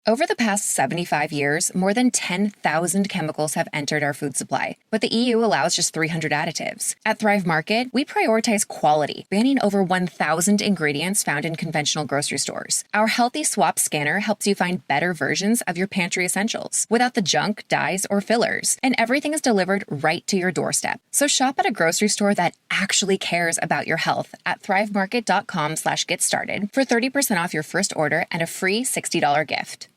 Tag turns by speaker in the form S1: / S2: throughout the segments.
S1: Over the past 75 years, more than 10,000 chemicals have entered our food supply, but the EU allows just 300 additives. At Thrive Market, we prioritize quality, banning over 1,000 ingredients found in conventional grocery stores. Our Healthy Swap scanner helps you find better versions of your pantry essentials without the junk, dyes, or fillers, and everything is delivered right to your doorstep. So shop at a grocery store that actually cares about your health at thrivemarket.com/get-started for 30% off your first order and a free $60 gift.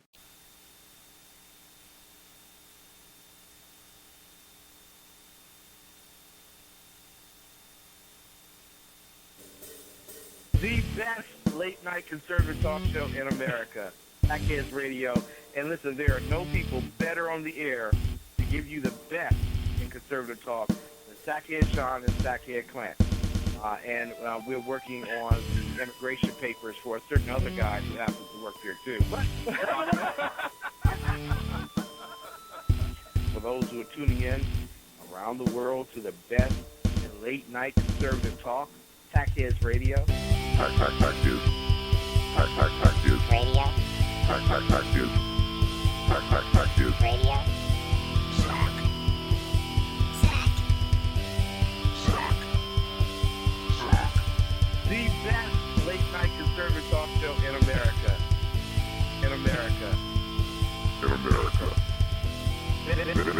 S2: The best late-night conservative talk show in America, Sackheads Radio. And listen, there are no people better on the air to give you the best in conservative talk than Sackhead Sean and Sackhead Clint. And we're working on immigration papers for a certain other guy who happens to work here, too. But for those who are tuning in around the world to the best in late-night conservative talk, Sackheads Radio.
S3: Dude.
S4: Radio.
S3: Dude. Dude.
S4: Radio.
S3: Sack.
S2: The best late-night conservative talk show in America. In America.
S4: Into the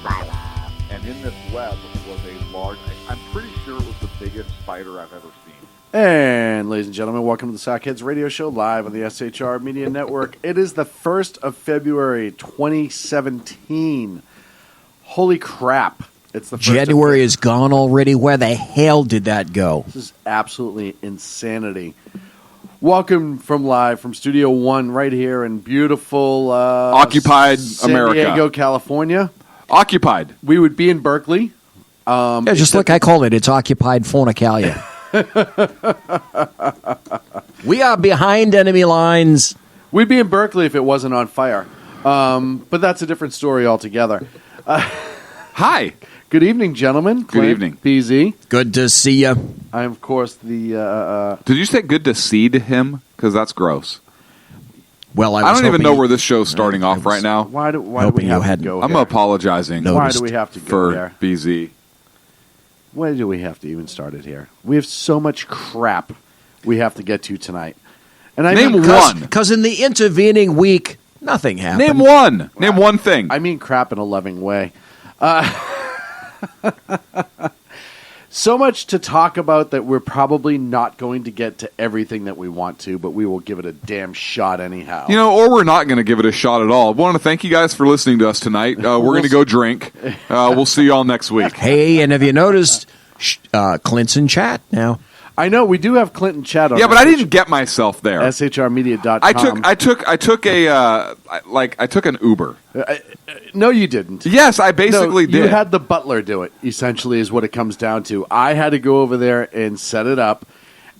S4: bylaw.
S3: And in this web was a large, I'm pretty sure it was the biggest spider I've ever seen.
S5: And ladies and gentlemen, welcome to the Sackheads Radio Show live on the SHR Media Network. It is the 1st of February, 2017. Holy crap. It's the 1st
S6: January is gone already. Where the hell did that go?
S5: This is absolutely insanity. Welcome live from Studio One right here in beautiful
S7: occupied
S5: San
S7: America.
S5: Diego, California.
S7: Occupied.
S5: We would be in Berkeley.
S6: Yeah, just like I call it. It's occupied Fornicalia. We are behind enemy lines.
S5: We'd be in Berkeley if it wasn't on fire. But that's a different story altogether.
S7: Hi.
S5: Good evening, gentlemen.
S7: Good evening.
S5: BZ.
S6: Good to see you.
S5: I'm, of course, the...
S7: Did you say good to seed him? Because that's gross.
S6: Well,
S7: I don't even know where this show's starting off right now.
S5: Why do we have to go
S7: I'm
S5: here?
S7: apologizing.
S5: Why do we have to go
S7: for
S5: there?
S7: BZ?
S5: Why do we have to even start it here? We have so much crap we have to get to tonight. And I
S7: Name
S5: mean,
S7: one.
S6: Because in the intervening week, nothing happened.
S7: Name one. Name one thing.
S5: I mean crap in a loving way. So much to talk about that we're probably not going to get to everything that we want to, but we will give it a damn shot anyhow.
S7: You know, or we're not going to give it a shot at all. I want to thank you guys for listening to us tonight. We're going to go drink. We'll see you all next week.
S6: Hey, and have you noticed Clint's in chat now?
S5: I know we do have Clinton chat on.
S7: Yeah, but I didn't get myself there.
S5: SHRmedia.com.
S7: I took an Uber.
S5: No, you didn't.
S7: Yes, I basically did.
S5: You had the butler do it, essentially, is what it comes down to. I had to go over there and set it up.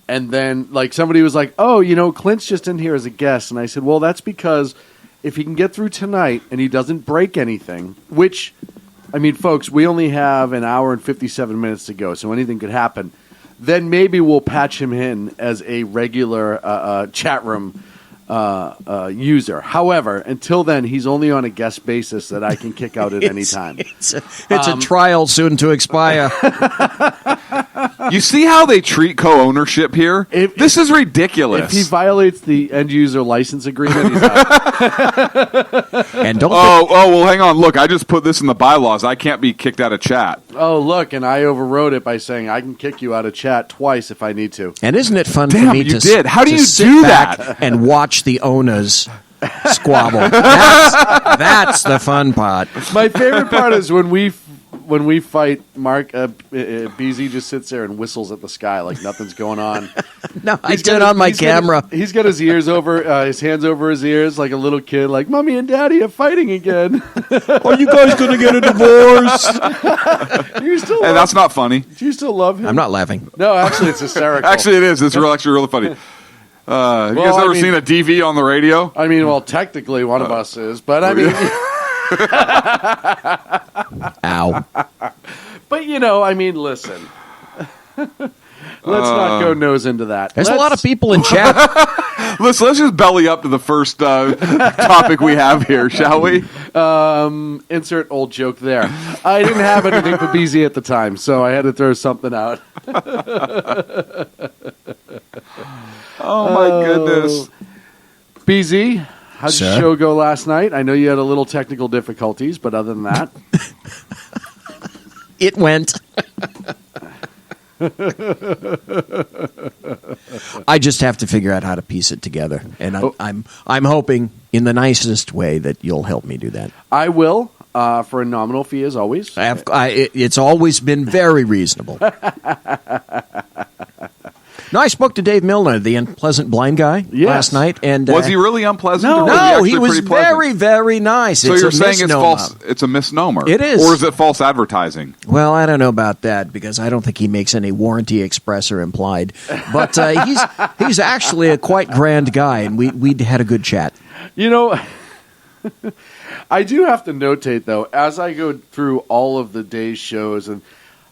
S5: And then, somebody was like, oh, Clint's just in here as a guest. And I said, well, that's because if he can get through tonight and he doesn't break anything, which, I mean, folks, we only have an hour and 57 minutes to go, so anything could happen. Then maybe we'll patch him in as a regular chat room user. However, until then, he's only on a guest basis that I can kick out at any time.
S6: It's a trial soon to expire.
S7: You see how they treat co-ownership here? This is ridiculous.
S5: If he violates the end-user license agreement, he's out.
S6: And don't
S7: well, hang on. Look, I just put this in the bylaws. I can't be kicked out of chat.
S5: Oh, look, and I overrode it by saying I can kick you out of chat twice if I need to.
S6: And isn't it fun
S7: Damn,
S6: for me
S7: you
S6: to
S7: did. How do
S6: to
S7: you
S6: sit
S7: do
S6: back
S7: that?
S6: and watch the owners squabble? That's the fun part.
S5: My favorite part is when we fight, Mark, BZ just sits there and whistles at the sky like nothing's going on.
S6: No, I turn on my camera.
S5: He's got his hands over his ears like a little kid, like, Mommy and Daddy are fighting again.
S6: Are you guys going to get a divorce?
S7: That's not funny.
S5: Do you still love him?
S6: I'm not laughing.
S5: No, actually, it's hysterical.
S7: Actually, it is. It's actually really funny. Have you guys ever seen a DV on the radio?
S5: I mean, well, technically one of us is, but I mean...
S6: Ow.
S5: But, I mean, listen. Let's not go nose into that.
S6: There's a lot of people in chat.
S7: Let's just belly up to the first topic we have here, shall we?
S5: Insert old joke there. I didn't have anything for BZ at the time, so I had to throw something out.
S7: Oh, my goodness.
S5: BZ, how'd
S6: Sir?
S5: your show go last night? I know you had a little technical difficulties, but other than that...
S6: It went. I just have to figure out how to piece it together, and I'm hoping in the nicest way that you'll help me do that.
S5: I will, for a nominal fee as always.
S6: It's always been very reasonable. No, I spoke to Dave Milner, the unpleasant blind guy, last night, and
S7: was he really unpleasant?
S6: No,
S7: or was
S6: he was
S7: pretty pleasant?
S6: very, very nice.
S7: So
S6: it's
S7: you're
S6: a
S7: saying
S6: misnomer.
S7: it's false? It's a misnomer.
S6: It is,
S7: or is it false advertising?
S6: Well, I don't know about that because I don't think he makes any warranty express or implied. But he's actually a quite grand guy, and we had a good chat.
S5: You know, I do have to notate, though, as I go through all of the day's shows, and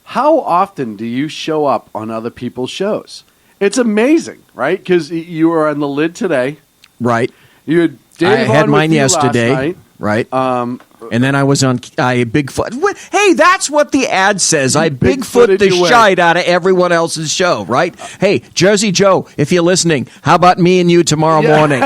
S5: how often do you show up on other people's shows? It's amazing, right? Because you were on the lid today.
S6: Right.
S5: You had Dave
S6: I had
S5: on
S6: mine
S5: with you
S6: yesterday.
S5: last night.
S6: Right. And then I was on Bigfoot. Hey, that's what the ad says. I Bigfoot the shite out of everyone else's show, right? Hey, Jersey Joe, if you're listening, how about me and you tomorrow morning?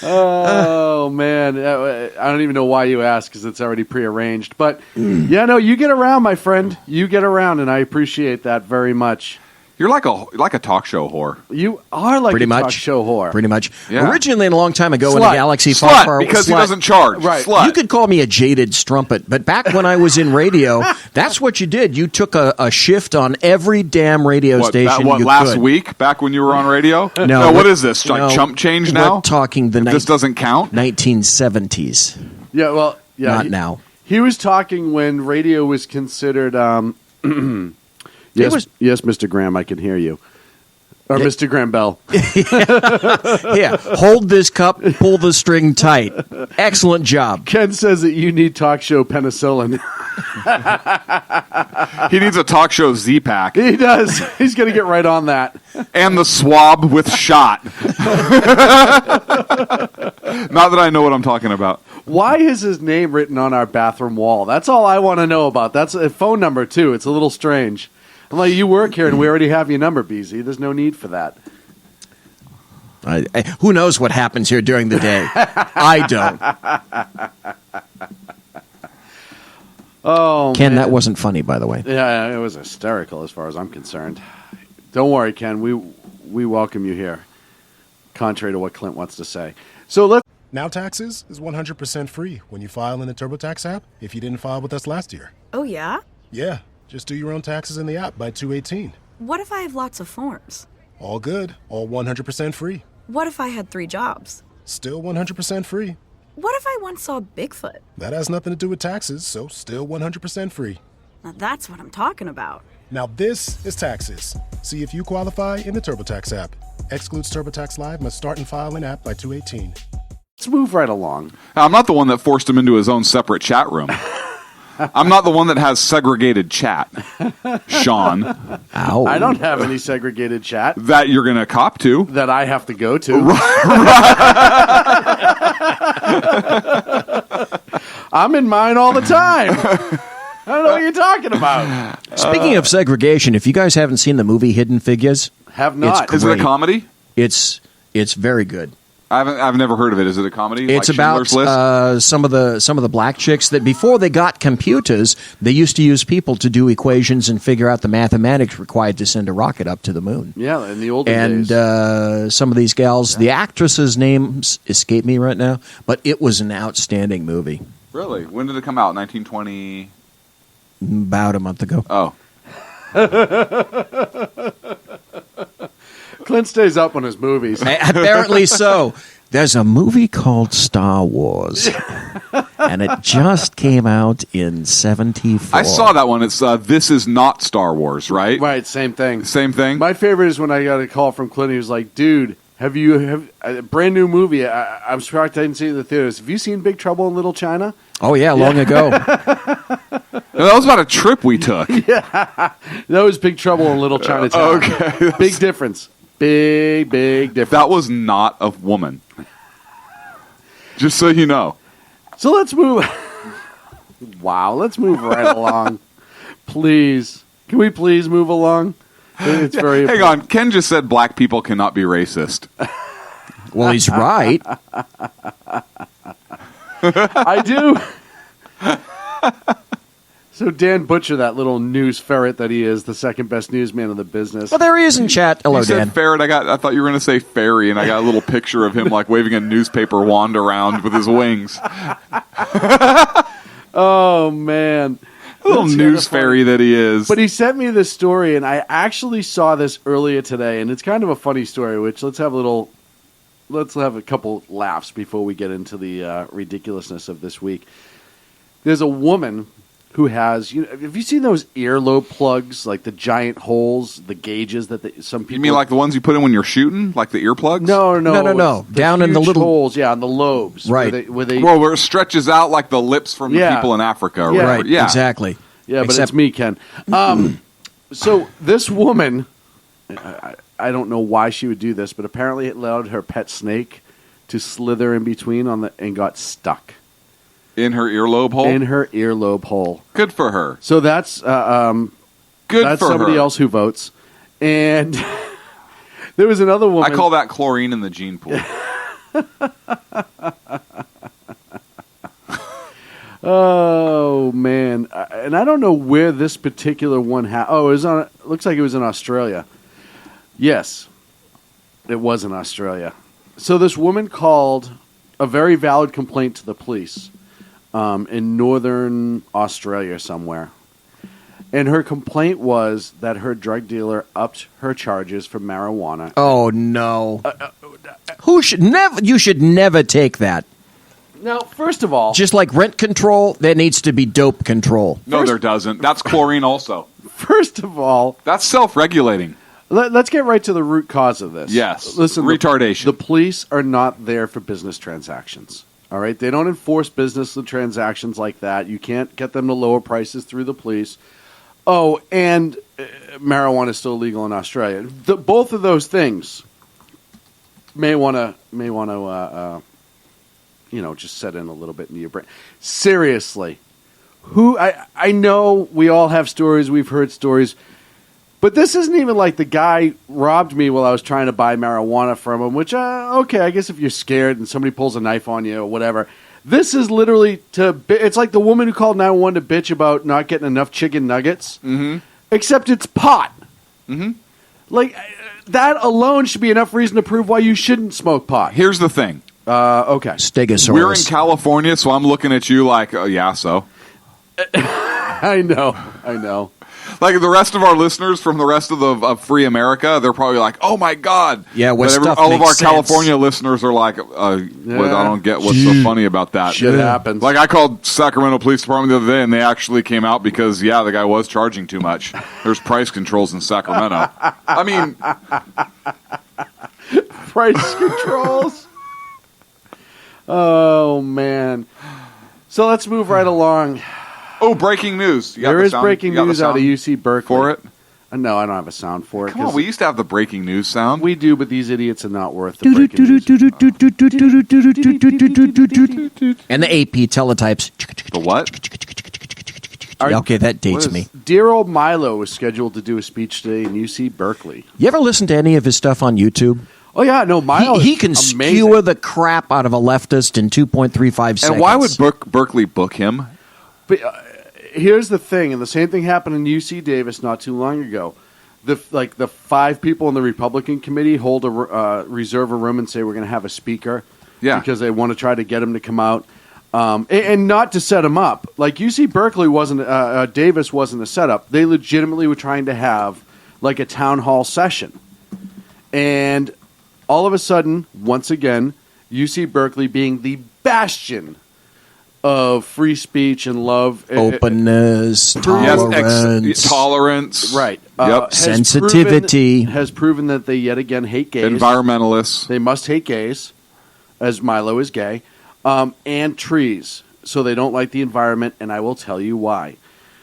S5: Oh, man. I don't even know why you asked because it's already prearranged. But, yeah, no, you get around, my friend. You get around, and I appreciate that very much.
S7: You're like a talk show whore.
S5: You are like
S6: Pretty
S5: a
S6: much.
S5: talk show whore.
S6: Pretty much.
S7: Yeah.
S6: Originally, a long time ago, in
S5: Slut.
S6: a galaxy far,
S7: Slut,
S6: far away.
S7: because he doesn't charge.
S5: Right.
S7: Slut.
S6: You could call me a jaded strumpet, but back when I was in radio, that's what you did. You took a shift on every damn radio station you
S7: last
S6: could.
S7: week, back when you were on radio?
S6: No,
S7: what is this? Like
S6: no,
S7: chump change now?
S6: We're talking the
S7: This doesn't count?
S6: 1970s.
S5: Yeah, well, yeah.
S6: Not now.
S5: He was talking when radio was considered. Yes, yes, Mr. Graham, I can hear you. Or Mr. Graham Bell.
S6: Yeah, hold this cup, pull the string tight. Excellent job.
S5: Ken says that you need talk show penicillin.
S7: He needs a talk show Z-Pack.
S5: He does. He's going to get right on that.
S7: And the swab with shot. Not that I know what I'm talking about.
S5: Why is his name written on our bathroom wall? That's all I want to know about. That's a phone number, too. It's a little strange. I'm like, you work here, and we already have your number, BZ. There's no need for that.
S6: Who knows what happens here during the day? I don't.
S5: Oh,
S6: Ken,
S5: man.
S6: that wasn't funny, by the way.
S5: Yeah, it was hysterical as far as I'm concerned. Don't worry, Ken. We welcome you here, contrary to what Clint wants to say. So let's.
S8: Now Taxes is 100% free when you file in the TurboTax app if you didn't file with us last year.
S9: Oh, yeah?
S8: Yeah, just do your own taxes in the app by 2/18.
S9: What if I have lots of forms?
S8: All good, all 100% free.
S9: What if I had 3 jobs?
S8: Still 100% free.
S9: What if I once saw Bigfoot?
S8: That has nothing to do with taxes, so still 100% free.
S9: Now that's what I'm talking about.
S8: Now this is Taxes. See if you qualify in the TurboTax app. Excludes TurboTax Live, must start and file in app by 2/18.
S5: Let's move right along.
S7: I'm not the one that forced him into his own separate chat room. I'm not the one that has segregated chat, Sean.
S6: Ow.
S5: I don't have any segregated chat
S7: That you're going to cop to.
S5: that I have to go to. I'm in mine all the time. I don't know what you're talking about.
S6: Speaking of segregation, if you guys haven't seen the movie Hidden Figures,
S5: Have not.
S6: It's
S7: Is it a
S6: great.
S7: comedy?
S6: it's very good.
S7: I've never heard of it. Is it a comedy?
S6: It's
S7: like
S6: about
S7: Schindler's List?
S6: some of the black chicks that before they got computers, they used to use people to do equations and figure out the mathematics required to send a rocket up to the moon.
S5: Yeah, in the olden
S6: And
S5: days.
S6: some of these gals, the actresses' names escape me right now, but it was an outstanding movie.
S7: Really? When did it come out? 1920?
S6: About a month ago.
S7: Oh.
S5: Clint stays up on his movies.
S6: Apparently so. There's a movie called Star Wars, and it just came out in 1974.
S7: I saw that one. It's This Is Not Star Wars, right?
S5: Right, same thing.
S7: Same thing?
S5: My favorite is when I got a call from Clint. He was like, dude, have a brand new movie. I'm shocked I didn't see it in the theaters. Have you seen Big Trouble in Little China?
S6: Oh, yeah, long ago.
S7: That was about a trip we took.
S5: That was Big Trouble in Little Chinatown.
S7: Okay.
S5: Big difference. Big difference.
S7: That was not a woman. Just so you know.
S5: So let's move. Wow, let's move right along. Please. Can we please move along? It's very
S7: Hang on. Ken just said black people cannot be racist.
S6: Well, he's right.
S5: I do. So Dan Butcher, that little news ferret that he is, the second best newsman in the business.
S6: Well, there he is in chat. Hello,
S7: You said
S6: Dan.
S7: ferret. I thought you were going to say fairy, and I got a little picture of him like waving a newspaper wand around with his wings.
S5: Oh, man.
S7: Little
S5: That's
S7: news
S5: kinda
S7: fairy that he is.
S5: But he sent me this story, and I actually saw this earlier today, and it's kind of a funny story, which let's have a couple laughs before we get into the ridiculousness of this week. There's a woman who has, have you seen those earlobe plugs, like the giant holes, the gauges that some people...
S7: You mean like the ones you put in when you're shooting, like the earplugs?
S5: No.
S6: No. Down in the
S5: huge
S6: little
S5: holes, on the lobes,
S6: Right.
S5: Where they
S7: Well, where it stretches out like the lips from the people in Africa. Or
S5: Yeah.
S7: whatever.
S6: Right,
S7: Yeah,
S6: exactly.
S5: Yeah, but
S6: Except-
S5: it's me, Ken. So this woman, I don't know why she would do this, but apparently it allowed her pet snake to slither in between and got stuck
S7: In her earlobe hole?
S5: in her earlobe hole.
S7: Good for her.
S5: So that's
S7: Good
S5: that's
S7: for
S5: somebody
S7: her.
S5: else who votes. And there was another woman.
S7: I call that chlorine in the gene pool.
S5: Oh man, and I don't know where this particular one it was on. Looks like it was in Australia. Yes, it was in Australia. So this woman called a very valid complaint to the police in northern Australia somewhere, and her complaint was that her drug dealer upped her charges for marijuana.
S6: Oh, no. You should never take that.
S5: Now, first of all,
S6: Just like rent control, there needs to be dope control.
S7: No, there doesn't. That's chlorine also.
S5: That's
S7: self-regulating.
S5: Let's get right to the root cause of this.
S7: Yes.
S5: Listen,
S7: Retardation.
S5: The police are not there for business transactions. All right? They don't enforce business transactions like that. You can't get them to lower prices through the police. Oh, and marijuana is still legal in Australia. Both of those things may want to just set in a little bit into your brain. Seriously. I know we all have stories, we've heard stories, but this isn't even like the guy robbed me while I was trying to buy marijuana from him, which, okay, I guess if you're scared and somebody pulls a knife on you or whatever. This is literally it's like the woman who called 911 to bitch about not getting enough chicken nuggets, except it's pot. Mm-hmm. Like, that alone should be enough reason to prove why you shouldn't smoke pot.
S7: Here's the thing.
S5: Okay.
S6: Stegosaurus.
S7: We're in California, so I'm looking at you like, oh, yeah, so.
S5: I know.
S7: Like the rest of our listeners from the rest of Free America, they're probably like, "Oh my god!"
S6: Yeah, what
S7: But
S6: stuff
S7: all of
S6: makes
S7: our
S6: sense.
S7: California listeners are like, I don't get what's so funny about that."
S5: Shit happens.
S7: Like I called Sacramento Police Department the other day, and they actually came out because the guy was charging too much. There's price controls in Sacramento. I mean,
S5: price controls. Oh man. So let's move right along.
S7: Oh, breaking news!
S5: There is breaking news out of UC Berkeley.
S7: For it?
S5: No, I don't have a sound for it.
S7: Come on, we used to have the breaking news sound.
S5: We do, but these idiots are not worth the breaking news.
S6: And the AP teletypes.
S7: The what?
S6: Okay, that dates me.
S5: Dear old Milo is scheduled to do a speech today in UC Berkeley.
S6: You ever listen to any of his stuff on YouTube?
S5: Oh, yeah, no, Milo
S6: He
S5: is
S6: can
S5: amazing.
S6: skewer the crap out of a leftist in 2.35 seconds.
S7: And why would Berkeley book him?
S5: But here's the thing, and the same thing happened in UC Davis not too long ago. The 5 people in the Republican committee hold reserve a room and say we're going to have a speaker, because they want to try to get him to come out, and not to set him up. Like UC Berkeley Davis wasn't a setup. They legitimately were trying to have like a town hall session, and all of a sudden, once again, UC Berkeley being the bastion of free speech and love,
S6: openness, tolerance,
S7: tolerance,
S5: right?
S6: Sensitivity
S5: has proven that they yet again hate gays.
S7: Environmentalists,
S5: they must hate gays, as Milo is gay, and trees. so they don't like the environment, and I will tell you why.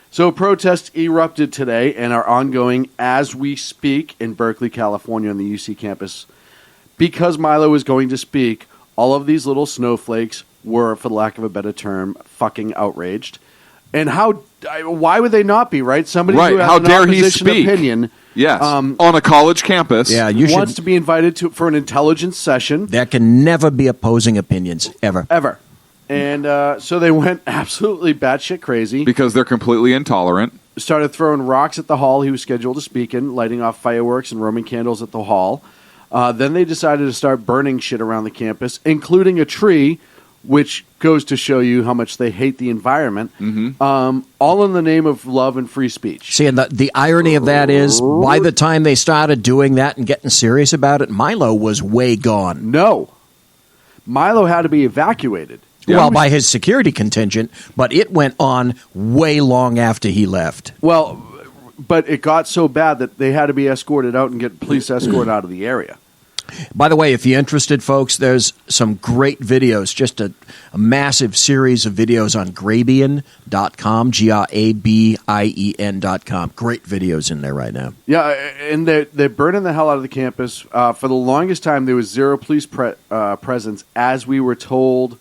S5: So protests erupted today and are ongoing as we speak in Berkeley, California on the UC campus. Because Milo is going to speak, all of these little snowflakes were, for the lack of a better term, fucking outraged. And why would they not be, right? Somebody who has
S7: How
S5: an
S7: dare he
S5: opposition
S7: speak?
S5: Opinion,
S7: Yes, on a college campus.
S6: Yeah, you
S5: wants
S6: should.
S5: to be invited for an intelligence session.
S6: There can never be opposing opinions ever.
S5: Ever. And so they went absolutely batshit crazy.
S7: Because they're completely intolerant.
S5: Started throwing rocks at the hall he was scheduled to speak in, lighting off fireworks and Roman candles at the hall. Then they decided to start burning shit around the campus, including a tree, which goes to show you how much they hate the environment, all in the name of love and free speech.
S6: See, and the irony of that is, by the time they started doing that and getting serious about it, Milo was way gone.
S5: No. Milo had to be evacuated.
S7: Yeah.
S6: Well, by his security contingent, but it went on way long after he left.
S5: Well, but it got so bad that they had to be escorted out and get police escort out of the area.
S6: By the way, if you're interested, folks, there's some great videos, just a massive series of videos on Grabien.com, Grabien.com. Great videos in there right now.
S5: Yeah, and they're burning the hell out of the campus. For the longest time, there was zero police presence, as we were told,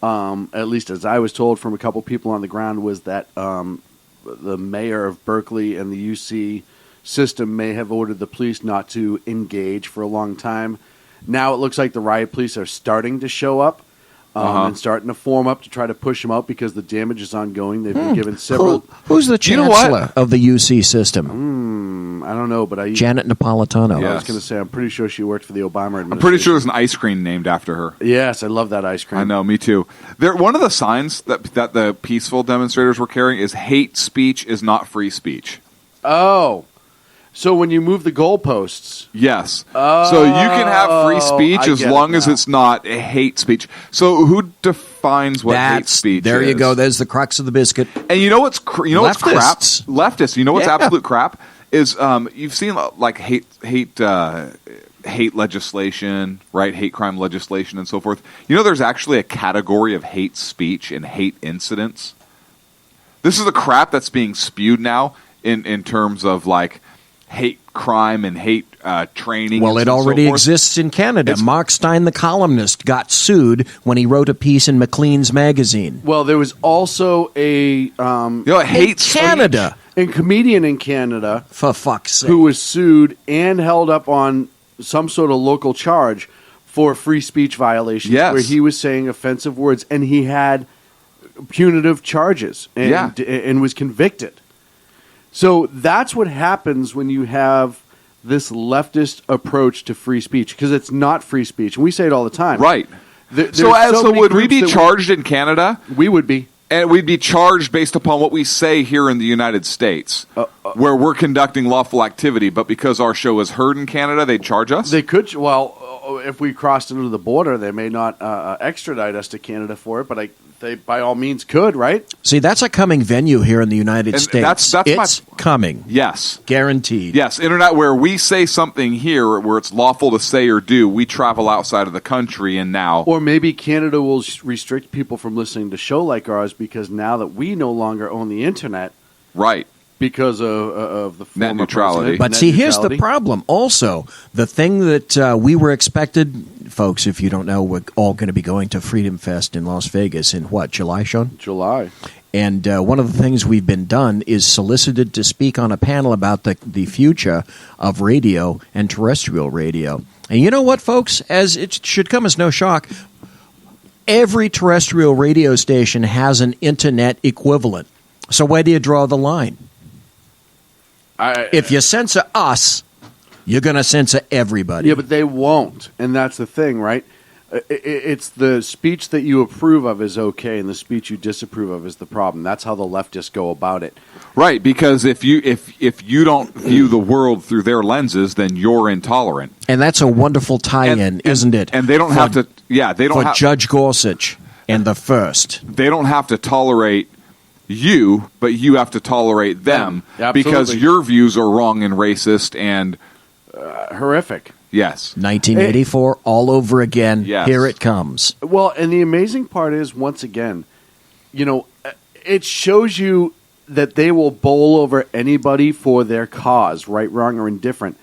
S5: at least as I was told from a couple people on the ground, was that the mayor of Berkeley and the UC system may have ordered the police not to engage for a long time. Now it looks like the riot police are starting to show up and starting to form up to try to push them out because the damage is ongoing. They've been given several...
S6: Who's the chancellor of the UC system?
S5: I don't know, but
S6: Janet Napolitano.
S5: I was going to say, I'm pretty sure she worked for the Obama administration.
S7: I'm pretty sure there's an ice cream named after her.
S5: Yes, I love that ice cream.
S7: I know, me too. One of the signs that the peaceful demonstrators were carrying is hate speech is not free speech.
S5: Oh. So when you move the goalposts...
S7: Yes. So you can have free speech as long as it's not a hate speech. So who defines what hate speech
S6: there
S7: is?
S6: you go. There's the crux of the biscuit.
S7: And you know what's crap?
S6: Leftists.
S7: Leftists. You know what's absolute crap? Is you've seen like hate legislation, right? Hate crime legislation and so forth. You know there's actually a category of hate speech and hate incidents. This is the crap that's being spewed now in terms of like hate crime and hate training.
S6: Well, it already exists in Canada. Mark Stein, the columnist, got sued when he wrote a piece in Maclean's magazine.
S5: Well, there was also a
S7: hate
S6: Canada.
S5: A comedian in Canada,
S6: for fuck's sake,
S5: who was sued and held up on some sort of local charge for free speech violations, where he was saying offensive words, and he had punitive charges and was convicted. So that's what happens when you have this leftist approach to free speech, because it's not free speech. And we say it all the time.
S7: Right. So would we be charged in Canada?
S5: We would be.
S7: And we'd be charged based upon what we say here in the United States, where we're conducting lawful activity. But because our show is heard in Canada, they'd charge us?
S5: They could. Well, if we crossed into the border, they may not extradite us to Canada for it, but they by all means could, right?
S6: See, that's a coming venue here in the United States. It's coming.
S7: Yes.
S6: Guaranteed.
S7: Yes. Internet, where we say something here where it's lawful to say or do, we travel outside of the country and now...
S5: Or maybe Canada will restrict people from listening to a show like ours because now that we no longer own the Internet...
S7: Right.
S5: Because of the
S7: net neutrality.
S6: But see, here's the problem. Also, the thing that we were expected, folks, if you don't know, we're all going to be going to Freedom Fest in Las Vegas in what, July, Sean?
S5: July.
S6: And one of the things we've been done is solicited to speak on a panel about the future of radio and terrestrial radio. And you know what, folks? As it should come as no shock, every terrestrial radio station has an Internet equivalent. So where do you draw the line? If you censor us, you're going to censor everybody.
S5: Yeah, but they won't. And that's the thing, right? It's the speech that you approve of is okay, and the speech you disapprove of is the problem. That's how the leftists go about it.
S7: Right, because if you don't view the world through their lenses, then you're intolerant.
S6: And that's a wonderful tie-in, isn't it?
S7: And they don't have to... Yeah, they don't
S6: for Judge Gorsuch and the First.
S7: They don't have to tolerate... you, but you have to tolerate them because your views are wrong and racist and
S5: horrific.
S7: Yes.
S6: 1984 all over again.
S5: Yes.
S6: Here it comes.
S5: Well, and the amazing part is, once again, it shows you that they will bowl over anybody for their cause, right, wrong, or indifferent.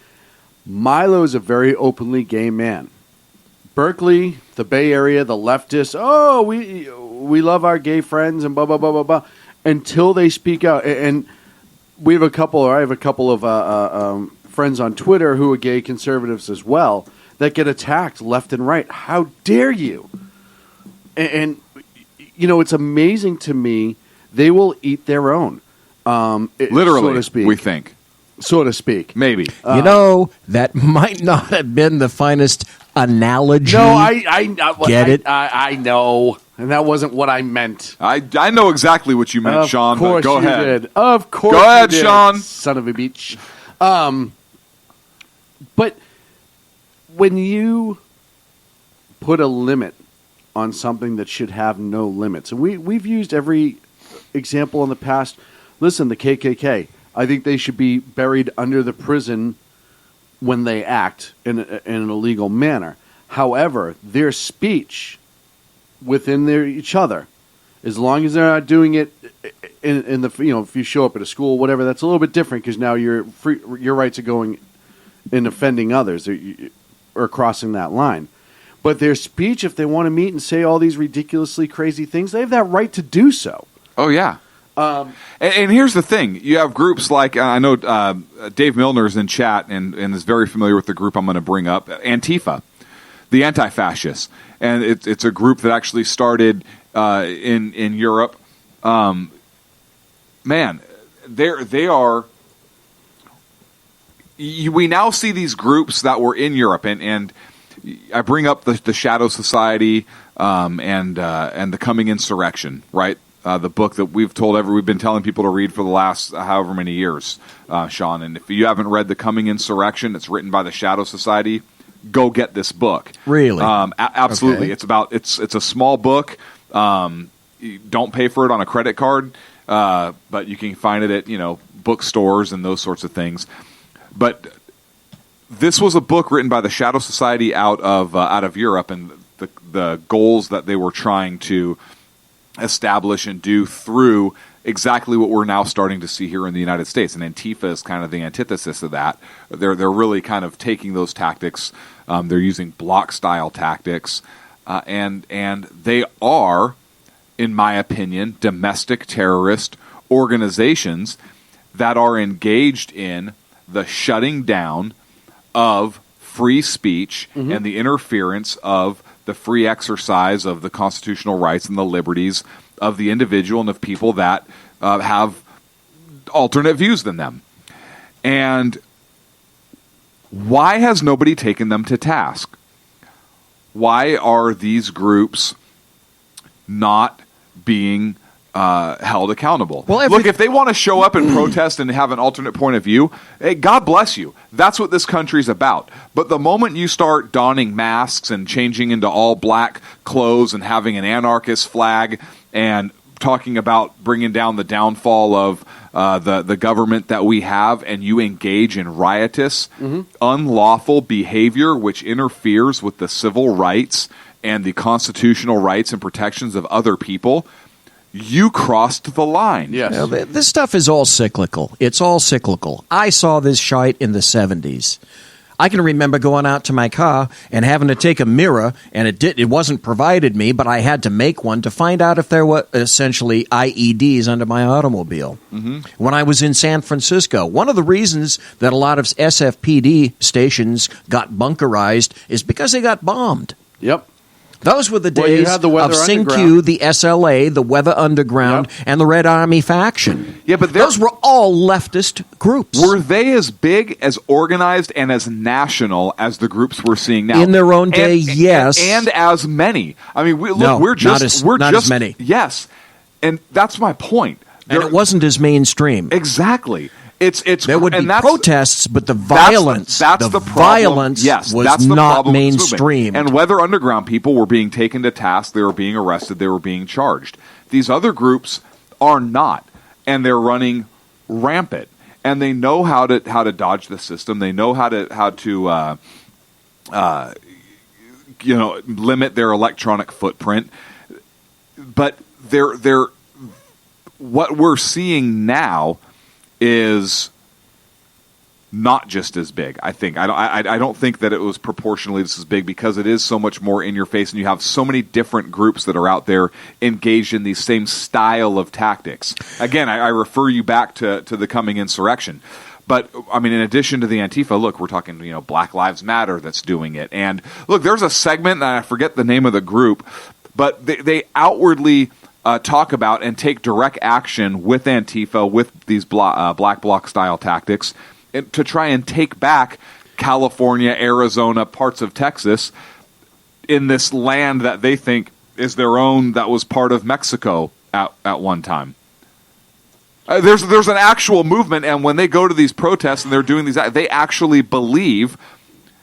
S5: Milo is a very openly gay man. Berkeley, the Bay Area, the leftists, we love our gay friends and blah, blah, blah, blah, blah, until they speak out. And I have a couple of friends on Twitter who are gay conservatives as well that get attacked left and right. How dare you? And it's amazing to me. They will eat their own.
S7: Literally,
S5: so to speak.
S7: we think.
S5: So to speak.
S7: Maybe.
S6: That might not have been the finest analogy.
S5: No, I
S6: get it.
S5: I know, and that wasn't what I meant.
S7: I know exactly what you meant, Sean. But go ahead.
S5: Did. Of course,
S7: go ahead,
S5: you did,
S7: Sean.
S5: Son of a bitch. But when you put a limit on something that should have no limits, and we've used every example in the past. Listen, the KKK. I think they should be buried under the prison when they act in an illegal manner. However, their speech within each other, as long as they're not doing it in the if you show up at a school, whatever, that's a little bit different because now your rights are going in offending others or crossing that line. But their speech, if they want to meet and say all these ridiculously crazy things, they have that right to do so.
S7: Oh yeah. And here's the thing. You have groups like, I know Dave Milner's in chat and is very familiar with the group I'm going to bring up, Antifa, the anti-fascists. And it's a group that actually started in Europe. Man, they are... We now see these groups that were in Europe, and I bring up the Shadow Society and the Coming Insurrection, right? The book that we've been telling people to read for the last however many years, Sean. And if you haven't read The Coming Insurrection, it's written by the Shadow Society. Go get this book.
S6: Really?
S7: Absolutely.
S6: Okay.
S7: It's a small book. You don't pay for it on a credit card, but you can find it at bookstores and those sorts of things. But this was a book written by the Shadow Society out of Europe, and the goals that they were trying to establish and do through exactly what we're now starting to see here in the United States. And Antifa is kind of the antithesis of that. They're really kind of taking those tactics. They're using block-style tactics. And they are, in my opinion, domestic terrorist organizations that are engaged in the shutting down of free speech and the interference of the free exercise of the constitutional rights and the liberties of the individual and of people that have alternate views than them. And why has nobody taken them to task? Why are these groups not being held accountable? Well, look, if they want to show up and protest and have an alternate point of view, hey, God bless you. That's what this country's about. But the moment you start donning masks and changing into all black clothes and having an anarchist flag and talking about bringing down the downfall of the government that we have, and you engage in riotous, unlawful behavior which interferes with the civil rights and the constitutional rights and protections of other people, you crossed the line.
S5: Yes.
S6: This stuff is all cyclical. It's all cyclical. I saw this shite in the 70s. I can remember going out to my car and having to take a mirror, and it wasn't provided me, but I had to make one to find out if there were essentially IEDs under my automobile. When I was in San Francisco, one of the reasons that a lot of SFPD stations got bunkerized is because they got bombed.
S5: Yep.
S6: Those were the
S5: Well, you
S6: days
S5: had the Weather
S6: of SINQ,
S5: Underground.
S6: the SLA, the Weather Underground, and the Red Army faction.
S7: Yeah, but
S6: those were all leftist groups.
S7: Were they as big, as organized, and as national as the groups we're seeing now?
S6: In their own day, yes.
S7: And as many. I mean, we're just
S6: not as many.
S7: Yes, and that's my point.
S6: And it wasn't as mainstream.
S7: Exactly.
S6: There would be protests, but the violence,
S7: that's the problem.
S6: Violence
S7: yes,
S6: was
S7: that's the
S6: not
S7: problem with this
S6: mainstream.
S7: movement. And Weather Underground people were being taken to task. They were being arrested. They were being charged. These other groups are not, and they're running rampant. And they know how to dodge the system. They know how to limit their electronic footprint. But they're what we're seeing now is not just as big. I think I don't think that it was proportionally this as big because it is so much more in your face, and you have so many different groups that are out there engaged in these same style of tactics. Again, I refer you back to the coming insurrection. But, I mean, in addition to the Antifa, look, we're talking, Black Lives Matter that's doing it. And, look, there's a segment, and I forget the name of the group, but they outwardly talk about and take direct action with Antifa, with these black bloc-style tactics, to try and take back California, Arizona, parts of Texas in this land that they think is their own that was part of Mexico at one time. There's an actual movement, and when they go to these protests and they're doing these, they actually believe,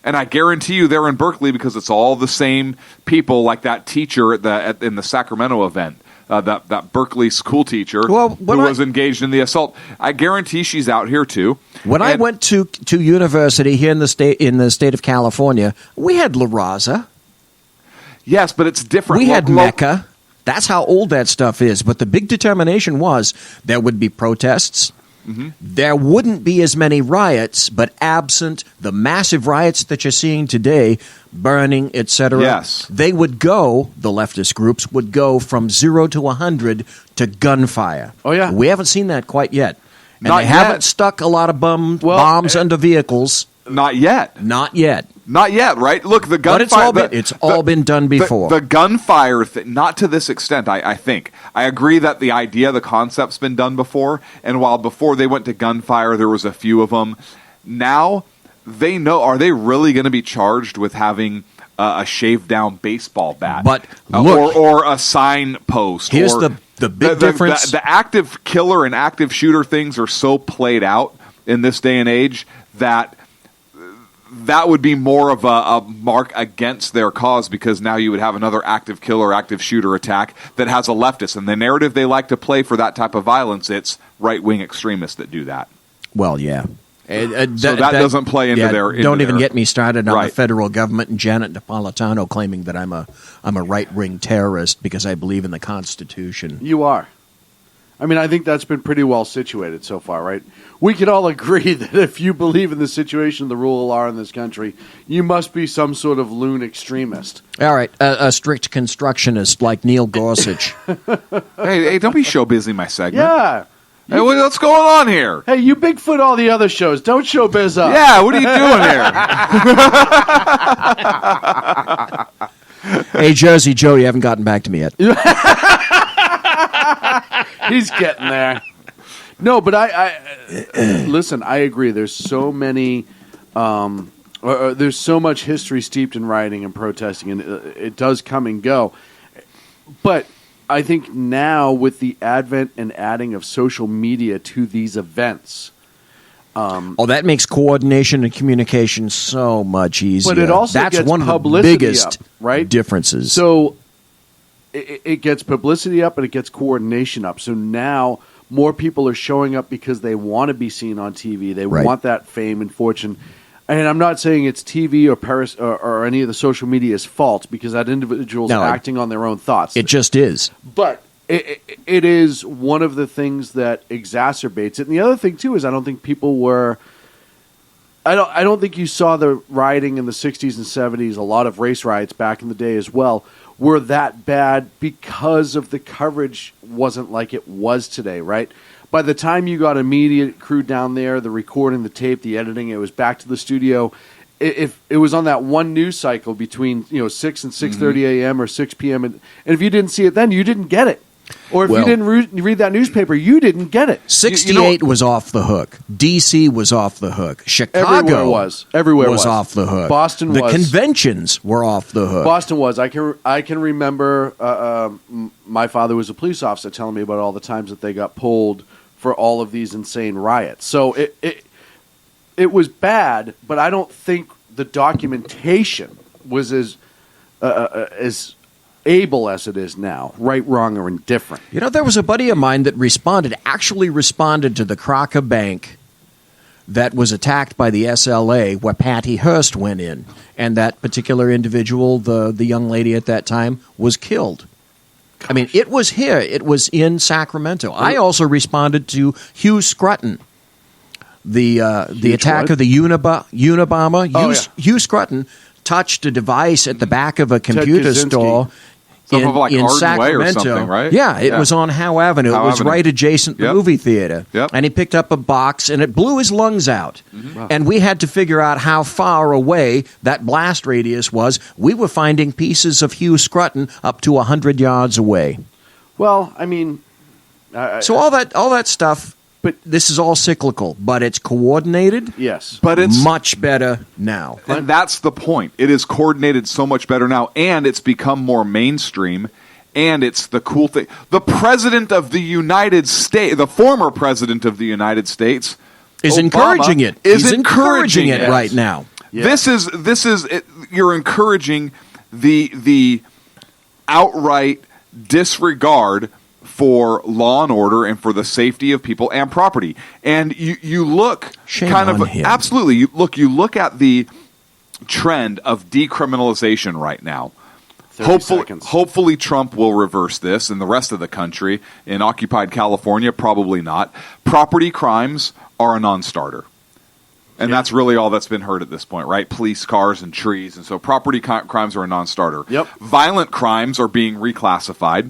S7: and I guarantee you they're in Berkeley because it's all the same people, like that teacher in the Sacramento event, that Berkeley school teacher who was engaged in the assault. I guarantee she's out here too.
S6: When I went to university here in the state of California, we had La Raza.
S7: Yes, but it's different.
S6: We had Mecca. That's how old that stuff is. But the big determination was there would be protests. Mm-hmm. There wouldn't be as many riots, but absent the massive riots that you're seeing today, burning, etc.,
S7: yes,
S6: they would go, the leftist groups would go from 0 to 100 to gunfire.
S5: Oh, yeah.
S6: We haven't seen that quite yet. And
S7: Not
S6: they
S7: yet.
S6: haven't stuck a lot of bombs under vehicles.
S7: Not yet.
S6: Not yet.
S7: Not yet, right? Look, the gunfire...
S6: But it's all been done before.
S7: The gunfire thing, not to this extent, I think. I agree that the idea, the concept's been done before, and while before they went to gunfire, there was a few of them. Now, they know, are they really going to be charged with having a shaved-down baseball bat?
S6: But look,
S7: or a signpost?
S6: Here's the big difference.
S7: The active killer and active shooter things are so played out in this day and age that would be more of a mark against their cause, because now you would have another active killer, active shooter attack that has a leftist. And the narrative they like to play for that type of violence, it's right-wing extremists that do that.
S6: Well, yeah.
S7: So that doesn't play into their...
S6: Don't even get me started on
S7: Right.
S6: the federal government and Janet Napolitano claiming that I'm a right-wing terrorist because I believe in the Constitution.
S5: You are. I mean, I think that's been pretty well situated so far, right? We can all agree that if you believe in the situation, the rule of law in this country, you must be some sort of loon extremist.
S6: All right, a strict constructionist like Neil Gorsuch.
S7: Hey, don't be show busy my segment.
S5: Yeah.
S7: Hey, what's going on here?
S5: Hey, you Bigfoot all the other shows. Don't show biz up.
S7: Yeah, what are you doing here?
S6: Hey, Jersey Joe, you haven't gotten back to me yet.
S5: He's getting there. No, but I listen, I agree. There's so many, there's so much history steeped in rioting and protesting, and it does come and go. But I think now with the advent and adding of social media to these events,
S6: that makes coordination and communication so much easier.
S5: But it also
S6: That's
S5: gets
S6: one of the
S5: publicity
S6: biggest
S5: up, right?
S6: differences.
S5: So it gets publicity up and it gets coordination up. So now more people are showing up because they want to be seen on TV. They want that fame and fortune. And I'm not saying it's TV or any of the social media's fault, because that individual's acting on their own thoughts.
S6: It just is.
S5: But it is one of the things that exacerbates it. And the other thing too is I don't think people were. I don't think you saw the rioting in the 60s and 70s. A lot of race riots back in the day as well were that bad because of the coverage wasn't like it was today, right? By the time you got a media crew down there, the recording, the tape, the editing, it was back to the studio. If it was on that one news cycle between 6 and 6:30 a.m. or 6 p.m. And if you didn't see it then, you didn't get it. Or if you didn't read that newspaper, you didn't get it.
S6: 68 was off the hook. D.C. was off the hook. Chicago
S5: Everywhere was
S6: off the hook.
S5: Boston
S6: the
S5: was.
S6: The conventions were off the hook.
S5: Boston was. I can remember my father was a police officer telling me about all the times that they got pulled for all of these insane riots. So it was bad, but I don't think the documentation was as able as it is now, right, wrong, or indifferent.
S6: There was a buddy of mine that actually responded to the Crocker Bank that was attacked by the SLA where Patty Hearst went in. And that particular individual, the young lady at that time, was killed. I mean, it was here. It was in Sacramento. I also responded to Hugh Scruton, the attacker, the Unabomber. Hugh Scruton touched a device at the back of a computer store in
S7: Arden
S6: Sacramento.
S7: Way or something, right?
S6: Yeah, it was on Howe Avenue. It was right adjacent to the movie theater.
S7: Yep.
S6: And he picked up a box, and it blew his lungs out.
S7: Mm-hmm.
S6: And we had to figure out how far away that blast radius was. We were finding pieces of Hugh Scruton up to 100 yards away.
S5: Well, I mean...
S6: so all that stuff... But this is all cyclical, but it's coordinated.
S5: Yes.
S7: But it's
S6: much better now.
S7: And that's the point. It is coordinated so much better now, and it's become more mainstream, and it's the cool thing. The president of the United States, the former president of the United States,
S6: is
S7: Obama,
S6: encouraging it.
S7: Is
S6: He's encouraging it right now.
S7: Yes. This is you're encouraging the outright disregard for law and order and for the safety of people and property. And you look
S6: Shame
S7: kind of
S6: on him.
S7: absolutely you look at the trend of decriminalization right now. Hopefully Trump will reverse this, and the rest of the country in occupied California probably not. Property crimes are a non-starter. And that's really all that's been heard at this point, right? Police cars and trees. And so property crimes are a non-starter.
S5: Yep.
S7: Violent crimes are being reclassified,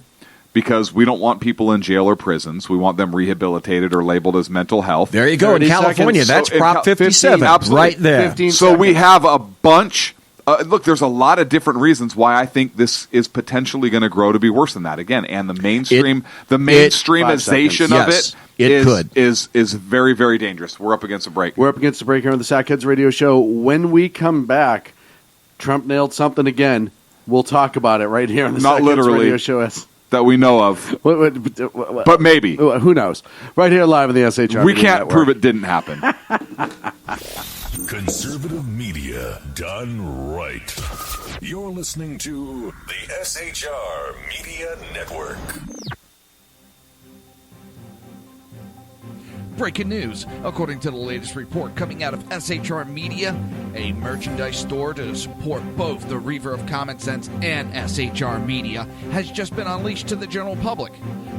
S7: because we don't want people in jail or prisons. We want them rehabilitated or labeled as mental health.
S6: There you go. In California, that's Prop 57 right there.
S7: So we have a bunch. Look, there's a lot of different reasons why I think this is potentially going to grow to be worse than that. Again, and the mainstreamization of it is very, very dangerous. We're up against a break.
S5: We're up against a break here on the Sackheads Radio Show. When we come back, Trump nailed something again. We'll talk about it right here on the Sackheads Radio Show.
S7: That we know of. But maybe.
S5: Who knows? Right here live in the SHR.
S7: We can't prove it didn't happen.
S10: Conservative media done right. You're listening to the SHR Media Network.
S11: Breaking news. According to the latest report coming out of SHR Media, a merchandise store to support both the Reaver of Common Sense and SHR Media has just been unleashed to the general public.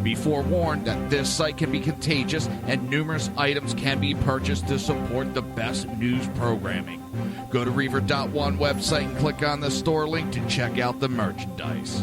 S11: Be forewarned that this site can be contagious and numerous items can be purchased to support the best news programming. Go to Reaver.one website and click on the store link to check out the merchandise.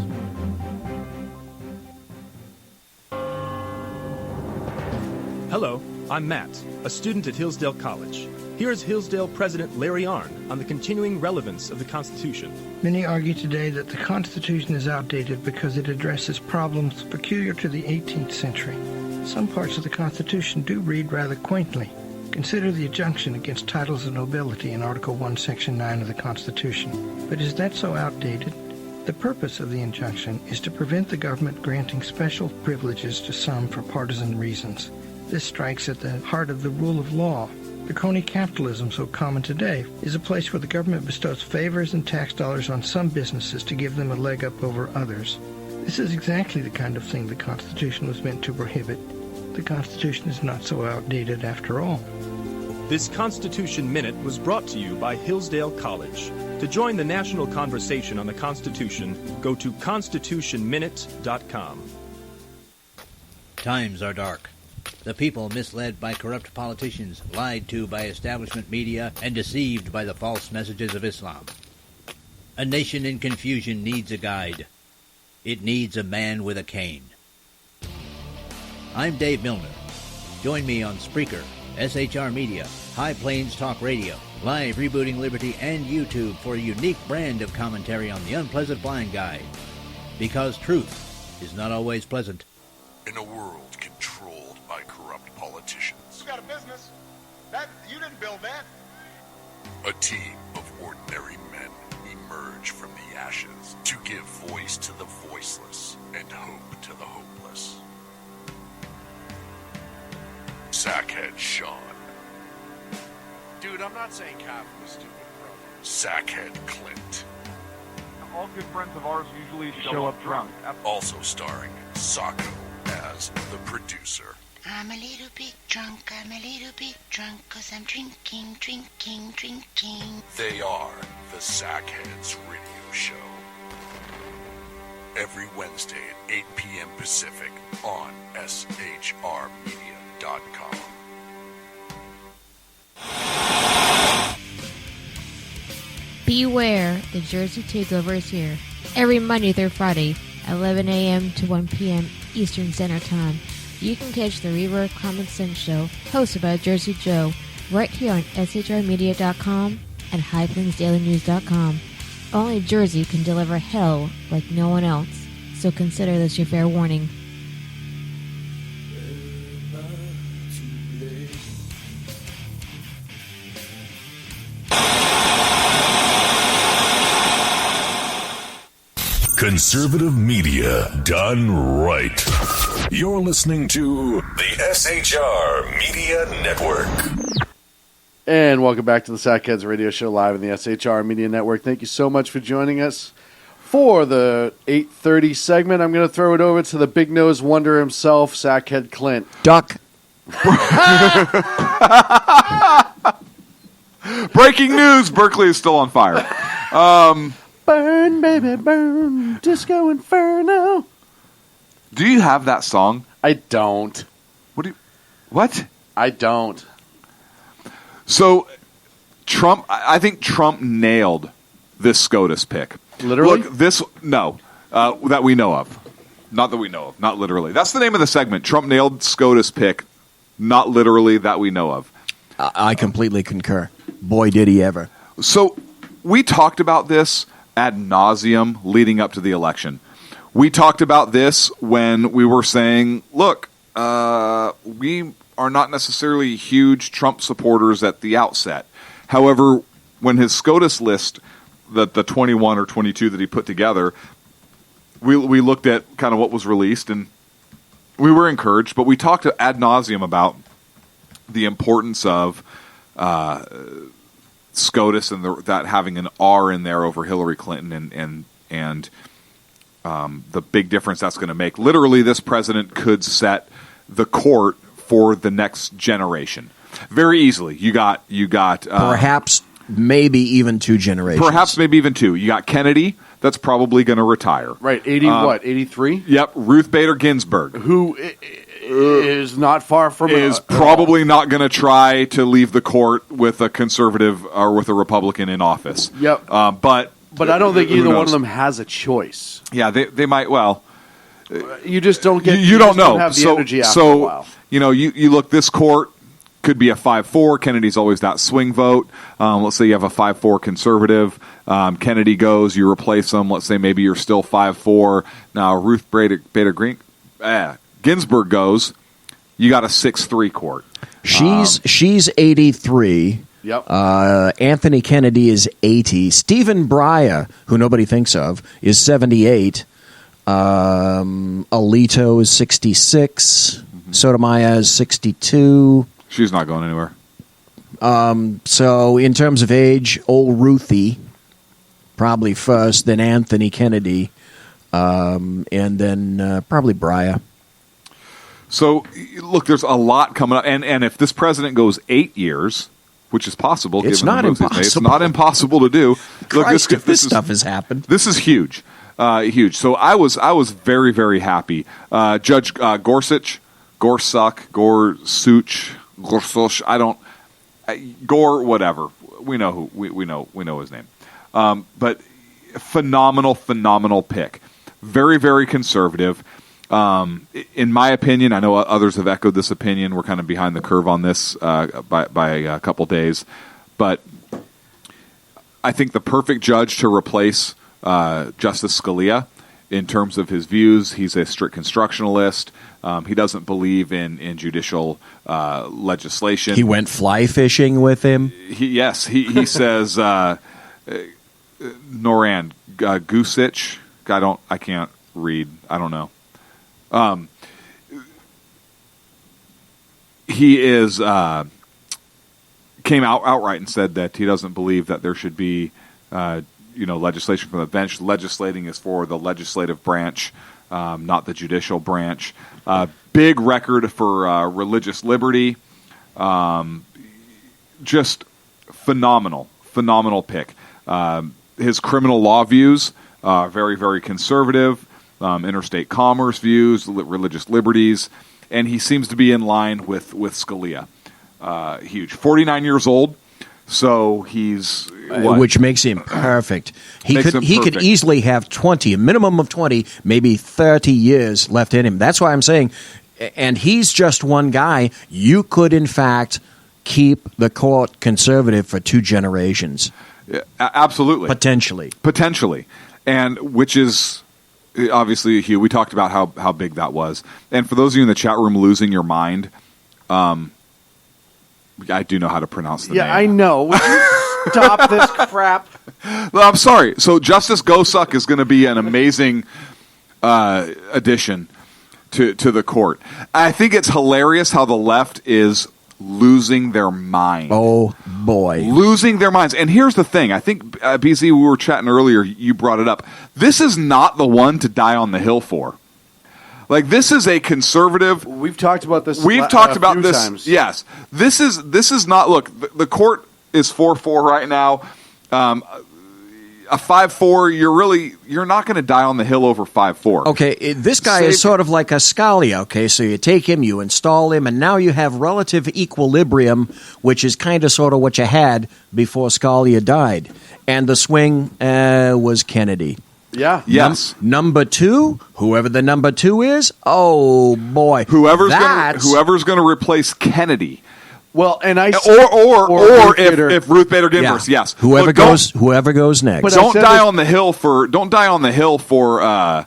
S12: Hello, I'm Matt, a student at Hillsdale College. Here's Hillsdale President Larry Arnn on the continuing relevance of the Constitution.
S13: Many argue today that the Constitution is outdated because it addresses problems peculiar to the 18th century. Some parts of the Constitution do read rather quaintly. Consider the injunction against titles of nobility in Article 1, Section 9 of the Constitution. But is that so outdated? The purpose of the injunction is to prevent the government granting special privileges to some for partisan reasons. This strikes at the heart of the rule of law. The crony capitalism so common today is a place where the government bestows favors and tax dollars on some businesses to give them a leg up over others. This is exactly the kind of thing the Constitution was meant to prohibit. The Constitution is not so outdated after all.
S12: This Constitution Minute was brought to you by Hillsdale College. To join the national conversation on the Constitution, go to constitutionminute.com.
S14: Times are dark. The people misled by corrupt politicians, lied to by establishment media, and deceived by the false messages of Islam. A nation in confusion needs a guide. It needs a man with a cane. I'm Dave Milner. Join me on Spreaker, SHR Media, High Plains Talk Radio, Live Rebooting Liberty, and YouTube for a unique brand of commentary on the unpleasant blind guide. Because truth is not always pleasant.
S10: In a world controlled by corrupt politicians.
S15: You got a business. You didn't build that.
S10: A team of ordinary men emerge from the ashes to give voice to the voiceless and hope to the hopeless. Sackhead Sean.
S15: Dude, I'm not saying Cap was stupid, bro.
S10: Sackhead Clint.
S3: All good friends of ours usually show up drunk.
S10: Also starring Sacco as the producer.
S16: I'm a little bit drunk, 'cause I'm drinking.
S10: They are the Sackheads Radio Show. every Wednesday at 8 p.m. Pacific on shrmedia.com.
S17: Beware, the Jersey Takeover is here. Every Monday through Friday, 11 a.m. to 1 p.m. Eastern Standard Time, you can catch the Reaver of Common Sense show, hosted by Jersey Joe, right here on shrmedia.com and highplains.dailynews.com. Only Jersey can deliver hell like no one else, so consider this your fair warning.
S10: Conservative media done right. You're listening to the SHR Media Network.
S5: And welcome back to the Sackheads Radio Show live in the SHR Media Network. Thank you so much for joining us for the 8:30 segment. I'm going to throw it over to the big nose wonder himself, Sackhead Clint.
S6: Duck.
S7: Breaking news: Berkeley is still on fire.
S5: Burn, baby, burn, Disco Inferno.
S7: Do you have that song?
S5: I don't.
S7: What?
S5: I don't.
S7: So, Trump, I think Trump nailed this SCOTUS pick.
S5: Literally?
S7: Look, that we know of. Not that we know of, not literally. That's the name of the segment. Trump nailed SCOTUS pick, not literally that we know of.
S6: I completely concur. Boy, did he ever.
S7: So, we talked about this ad nauseum leading up to the election. We talked about this when we were saying, look, we are not necessarily huge Trump supporters at the outset. However, when his SCOTUS list, the 21 or 22 that he put together, we looked at kind of what was released, and we were encouraged, but we talked ad nauseum about the importance of SCOTUS and that having an R in there over Hillary Clinton and the big difference that's going to make. Literally, this president could set the court for the next generation very easily. You got
S6: perhaps maybe even two generations.
S7: Perhaps maybe even two. You got Kennedy, that's probably going to retire.
S5: Right, 83?
S7: Yep, Ruth Bader Ginsburg,
S5: who is not far from
S7: probably not going to try to leave the court with a conservative or with a Republican in office.
S5: Yep.
S7: But
S5: I don't think either one of them has a choice.
S7: Yeah, they might. Well,
S5: you just don't get.
S7: You don't know.
S5: Don't have the energy after a while.
S7: You look. This court could be a 5-4. Kennedy's always that swing vote. Let's say you have a 5-4 conservative. Kennedy goes. You replace them. Let's say maybe you're still 5-4. Now Ruth Bader Ginsburg goes. You got a 6-3 court.
S6: She's 83.
S5: Yep.
S6: Anthony Kennedy is 80. Stephen Breyer, who nobody thinks of, is 78. Alito is 66. Mm-hmm. Sotomayor is 62.
S7: She's not going anywhere.
S6: So in terms of age, old Ruthie, probably first, then Anthony Kennedy, and then probably Breyer.
S7: So, look, there's a lot coming up. And if this president goes 8 years, which is possible.
S6: It's not impossible.
S7: It's not impossible to do.
S6: Christ, look, this stuff has happened.
S7: This is huge. Huge. So I was very, very happy. Judge Gorsuch, Gore, whatever. We know we know his name. But phenomenal pick. Very, very conservative. In my opinion, I know others have echoed this opinion. We're kind of behind the curve on this by a couple days, but I think the perfect judge to replace Justice Scalia in terms of his views. He's a strict constructionalist. He doesn't believe in judicial legislation.
S6: He went fly fishing with him.
S7: He says Noran Gusich. I can't read. I don't know. He came outright and said that he doesn't believe that there should be legislation from the bench. Legislating is for the legislative branch, not the judicial branch. Big record for religious liberty. Just phenomenal pick. His criminal law views, very, very conservative. interstate commerce views, religious liberties, and he seems to be in line with Scalia. Huge. 49 years old, so he's...
S6: Which makes him perfect. He could easily have 20, a minimum of 20, maybe 30 years left in him. That's why I'm saying, and he's just one guy, you could in fact keep the court conservative for 2 generations.
S7: Yeah, absolutely.
S6: Potentially.
S7: And which is obviously, Hugh, we talked about how big that was. And for those of you in the chat room losing your mind, I do know how to pronounce the name.
S5: Yeah, I know. Would you stop this crap?
S7: Well, I'm sorry. So Justice Gosuk is going to be an amazing addition to the court. I think it's hilarious how the left is losing their mind.
S6: Oh, boy.
S7: Losing their minds. And here's the thing. I think, BZ, we were chatting earlier, you brought it up. This is not the one to die on the hill for. Like, this is a conservative.
S5: We've talked about this.
S7: We've talked about this.
S5: Times.
S7: Yes. This is not, look, the court is 4-4 right now. A 5-4, you're not going to die on the hill over 5-4.
S6: Okay, this guy is sort of like a Scalia, okay? So you take him, you install him, and now you have relative equilibrium, which is kind of sort of what you had before Scalia died. And the swing was Kennedy.
S5: Yeah.
S7: Yes.
S6: Number 2, whoever the number 2 is, oh boy.
S7: Whoever's going to replace Kennedy.
S5: Well, and I
S7: or if Ruth Bader Ginsburg, yes,
S6: whoever goes next.
S7: Don't die on the hill for a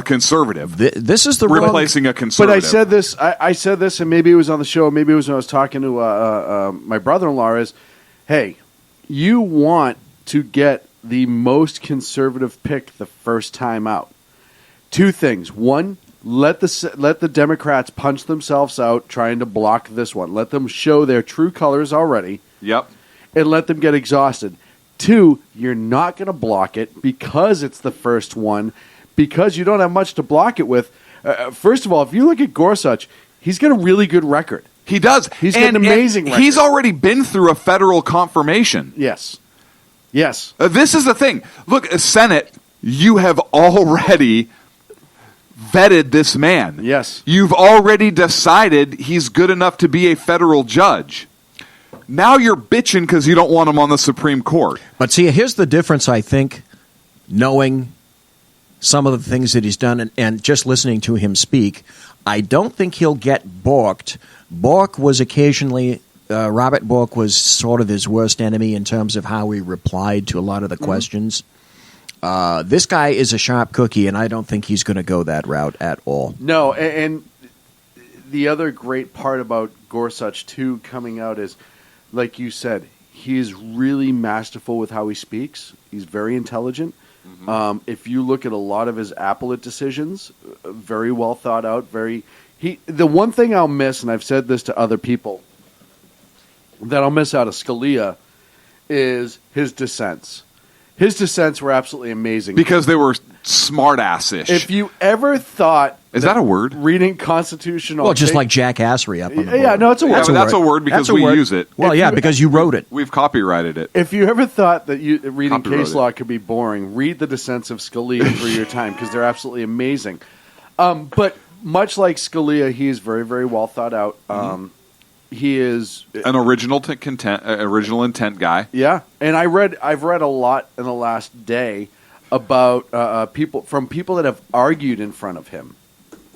S7: conservative.
S6: This is the
S7: replacing a conservative.
S5: But I said this, and maybe it was on the show, maybe it was when I was talking to my brother-in-law. Is, hey, you want to get the most conservative pick the first time out. 2 things. 1. Let the Democrats punch themselves out trying to block this one. Let them show their true colors already.
S7: Yep.
S5: And let them get exhausted. 2, you're not going to block it because it's the first one, because you don't have much to block it with. First of all, if you look at Gorsuch, he's got a really good record.
S7: He does.
S5: He's got an amazing record.
S7: He's already been through a federal confirmation.
S5: Yes.
S7: This is the thing. Look, Senate, you have already vetted this man.
S5: Yes.
S7: You've already decided he's good enough to be a federal judge. Now you're bitching because you don't want him on the Supreme Court.
S6: But see, here's the difference, I think, knowing some of the things that he's done and just listening to him speak. I don't think he'll get balked. Bork was occasionally... Robert Bork was sort of his worst enemy in terms of how he replied to a lot of the questions. This guy is a sharp cookie, and I don't think he's going to go that route at all.
S5: No, and the other great part about Gorsuch, too, coming out is, like you said, he is really masterful with how he speaks. He's very intelligent. Mm-hmm. If you look at a lot of his appellate decisions, very well thought out. The one thing I'll miss, and I've said this to other people, that I'll miss out of Scalia is his dissents. His dissents were absolutely amazing.
S7: Because they were smart-ass-ish.
S5: If you ever thought...
S7: Is that a word?
S5: Reading constitutional...
S6: Well, just like jackassery up on the board.
S5: Yeah, no, it's a word.
S7: That's a word because we use it.
S6: Well, because you wrote it.
S7: We've copyrighted it.
S5: If you ever thought that reading case law could be boring, read the dissents of Scalia for your time, because they're absolutely amazing. But much like Scalia, he is very, very well thought out. He is
S7: an original intent guy.
S5: Yeah, and I've read a lot in the last day about people that have argued in front of him,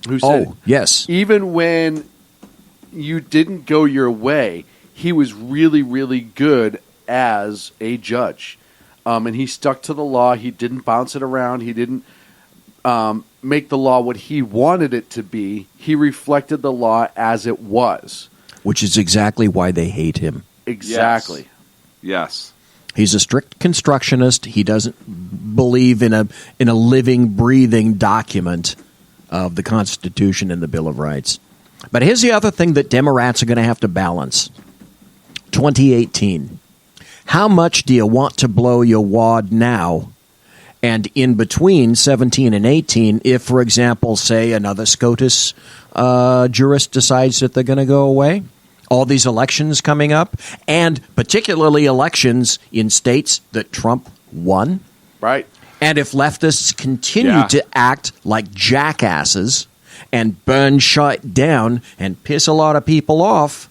S5: who said,
S6: yes,
S5: even when you didn't go your way, he was really, really good as a judge, and he stuck to the law. He didn't bounce it around. He didn't make the law what he wanted it to be. He reflected the law as it was.
S6: Which is exactly why they hate him.
S5: Exactly.
S7: Yes.
S6: He's a strict constructionist. He doesn't believe in a living, breathing document of the Constitution and the Bill of Rights. But here's the other thing that Democrats are going to have to balance. 2018. How much do you want to blow your wad now? And in between 17 and 18, if, for example, say another SCOTUS jurist decides that they're going to go away, all these elections coming up, and particularly elections in states that Trump won.
S5: Right.
S6: And if leftists continue to act like jackasses and burn shit down and piss a lot of people off,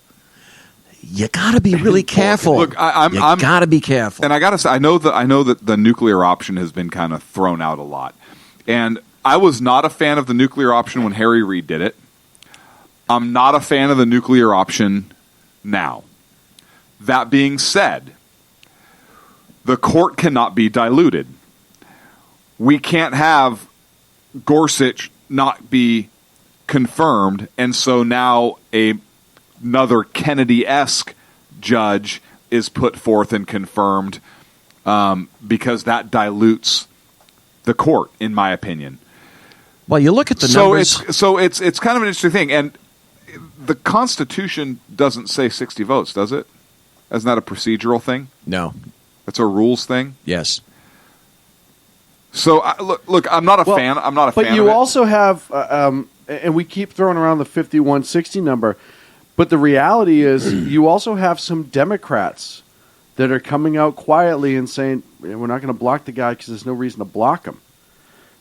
S6: you got to be really careful.
S7: Look, I'm
S6: got to be careful.
S7: And I got to say, I know that the nuclear option has been kind of thrown out a lot. And I was not a fan of the nuclear option when Harry Reid did it. I'm not a fan of the nuclear option now. That being said, the court cannot be diluted. We can't have Gorsuch not be confirmed, and so now another Kennedy-esque judge is put forth and confirmed because that dilutes the court, in my opinion.
S6: Well, you look at the numbers.
S7: It's kind of an interesting thing, and the Constitution doesn't say 60 votes, does it? Isn't that a procedural thing?
S6: No.
S7: That's a rules thing?
S6: Yes.
S7: So, look, I'm not a fan. I'm not a fan of it.
S5: But you also have, and we keep throwing around the 5160 number, but the reality is you also have some Democrats that are coming out quietly and saying, we're not going to block the guy because there's no reason to block him.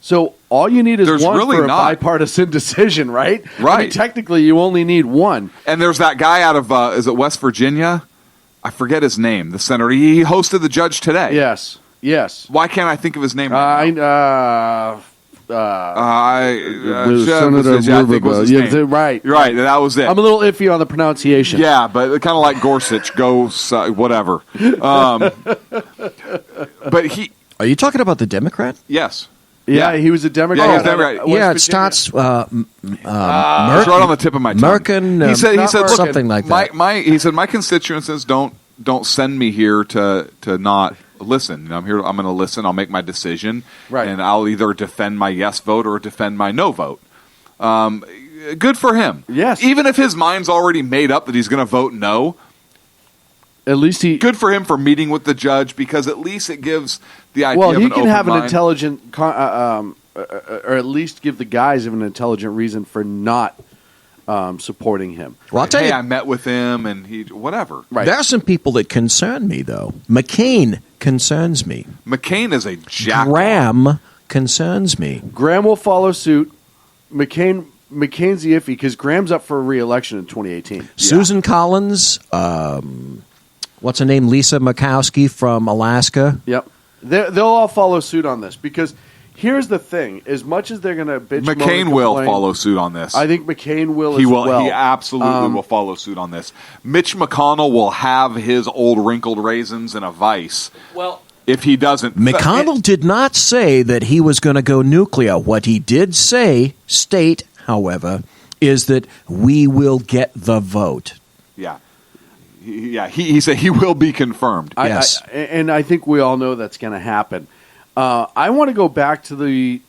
S5: So all you need is one for a bipartisan decision, right?
S7: Right.
S5: I mean, technically, you only need one.
S7: And there's that guy out of, is it West Virginia? I forget his name, the senator. He hosted the judge today.
S5: Yes.
S7: Why can't I think of his name right
S5: now?
S7: Senator
S5: Right.
S7: Right, that was it.
S5: I'm a little iffy on the pronunciation.
S7: Yeah, but kind of like Gorsuch, whatever. But he...
S6: Are you talking about the Democrat?
S7: Yes.
S5: Yeah, he was a Democrat.
S7: Yeah, he was a Democrat.
S6: Yeah, it starts...
S7: it's right on the tip of my tongue.
S6: Merkin,
S7: he said
S6: something like that.
S7: He said, my constituents don't send me here to not listen. I'm here. I'm going to listen. I'll make my decision,
S5: right.
S7: And I'll either defend my yes vote or defend my no vote. Good for him.
S5: Yes.
S7: Even if his mind's already made up that he's going to vote no,
S5: at least
S7: good for him for meeting with the judge, because at least it gives the idea.
S5: Well,
S7: of
S5: he
S7: an
S5: can
S7: open
S5: have
S7: mind.
S5: an intelligent, or at least give the guys an intelligent reason for not supporting him.
S6: Well, I'll tell you,
S7: I met with him, and he whatever.
S5: Right.
S6: There are some people that concern me, though. McCain concerns me.
S7: McCain is a jack.
S6: Graham concerns me.
S5: Graham will follow suit. McCain's the iffy because Graham's up for re-election in 2018.
S6: Susan Collins, what's her name? Lisa Murkowski from Alaska.
S5: Yep. They'll all follow suit on this because here's the thing. As much as they're going to bitch,
S7: McCain will follow suit on this.
S5: I think McCain will
S7: He
S5: as
S7: will.
S5: well.
S7: He absolutely will follow suit on this. Mitch McConnell will have his old wrinkled raisins in a vice.
S6: Well,
S7: if he doesn't,
S6: McConnell did not say that he was going to go nuclear. What he did state, however, is that we will get the vote.
S7: Yeah. He said he will be confirmed.
S6: Yes.
S5: And I think we all know that's going to happen. I want to go back to the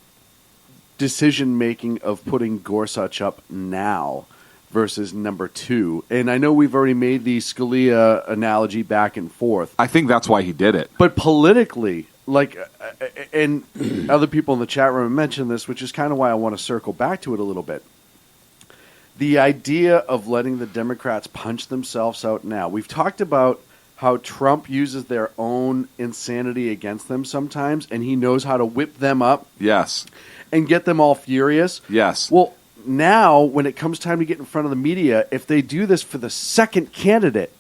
S5: decision-making of putting Gorsuch up now versus number 2. And I know we've already made the Scalia analogy back and forth.
S7: I think that's why he did it.
S5: But politically, and other people in the chat room mentioned this, which is kind of why I want to circle back to it a little bit. The idea of letting the Democrats punch themselves out now. We've talked about how Trump uses their own insanity against them sometimes, and he knows how to whip them up.
S7: Yes.
S5: And get them all furious.
S7: Yes.
S5: Well, now, when it comes time to get in front of the media, if they do this for the second candidate,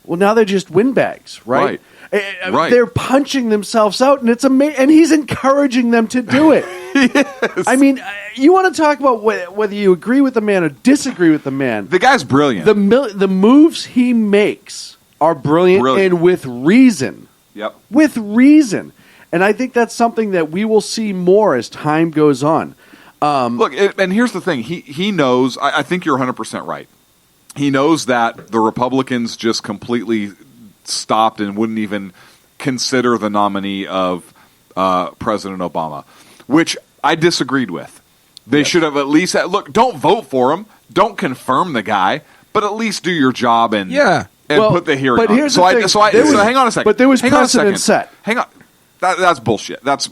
S5: well, now they're just windbags, right?
S7: Right.
S5: They're punching themselves out, and it's amazing. And he's encouraging them to do it.
S7: Yes.
S5: I mean, you want to talk about whether you agree with the man or disagree with the man.
S7: The guy's brilliant.
S5: The moves he makes are brilliant and with reason.
S7: Yep.
S5: With reason. And I think that's something that we will see more as time goes on.
S7: Look, and here's the thing. He knows, I think you're 100% right. He knows that the Republicans just completely stopped and wouldn't even consider the nominee of President Obama, which I disagreed with. They should have at least said, look, don't vote for him, don't confirm the guy, but at least do your job and put the hearing on.
S5: Here's
S7: So
S5: the thing.
S7: hang on a second.
S5: But there was precedent set.
S7: Hang on. That's bullshit. That's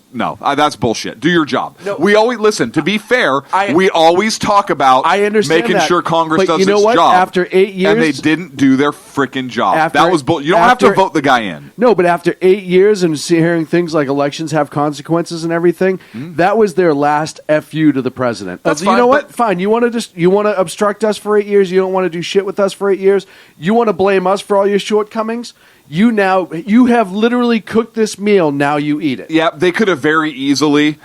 S7: bullshit. Do your job.
S5: No.
S7: We always listen. To be fair, we always talk about making sure Congress does its job.
S5: After 8 years,
S7: and they didn't do their freaking job. That was bull. You don't have to vote the guy in.
S5: No, but after 8 years and hearing things like elections have consequences and everything, that was their last FU to the president.
S7: That's
S5: you
S7: fine,
S5: know what? Fine. You want to obstruct us for 8 years. You don't want to do shit with us for 8 years. You want to blame us for all your shortcomings. You have literally cooked this meal. Now you eat it.
S7: Yeah, they could have very easily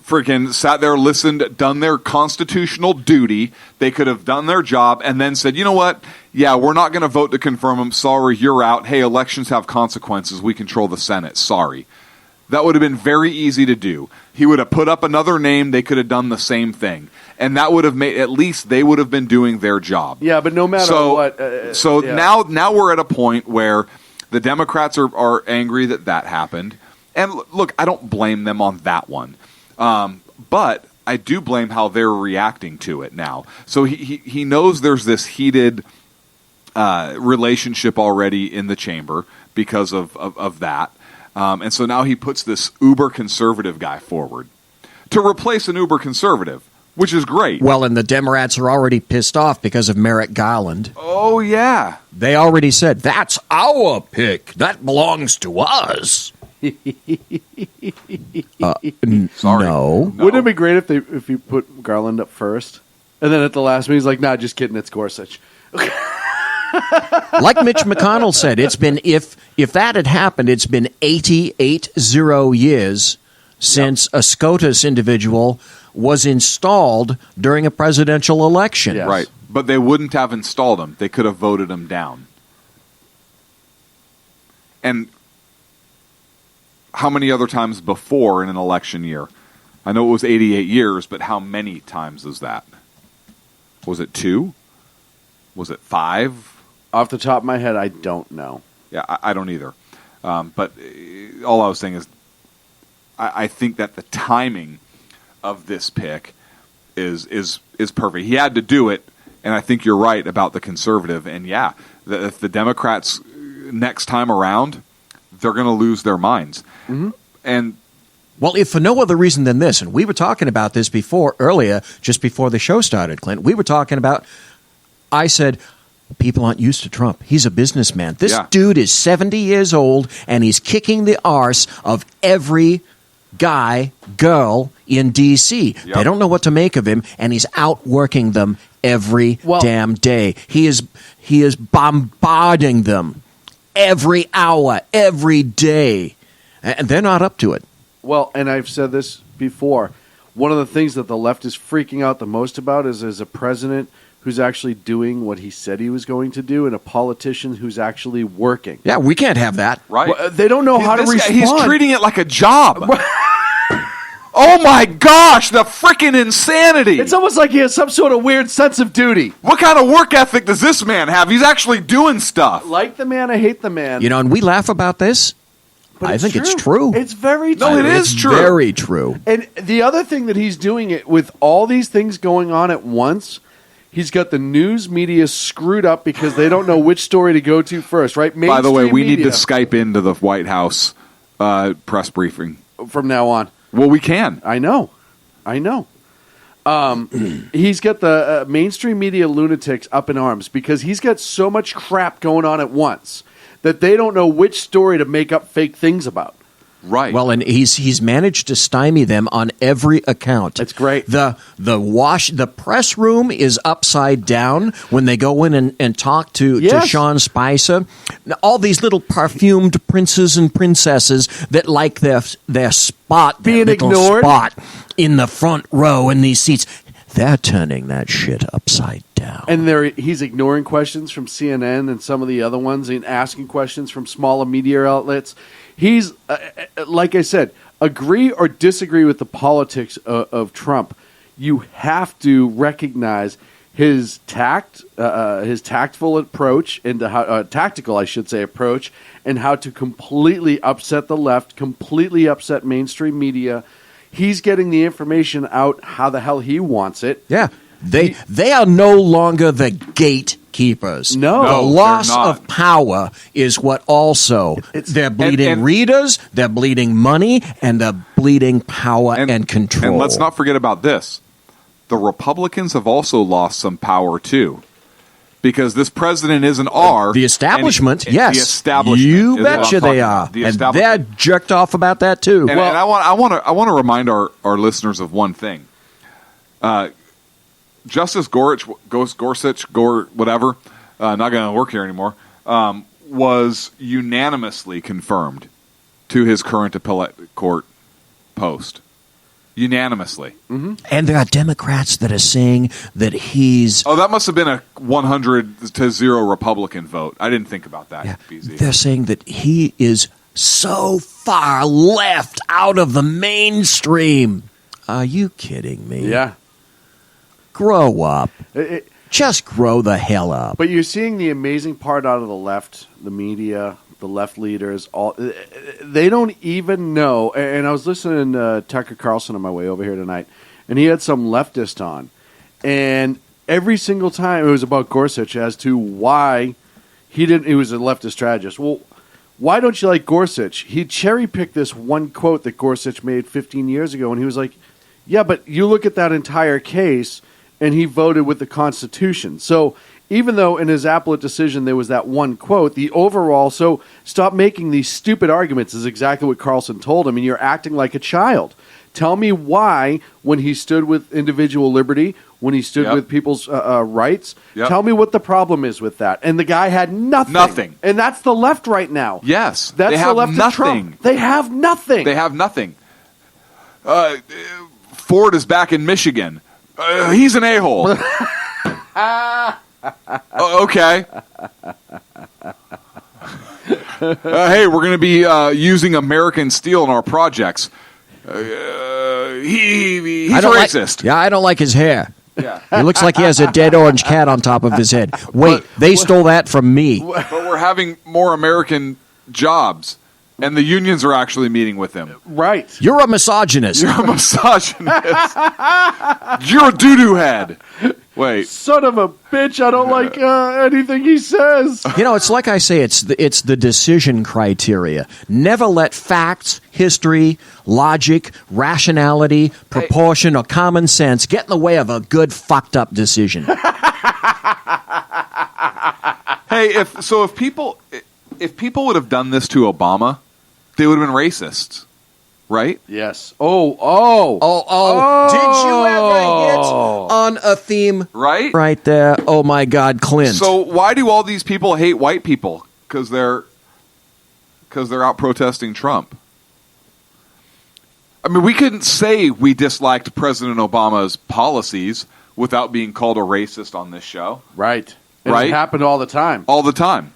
S7: freaking sat there, listened, done their constitutional duty. They could have done their job and then said, you know what? Yeah, we're not going to vote to confirm him. Sorry, you're out. Hey, elections have consequences. We control the Senate. Sorry. That would have been very easy to do. He would have put up another name. They could have done the same thing. And that would have made, at least they would have been doing their job.
S5: Yeah, but no matter what.
S7: Now we're at a point where the Democrats are angry that happened. And look, I don't blame them on that one. But I do blame how they're reacting to it now. So he knows there's this heated relationship already in the chamber because of that. And so now he puts this uber conservative guy forward to replace an uber conservative, which is great.
S6: Well, and the Democrats are already pissed off because of Merrick Garland.
S7: Oh, yeah.
S6: They already said, that's our pick. That belongs to us.
S7: Sorry.
S6: No.
S5: Wouldn't it be great if you put Garland up first? And then at the last meeting, he's like, nah, just kidding, it's Gorsuch.
S6: Like Mitch McConnell said, it's been if that had happened, it's been 88 years since a SCOTUS individual was installed during a presidential election.
S5: Yes.
S7: Right. But they wouldn't have installed him. They could have voted him down. And how many other times before in an election year? I know it was 88 years, but how many times is that? Was it 2? Was it 5?
S5: Off the top of my head, I don't know.
S7: Yeah, I don't either. But all I was saying is I think that the timing of this pick is perfect. He had to do it, and I think you're right about the conservative. And yeah, if the Democrats next time around, they're going to lose their minds.
S5: Mm-hmm.
S7: And
S6: well, if for no other reason than this, and we were talking about this earlier, just before the show started, Clint, we were talking about, I said, people aren't used to Trump. He's a businessman. This dude is 70 years old, and he's kicking the arse of every guy, girl in D.C.
S7: Yep.
S6: They don't know what to make of him, and he's outworking them every damn day. He is bombarding them every hour, every day, and they're not up to it.
S5: Well, and I've said this before. One of the things that the left is freaking out the most about is a president who's actually doing what he said he was going to do and a politician who's actually working.
S6: Yeah, we can't have that.
S7: Right.
S5: Well, they don't know how to respond.
S7: He's treating it like a job. Oh my gosh, the freaking insanity.
S5: It's almost like he has some sort of weird sense of duty.
S7: What kind of work ethic does this man have? He's actually doing stuff.
S5: Like the man, I hate the man.
S6: You know, and we laugh about this.
S5: But
S6: I think it's true.
S5: It's very true.
S7: No, it is true.
S6: Very true.
S5: And the other thing that he's doing it with all these things going on at once, he's got the news media screwed up because they don't know which story to go to first, right?
S7: By the way, we
S5: media,
S7: need to Skype into the White House press briefing.
S5: From now on.
S7: Well, we can.
S5: I know. He's got the mainstream media lunatics up in arms because he's got so much crap going on at once that they don't know which story to make up fake things about.
S7: Right.
S6: Well, and he's managed to stymie them on every account.
S5: It's great.
S6: The press room is upside down when they go in and talk to Sean Spicer. All these little perfumed princes and princesses that like their spot,
S5: being
S6: their little
S5: ignored
S6: spot in the front row in these seats. They're turning that shit upside down.
S5: And he's ignoring questions from CNN and some of the other ones and asking questions from smaller media outlets. He's, like I said, agree or disagree with the politics of Trump. You have to recognize his tactful approach into how tactical, I should say, approach, and how to completely upset the left, completely upset mainstream media. He's getting the information out how the hell he wants it.
S6: Yeah. They are no longer the gate keepers.
S5: No,
S6: the
S5: they're
S6: loss
S7: not.
S6: of power is what also they're bleeding readers, they're bleeding money, and they're bleeding power and control.
S7: And let's not forget about this. The Republicans have also lost some power, too. Because this president is an R.
S6: The establishment, yes.
S7: The establishment.
S6: You
S7: is what I'm
S6: betcha they
S7: talking
S6: are.
S7: about. The
S6: And
S7: establishment.
S6: they're jerked off about that, too.
S7: And I want to remind our listeners of one thing. Justice Gorsuch, whatever, not going to work here anymore, was unanimously confirmed to his current appellate court post. Unanimously.
S6: Mm-hmm. And there are Democrats that are saying that he's...
S7: Oh, that must have been a 100-0 Republican vote. I didn't think about that, BZ.
S6: They're saying that he is so far left out of the mainstream. Are you kidding me?
S5: Yeah.
S6: Grow up. Just grow the hell up.
S5: But you're seeing the amazing part out of the left, the media, the left leaders. They don't even know. And I was listening to Tucker Carlson on my way over here tonight, and he had some leftist on. And every single time it was about Gorsuch as to why he was a leftist strategist. Well, why don't you like Gorsuch? He cherry-picked this one quote that Gorsuch made 15 years ago, and he was like, yeah, but you look at that entire case, and he voted with the Constitution. So even though in his appellate decision there was that one quote, the overall, so stop making these stupid arguments is exactly what Carlson told him, and you're acting like a child. Tell me why, when he stood with individual liberty, when he stood with people's rights, tell me what the problem is with that. And the guy had nothing.
S7: Nothing.
S5: And that's the left right now.
S7: Yes.
S5: That's
S7: they
S5: the
S7: have
S5: left
S7: nothing.
S5: of Trump. They have nothing.
S7: They have nothing. Ford is back in Michigan. He's an a-hole. Okay. Hey, we're going to be using American steel in our projects. He's racist.
S6: I don't like his hair.
S7: Yeah.
S6: He looks like he has a dead orange cat on top of his head. Wait, they stole that from me.
S7: But we're having more American jobs, and the unions are actually meeting with him.
S5: Right.
S6: You're a misogynist.
S7: You're a misogynist. You're a doo-doo head. Wait.
S5: Son of a bitch, I don't like anything he says.
S6: You know, it's like I say, it's the decision criteria. Never let facts, history, logic, rationality, proportion, or common sense get in the way of a good fucked up decision.
S7: Hey, if people would have done this to Obama, they would have been racists, right?
S5: Yes.
S6: Oh. Did you ever hit on a theme?
S7: Right?
S6: Right there. Oh, my God, Clint.
S7: So why do all these people hate white people? Because they're out protesting Trump. I mean, we couldn't say we disliked President Obama's policies without being called a racist on this show.
S5: Right. And
S7: Right?
S5: It happened all the time.
S7: All the time.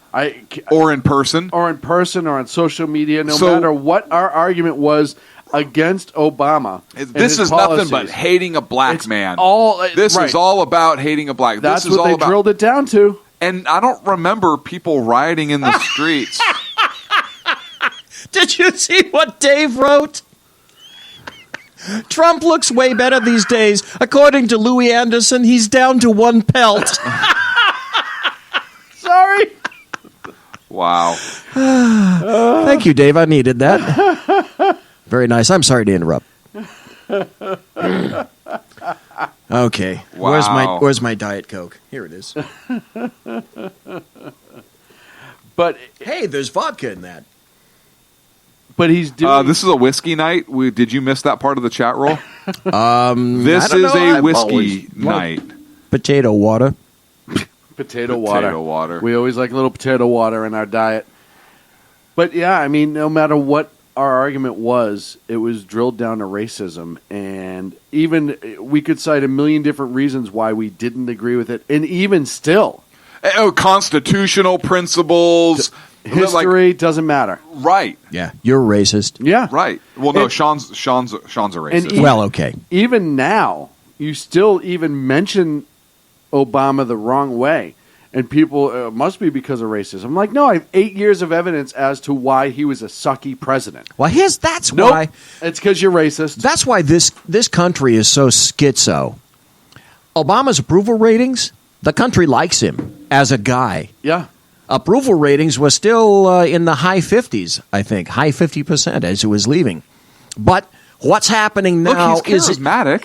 S7: Or in person.
S5: Or on social media, no matter what our argument was against Obama.
S7: This is nothing but hating a black man. This
S5: right.
S7: is all about hating a black man.
S5: That's
S7: this is
S5: what
S7: all
S5: they
S7: about,
S5: drilled it down to.
S7: And I don't remember people rioting in the streets.
S6: Did you see what Dave wrote? Trump looks way better these days. According to Louis Anderson, he's down to one pelt.
S5: Sorry.
S7: Wow.
S6: Thank you, Dave. I needed that. Very nice. I'm sorry to interrupt. Okay.
S7: Wow.
S6: Where's my Diet Coke? Here it is.
S5: But
S6: hey, there's vodka in that.
S5: But he's doing.
S7: This is a whiskey night. Did you miss that part of the chat roll? This
S6: I don't
S7: is
S6: know.
S7: a
S6: I've
S7: whiskey
S6: always
S7: night.
S6: Potato water.
S5: Potato water.
S7: water.
S5: We always like a little potato water in our diet. But yeah, I mean, no matter what our argument was, it was drilled down to racism. And even we could cite a million different reasons why we didn't agree with it. And even still.
S7: Constitutional principles.
S5: History doesn't matter.
S7: Right.
S6: Yeah. You're racist.
S5: Yeah.
S7: Right. Well, no, Sean's a racist.
S5: And
S6: well, okay.
S5: Even now, you still even mention Obama the wrong way. And people, must be because of racism. I'm like, no, I have 8 years of evidence as to why he was a sucky president.
S6: Well, that's
S5: Nope.
S6: why.
S5: It's because you're racist.
S6: That's why this country is so schizo. Obama's approval ratings, the country likes him. as a guy.
S5: Yeah.
S6: Approval ratings were still in the high 50s, I think, high 50% as he was leaving. But what's happening now
S7: he's charismatic.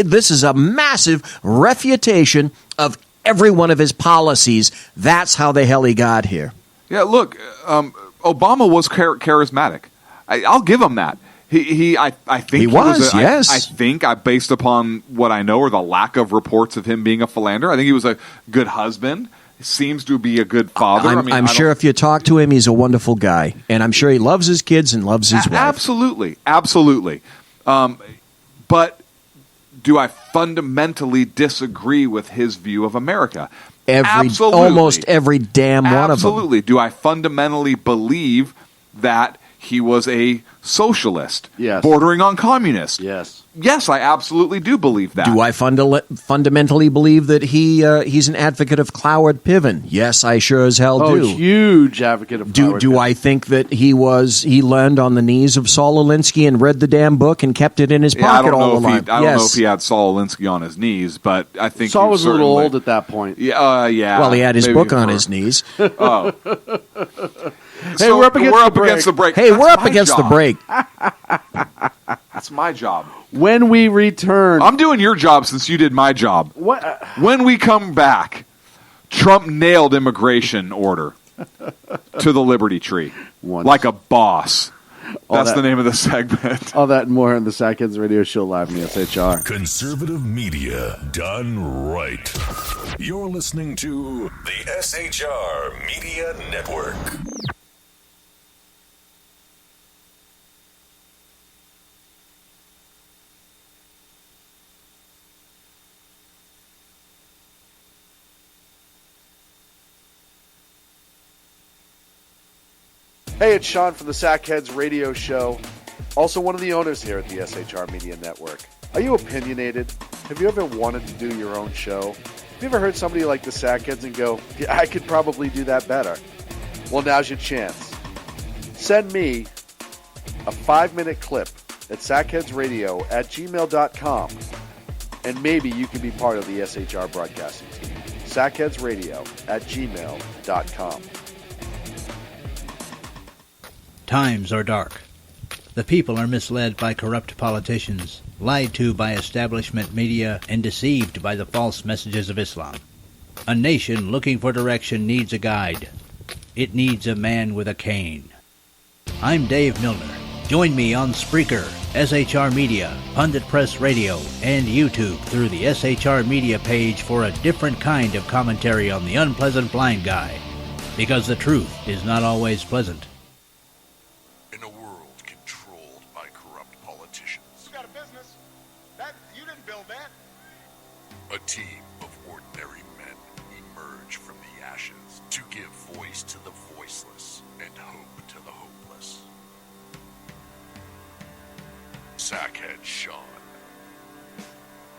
S6: This is a massive refutation of every one of his policies. That's how the hell he got here.
S7: Yeah, look, Obama was charismatic. I'll give him that. I think
S6: he was. Yes,
S7: I think, based upon what I know, or the lack of reports of him being a philanderer, I think he was a good husband. Seems to be a good father.
S6: I'm sure if you talk to him, he's a wonderful guy, and I'm sure he loves his kids and loves his wife.
S7: Absolutely. But do I fundamentally disagree with his view of America?
S6: Almost every damn one of them.
S7: Absolutely. Do I fundamentally believe that he was a socialist, bordering on communist? Yes, I absolutely do believe that.
S6: Do I fundamentally believe that he's an advocate of Cloward Piven? Yes, I sure as hell do.
S5: Huge advocate of Cloward
S6: Do
S5: Piven.
S6: I think that he learned on the knees of Saul Alinsky and read the damn book and kept it in his pocket all the time?
S7: I don't know if he had Saul Alinsky on his knees, but I think
S5: Saul was a little old at that point.
S7: Yeah.
S6: Well, he had his book on his knees.
S7: Oh.
S5: Hey, we're up against the break.
S6: Hey, we're up against the break.
S7: That's my job.
S5: When we return,
S7: I'm doing your job since you did my job.
S5: What?
S7: When we come back, Trump nailed immigration order to the Liberty Tree like a boss. That's the name of the segment.
S5: All that and more on the Sackheads Radio Show live in the SHR.
S10: Conservative media done right. You're listening to the SHR Media Network.
S5: Hey, it's Sean from the Sackheads Radio Show, also one of the owners here at the SHR Media Network. Are you opinionated? Have you ever wanted to do your own show? Have you ever heard somebody like the Sackheads and go, yeah, I could probably do that better? Well, now's your chance. Send me a 5-minute clip at sackheadsradio@gmail.com, and maybe you can be part of the SHR broadcasting team. sackheadsradio@gmail.com.
S14: Times are dark. The people are misled by corrupt politicians, lied to by establishment media, and deceived by the false messages of Islam. A nation looking for direction needs a guide. It needs a man with a cane. I'm Dave Milner. Join me on Spreaker, SHR Media, Pundit Press Radio, and YouTube through the SHR Media page for a different kind of commentary on the unpleasant blind guy. Because the truth is not always pleasant.
S10: In a world controlled by corrupt politicians,
S15: You got a business. You didn't build that.
S10: a team of ordinary men emerge from the ashes to give voice to the voiceless and hope to the hopeless. Sackhead Sean.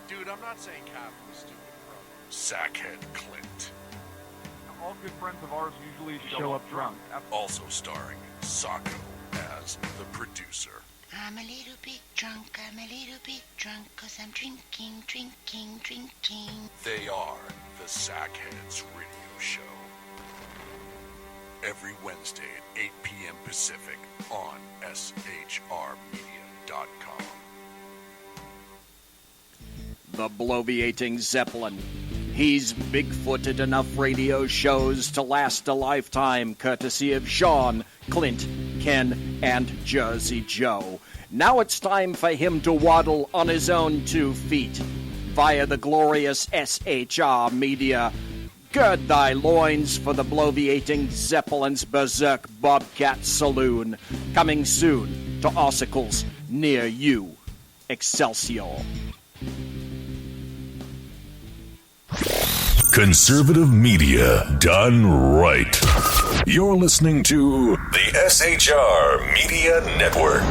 S15: Dude, I'm not saying Cap was stupid, bro.
S10: Sackhead Clint.
S15: All good friends of ours usually show up drunk.
S10: Also starring Sacco as the producer.
S16: I'm a little bit drunk, I'm a little bit drunk, 'cause I'm drinking.
S10: They are the Sackheads Radio Show. Every Wednesday at 8 p.m. Pacific on SHRmedia.com.
S18: The bloviating Zeppelin. He's big-footed enough radio shows to last a lifetime, courtesy of Sean, Clint, Ken, and Jersey Joe. Now it's time for him to waddle on his own 2 feet via the glorious SHR Media. Gird thy loins for the bloviating Zeppelin's Berserk Bobcat Saloon. Coming soon to ossicles near you. Excelsior.
S10: Conservative media done right. You're listening to the SHR Media Network.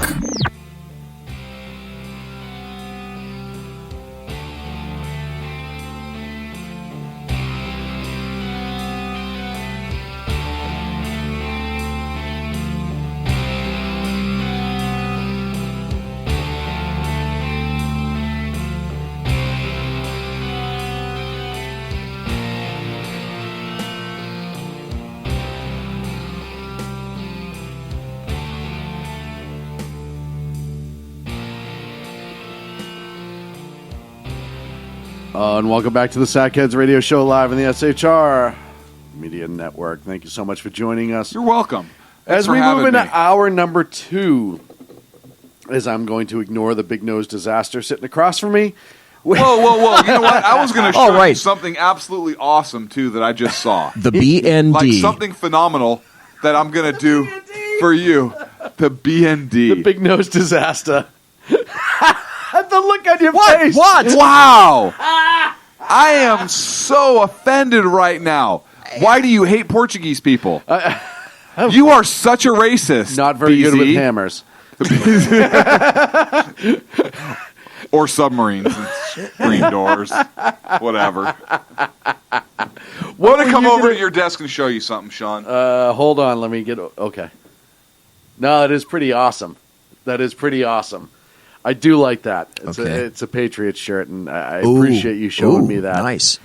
S5: And welcome back to the Sackheads Radio Show live on the SHR Media Network. Thank you so much for joining us.
S7: You're welcome.
S5: As
S7: for
S5: we move
S7: having
S5: into
S7: me.
S5: hour number 2, as I'm going to ignore the big nose disaster sitting across from me.
S7: Whoa. You know what? I was going to show you something absolutely awesome, too, that I just saw.
S6: The BND.
S7: Like something phenomenal that I'm going to do for you. The BND.
S5: The big nose disaster. The look on your face.
S7: What? Wow. I am so offended right now. Why do you hate Portuguese people? You are such a racist.
S5: Not very
S7: BZ.
S5: good with hammers.
S7: Or submarines and screen doors. Whatever. I want to come over to your desk and show you something, Sean.
S5: Hold on. Let me get... Okay. No, it is pretty awesome. That is pretty awesome. I do like that. It's a Patriot shirt, and I appreciate you showing me that.
S6: Nice.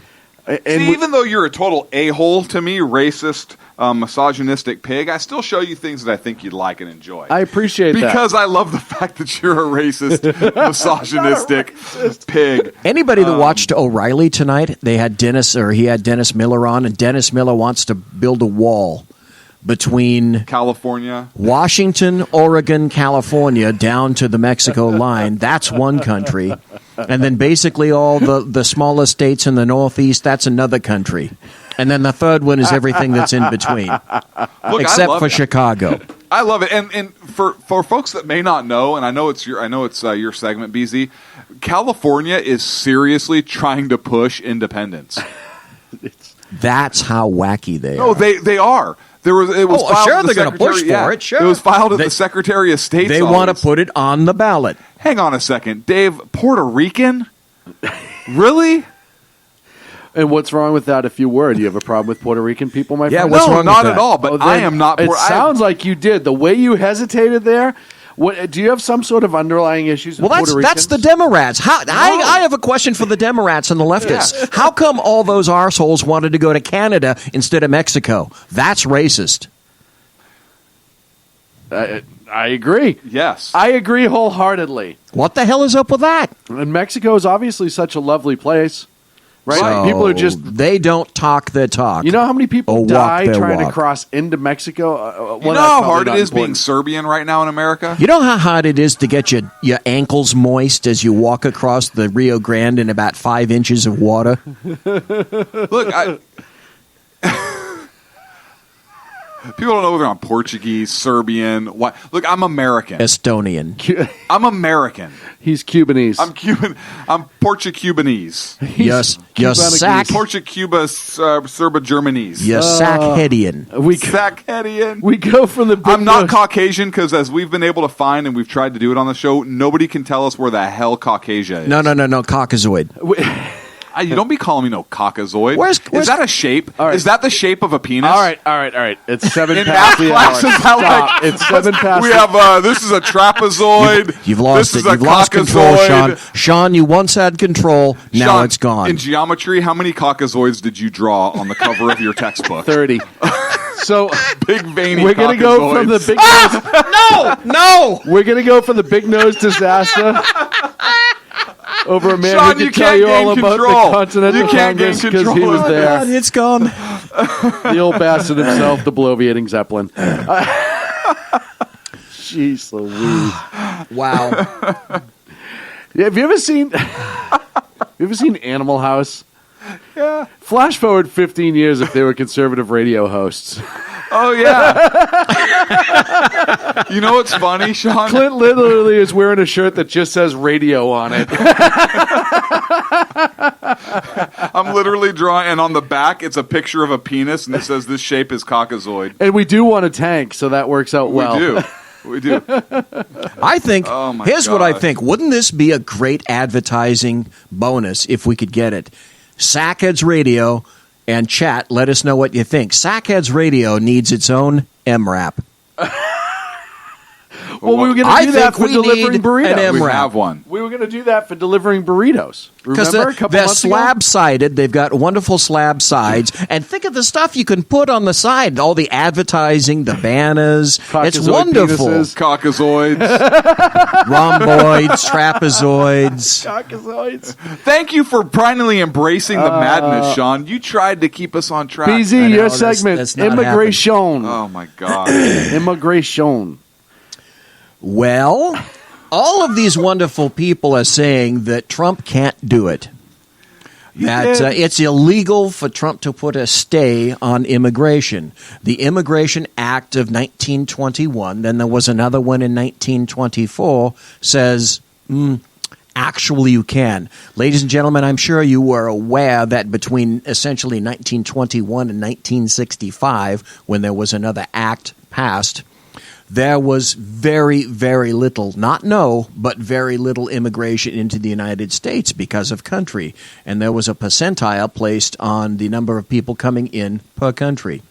S7: See, even though you're a total a-hole to me, racist, misogynistic pig, I still show you things that I think you'd like and enjoy.
S5: I appreciate that.
S7: Because I love the fact that you're a racist, misogynistic pig.
S6: Anybody that watched O'Reilly tonight, he had Dennis Miller on, and Dennis Miller wants to build a wall between
S7: California,
S6: Washington, Oregon, California, down to the Mexico line. That's one country. And then basically all the smaller states in the Northeast, that's another country. And then the third one is everything that's in between.
S7: Look,
S6: except for Chicago.
S7: I love it. And for folks that may not know, and I know it's your segment, BZ, California is seriously trying to push independence.
S6: That's how wacky they
S7: No,
S6: are.
S7: they are. It was filed
S6: sure,
S7: at the
S6: they're going to push for it. Sure,
S7: it was filed at the Secretary of State's
S6: They want to put it on the ballot.
S7: Hang on a second, Dave. Puerto Rican? Really?
S5: And what's wrong with that? If you were, do you have a problem with Puerto Rican people, my friend?
S7: what's wrong with that? Not at all. But I am not.
S5: It sounds like you did. The way you hesitated there. What, do you have some sort of underlying issues with Puerto Ricans?
S6: That's the Democrats. I have a question for the Democrats and the leftists. Yeah. How come all those arseholes wanted to go to Canada instead of Mexico? That's racist.
S5: I agree.
S7: Yes.
S5: I agree wholeheartedly.
S6: What the hell is up with that?
S5: And Mexico is obviously such a lovely place. Right?
S6: So
S5: people are just...
S6: They don't talk their talk.
S5: You know how many people die trying
S6: walk.
S5: To cross into Mexico?
S7: You know how hard it is being Serbian right now in America?
S6: You know how hard it is to get your ankles moist as you walk across the Rio Grande in about 5 inches of water?
S7: Look, people don't know whether I'm Portuguese, Serbian. What? Look, I'm American.
S6: Estonian.
S7: I'm American.
S5: He's Cubanese.
S7: I'm Cuban. I'm Portuguebanese.
S6: Yes.
S7: Portucuba, Serba, Germanese.
S6: Yes, Sackheadian.
S7: Sackheadian.
S5: We go from the big
S7: I'm not Caucasian because, as we've been able to find and we've tried to do it on the show, nobody can tell us where the hell Caucasia is.
S6: No, Caucasoid.
S7: You don't be calling me no Caucasoid.
S6: Where's
S7: is that a shape?
S5: Right.
S7: Is that the shape of a penis?
S5: All right. It's 7 past the hour. Stop. It's 7 past.
S7: We have this is a trapezoid.
S6: You've lost
S7: this
S6: it. You've lost control, Sean. Sean, you once had control. Now
S7: Sean,
S6: it's gone.
S7: In geometry, how many Caucasoids did you draw on the cover of your textbook?
S5: 30. So
S7: big veiny.
S5: We're gonna go from the big nose.
S6: No.
S5: We're gonna go for the big nose disaster. Over a man
S7: Sean,
S5: who can tell you all about the Continental Congress because he was there.
S6: God, it's gone.
S5: The old bastard himself, the bloviating Zeppelin. Jeez Louise.
S6: Wow.
S5: Have you ever seen Animal House?
S7: Yeah.
S5: Flash forward 15 years if they were conservative radio hosts.
S7: Oh, yeah. You know what's funny, Sean?
S5: Clint literally is wearing a shirt that just says radio on it.
S7: I'm literally drawing, and on the back, it's a picture of a penis, and it says this shape is Caucasoid.
S5: And we do want a tank, so that works out well.
S7: We do.
S6: I think, here's what I
S7: God.
S6: think. Wouldn't this be a great advertising bonus if we could get it? Sackheads Radio and chat, let us know what you think. Sackheads Radio needs its own MRAP.
S5: Well, we were going
S6: I
S5: to do that
S6: think
S5: for
S6: we
S5: delivering
S6: need
S5: burritos.
S6: an
S7: We
S6: MRAP.
S7: have one.
S5: We were going to do that for delivering burritos.
S6: Because
S5: Remember a couple
S6: they're
S5: months ago?
S6: slab-sided. They've got wonderful slab sides. And think of the stuff you can put on the side. All the advertising, the banners. It's
S5: Caucasoid
S6: wonderful.
S5: penises.
S7: Caucasoids.
S6: Rhomboids, trapezoids.
S5: Caucasoids.
S7: Thank you for finally embracing the madness, Sean. You tried to keep us on track.
S5: BZ, your segment.
S6: that's not
S5: Immigration.
S7: Oh, my God.
S5: Immigration.
S6: Well, all of these wonderful people are saying that Trump can't do it. That it's illegal for Trump to put a stay on immigration. The Immigration Act of 1921, then there was another one in 1924, says actually you can. Ladies and gentlemen, I'm sure you were aware that between essentially 1921 and 1965, when there was another act passed, there was very, very little, not no, but very little immigration into the United States because of country. And there was a percentile placed on the number of people coming in per country.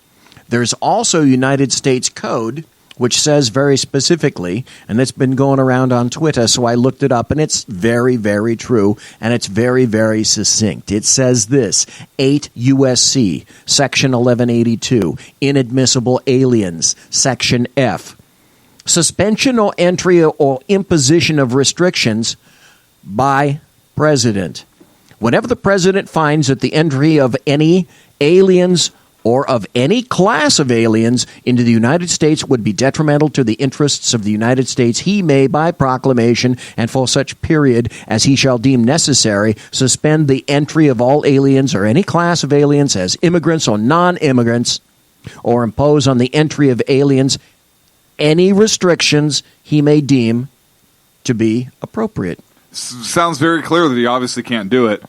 S6: There's also United States Code, which says very specifically, and it's been going around on Twitter, so I looked it up, and it's very, very true, and it's very, very succinct. It says this, 8 U.S.C., Section 1182, inadmissible aliens, Section F, suspension or entry or imposition of restrictions by president. Whenever the president finds that the entry of any aliens or of any class of aliens into the United States would be detrimental to the interests of the United States, he may, by proclamation and for such period as he shall deem necessary, suspend the entry of all aliens or any class of aliens as immigrants or non-immigrants, or impose on the entry of aliens any restrictions he may deem to be appropriate.
S7: Sounds very clear that he obviously can't do it.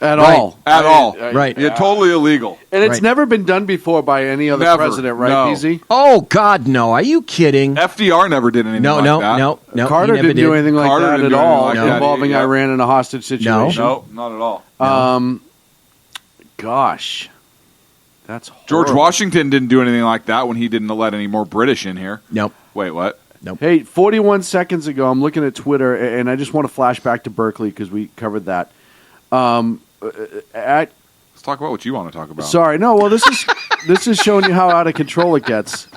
S5: At
S6: Right.
S5: all.
S7: At all.
S6: Right.
S7: Yeah, totally illegal.
S5: And it's
S6: Right.
S5: never been done before by any other
S7: Never.
S5: president, right,
S7: No.
S5: BZ?
S6: Oh, God, no. Are you kidding?
S7: FDR never did anything
S6: No,
S7: like
S6: no,
S7: that.
S6: no.
S5: Carter
S6: he never
S5: didn't
S6: did.
S5: do anything like
S7: Carter
S5: that
S7: didn't
S5: at
S7: do anything
S5: all
S7: like that.
S5: involving
S7: Yeah.
S5: Iran in a hostage situation.
S7: No, not at all.
S5: Gosh. That's horrible.
S7: George Washington didn't do anything like that when he didn't let any more British in here.
S6: Nope.
S7: Wait, what?
S5: Hey, 41 seconds ago, I'm looking at Twitter, and I just want to flash back to Berkeley because we covered that.
S7: Let's talk about what you want to talk about.
S5: Sorry, no. Well, this is showing you how out of control it gets.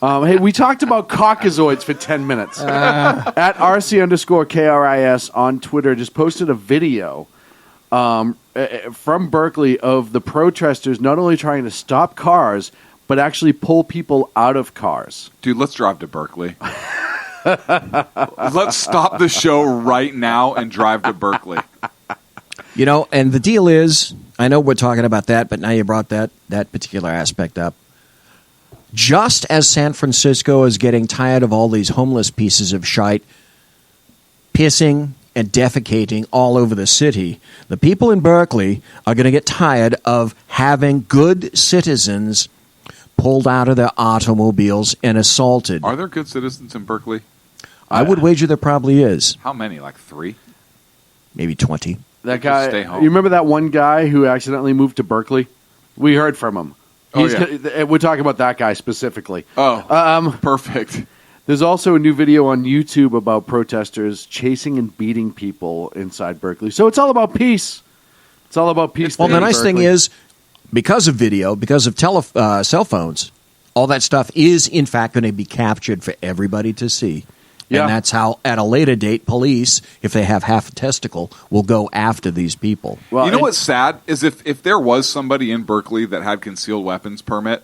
S5: Hey, we talked about Caucasoids for 10 minutes. At RC_KRIS on Twitter just posted a video from Berkeley of the protesters not only trying to stop cars, but actually pull people out of cars.
S7: Dude, let's drive to Berkeley. Let's stop the show right now and drive to Berkeley.
S6: You know, and the deal is, I know we're talking about that, but now you brought that particular aspect up. Just as San Francisco is getting tired of all these homeless pieces of shite pissing and defecating all over the city, the people in Berkeley are going to get tired of having good citizens pulled out of their automobiles and assaulted.
S7: Are there good citizens in Berkeley?
S6: I would wager there probably is.
S7: How many? Like 3?
S6: Maybe 20.
S5: That
S7: Just
S5: guy.
S7: stay home.
S5: You remember that one guy who accidentally moved to Berkeley? We heard from him.
S7: Oh, yeah.
S5: We're talking about that guy specifically.
S7: Oh, perfect.
S5: There's also a new video on YouTube about protesters chasing and beating people inside Berkeley. So it's all about peace. It's all about peace.
S6: Well,
S5: there
S6: the
S5: in
S6: nice thing
S5: Berkeley.
S6: is, because of video, because of cell phones, all that stuff is, in fact, going to be captured for everybody to see.
S5: Yeah.
S6: And that's how, at a later date, police, if they have half a testicle, will go after these people.
S7: Well, you know what's sad is if there was somebody in Berkeley that had concealed weapons permit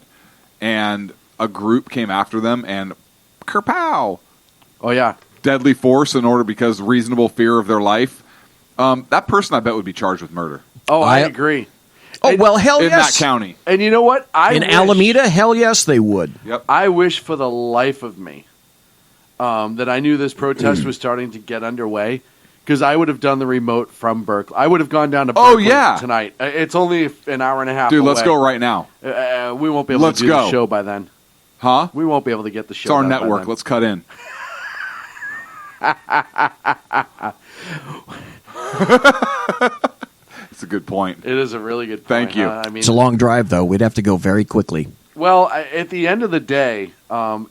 S7: and a group came after them and kerpow.
S5: Oh, yeah.
S7: Deadly force in order because reasonable fear of their life. That person, I bet, would be charged with murder.
S5: Oh, I agree.
S6: Oh, well, hell
S7: in
S6: yes.
S7: that county.
S5: And you know what?
S6: In Alameda, hell yes, they would.
S7: Yep.
S5: I wish for the life of me that I knew this protest was starting to get underway because I would have done the remote from Berkeley. I would have gone down to Berkeley tonight. It's only an hour and a half
S7: Dude,
S5: away.
S7: let's go right now.
S5: We won't be able
S7: Let's
S5: to do
S7: go.
S5: the show by then.
S7: Huh?
S5: We won't be able to get the show
S7: It's our
S5: done by
S7: network.
S5: then.
S7: Let's cut in. It's a good point.
S5: It is a really good point.
S7: Thank you.
S5: I mean,
S6: It's a long drive, though. We'd have to go very quickly.
S5: well, at the end of the day,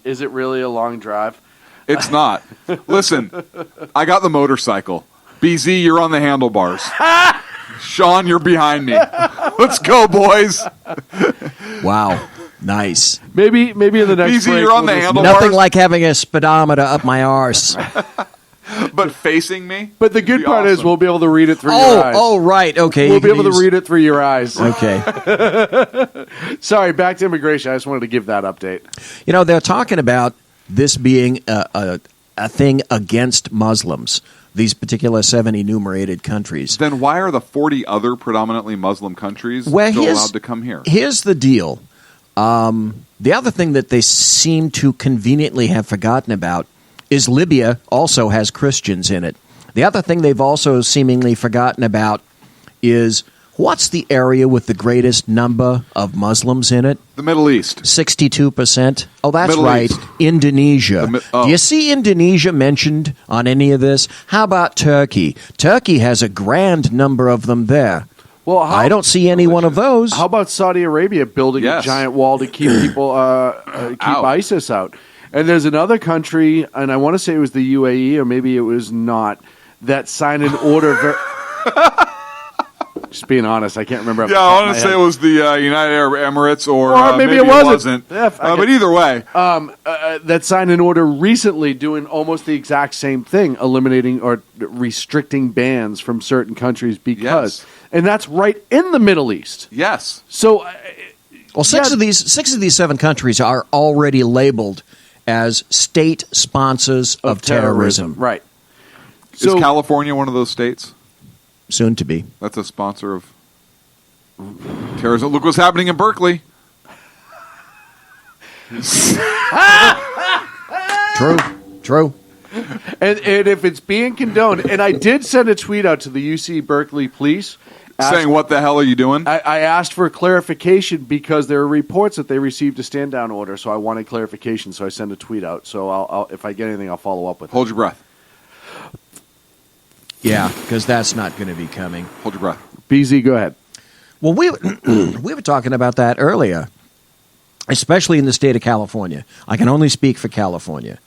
S5: is it really a long drive?
S7: It's not. Listen, I got the motorcycle. BZ, you're on the handlebars. Sean, you're behind me. Let's go, boys.
S6: Wow. Nice.
S5: Maybe in the next
S7: BZ,
S5: break,
S7: you're on the handlebars.
S6: Nothing like having a speedometer up my arse.
S7: But facing me?
S5: But the good part is we'll be able to read it through your eyes.
S6: Oh, right. Okay.
S5: We'll be able to read it through your eyes.
S6: Okay.
S5: Sorry, back to immigration. I just wanted to give that update.
S6: You know, they're talking about this being a thing against Muslims, these particular 7 enumerated countries.
S7: Then why are the 40 other predominantly Muslim countries still allowed to come here?
S6: Here's the deal. The other thing that they seem to conveniently have forgotten about is Libya also has Christians in it. The other thing they've also seemingly forgotten about is what's the area with the greatest number of Muslims in it?
S7: The Middle East.
S6: 62%. Oh, that's
S7: Middle
S6: right.
S7: East.
S6: Indonesia. Do you see Indonesia mentioned on any of this? How about Turkey? Turkey has a grand number of them there.
S5: Well,
S6: I don't see any one of those.
S5: How about Saudi Arabia building a giant wall to keep people, keep ISIS out? And there's another country, and I want to say it was the UAE, or maybe it was not, that signed an order. Just being honest, I can't remember.
S7: Yeah, I want to say it was the United Arab Emirates, or
S5: maybe it wasn't.
S7: But either way.
S5: That signed an order recently doing almost the exact same thing, eliminating or restricting bans from certain countries because. And that's right in the Middle East.
S7: Yes.
S5: So,
S6: well, six of these 7 countries are already labeled as state sponsors of terrorism.
S5: Right.
S7: Is California one of those states?
S6: Soon to be.
S7: That's a sponsor of terrorism. Look what's happening in Berkeley.
S6: True.
S5: And if it's being condoned, and I did send a tweet out to the UC Berkeley police
S7: saying, what the hell are you doing?
S5: I asked for clarification because there are reports that they received a stand-down order, so I wanted clarification, so I sent a tweet out. So I'll if I get anything, I'll follow up with it.
S7: Hold your breath.
S6: Yeah, because that's not going to be coming.
S7: Hold your breath.
S5: BZ, go ahead.
S6: Well, we were talking about that earlier, especially in the state of California. I can only speak for California.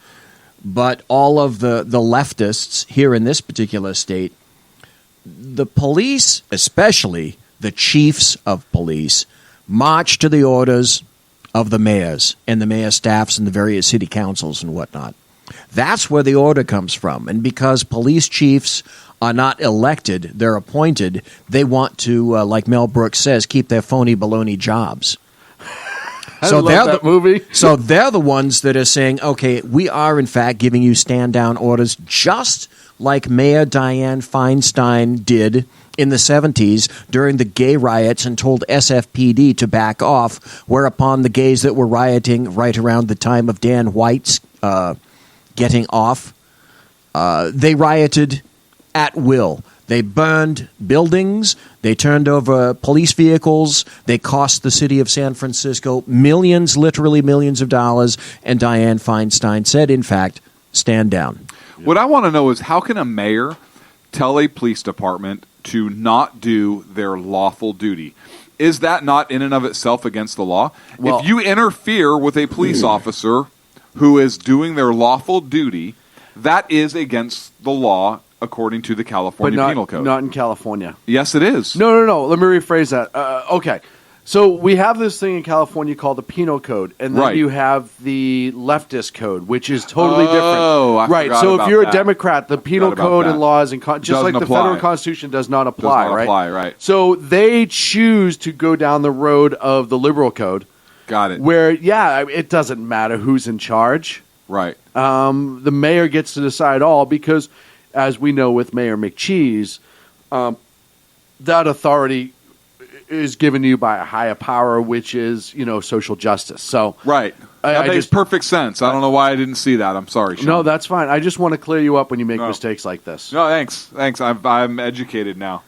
S6: But all of the leftists here in this particular state, the police, especially the chiefs of police, march to the orders of the mayors and the mayor staffs and the various city councils and whatnot. That's where the order comes from. And because police chiefs are not elected, they're appointed, they want to, like Mel Brooks says, keep their phony baloney jobs.
S5: I love that movie.
S6: So they're the ones that are saying, okay, we are in fact giving you stand-down orders, just like Mayor Dianne Feinstein did in the 70s during the gay riots and told SFPD to back off, whereupon the gays that were rioting right around the time of Dan White's getting off, they rioted at will. They burned buildings. They turned over police vehicles. They cost the city of San Francisco millions, literally millions of dollars. And Dianne Feinstein said, in fact, stand down.
S7: What I want to know is how can a mayor tell a police department to not do their lawful duty? Is that not in and of itself against the law?
S5: Well,
S7: if you interfere with a police officer who is doing their lawful duty, that is against the law according to the California Penal Code.
S5: Not in California.
S7: Yes, it is.
S5: No. Let me rephrase that. Okay. So we have this thing in California called the Penal Code, and then you have the leftist code, which is totally different.
S7: I forgot
S5: So
S7: about
S5: if you're
S7: that.
S5: a Democrat, the Penal Code and laws, and just like the federal Constitution, does not apply.
S7: Does not apply, right.
S5: So they choose to go down the road of the liberal code.
S7: Got it.
S5: Where, it doesn't matter who's in charge.
S7: Right.
S5: The mayor gets to decide all because, as we know with Mayor McCheese, that authority is given to you by a higher power, which is, social justice. So
S7: right. That makes perfect sense. I don't know why I didn't see that. I'm sorry, Sean.
S5: No, that's fine. I just want to clear you up when you make mistakes like this.
S7: No, thanks. I'm educated now.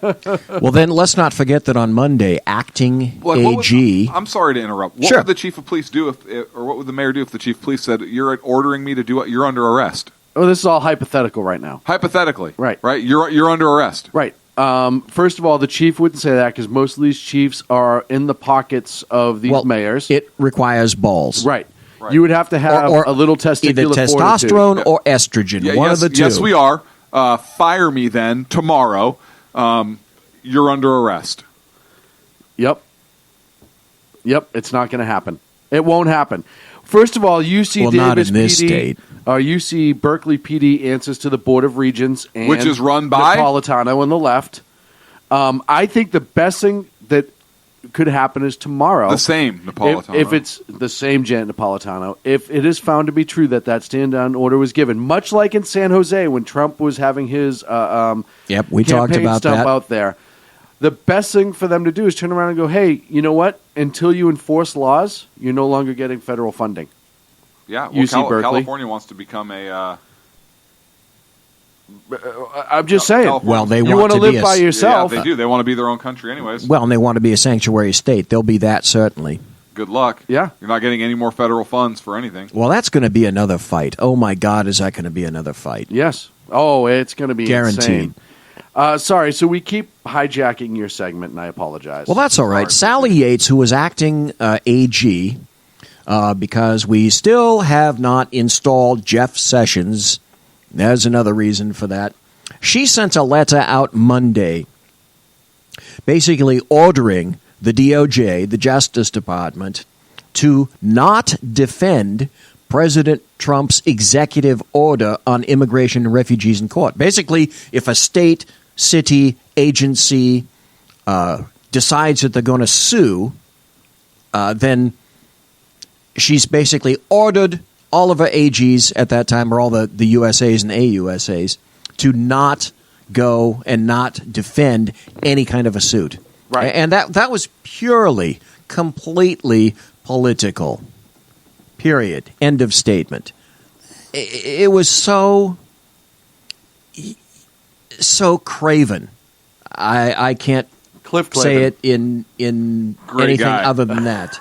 S6: Well, then let's not forget that on Monday, acting AG...
S7: I'm sorry to interrupt. What would the chief of police do or what would the mayor do if the chief of police said, you're ordering me to do what? You're under arrest?
S5: Oh, this is all hypothetical right now.
S7: Hypothetically.
S5: Right.
S7: You're under arrest.
S5: Right. First of all, the chief wouldn't say that because most of these chiefs are in the pockets of these mayors.
S6: It requires balls.
S5: Right.
S7: Right.
S5: You would have to have
S6: Or
S5: a little testicular
S6: either testosterone or estrogen, one of the two.
S7: Yes, we are. Fire me then tomorrow. You're under arrest.
S5: Yep. It's not going to happen. It won't happen. First of all, UC
S6: Well,
S5: Davis
S6: not in this
S5: PD,
S6: state.
S5: UC Berkeley PD answers to the Board of Regents, and
S7: Which is run by?
S5: Napolitano on the left. I think the best thing that could happen is tomorrow.
S7: The same Napolitano.
S5: If it's the same Janet Napolitano, if it is found to be true that stand-down order was given, much like in San Jose when Trump was having his
S6: we talked
S5: campaign
S6: about
S5: stump
S6: that.
S5: out there, the best thing for them to do is turn around and go, hey, you know what? Until you enforce laws, you're no longer getting federal funding.
S7: Yeah, well,
S5: UC Berkeley.
S7: California wants to become a...
S5: I'm just saying.
S6: Well, they
S5: you
S6: want
S5: to
S6: to
S5: live
S6: be
S5: by yourself.
S7: Yeah, they do. They want to be their own country anyways.
S6: Well, and they want to be a sanctuary state. They'll be that, certainly.
S7: Good luck.
S5: Yeah.
S7: You're not getting any more federal funds for anything.
S6: Well, that's going to be another fight. Oh, my God, is that going to be another fight?
S5: Yes. Oh, it's going to be
S6: Guaranteed.
S5: insane. Sorry, so we keep hijacking your segment, and I apologize.
S6: Well, that's all right. Sally Yates, who was acting AG, because we still have not installed Jeff Sessions, there's another reason for that. She sent a letter out Monday basically ordering the DOJ, the Justice Department, to not defend President Trump's executive order on immigration and refugees in court. Basically, if a state, city, agency decides that they're going to sue, then she's basically ordered all of her AGs at that time, or all the USAs and AUSAs, to not go and not defend any kind of a suit.
S5: Right.
S6: And that was purely, completely political. Period. End of statement. It was so craven. I can't say it in
S5: Great
S6: anything
S5: guy.
S6: other than that.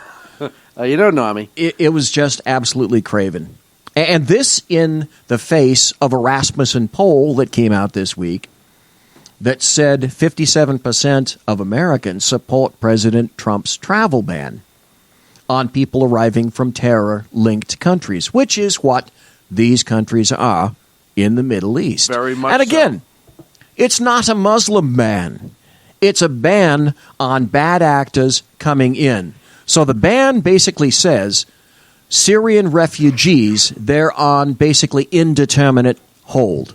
S5: You don't know me.
S6: It was just absolutely craven. And this in the face of a Rasmussen poll that came out this week that said 57% of Americans support President Trump's travel ban on people arriving from terror-linked countries, which is what these countries are in the Middle East.
S5: Very much
S6: And again, it's not a Muslim ban. It's a ban on bad actors coming in. So the ban basically says Syrian refugees, they're on basically indeterminate hold.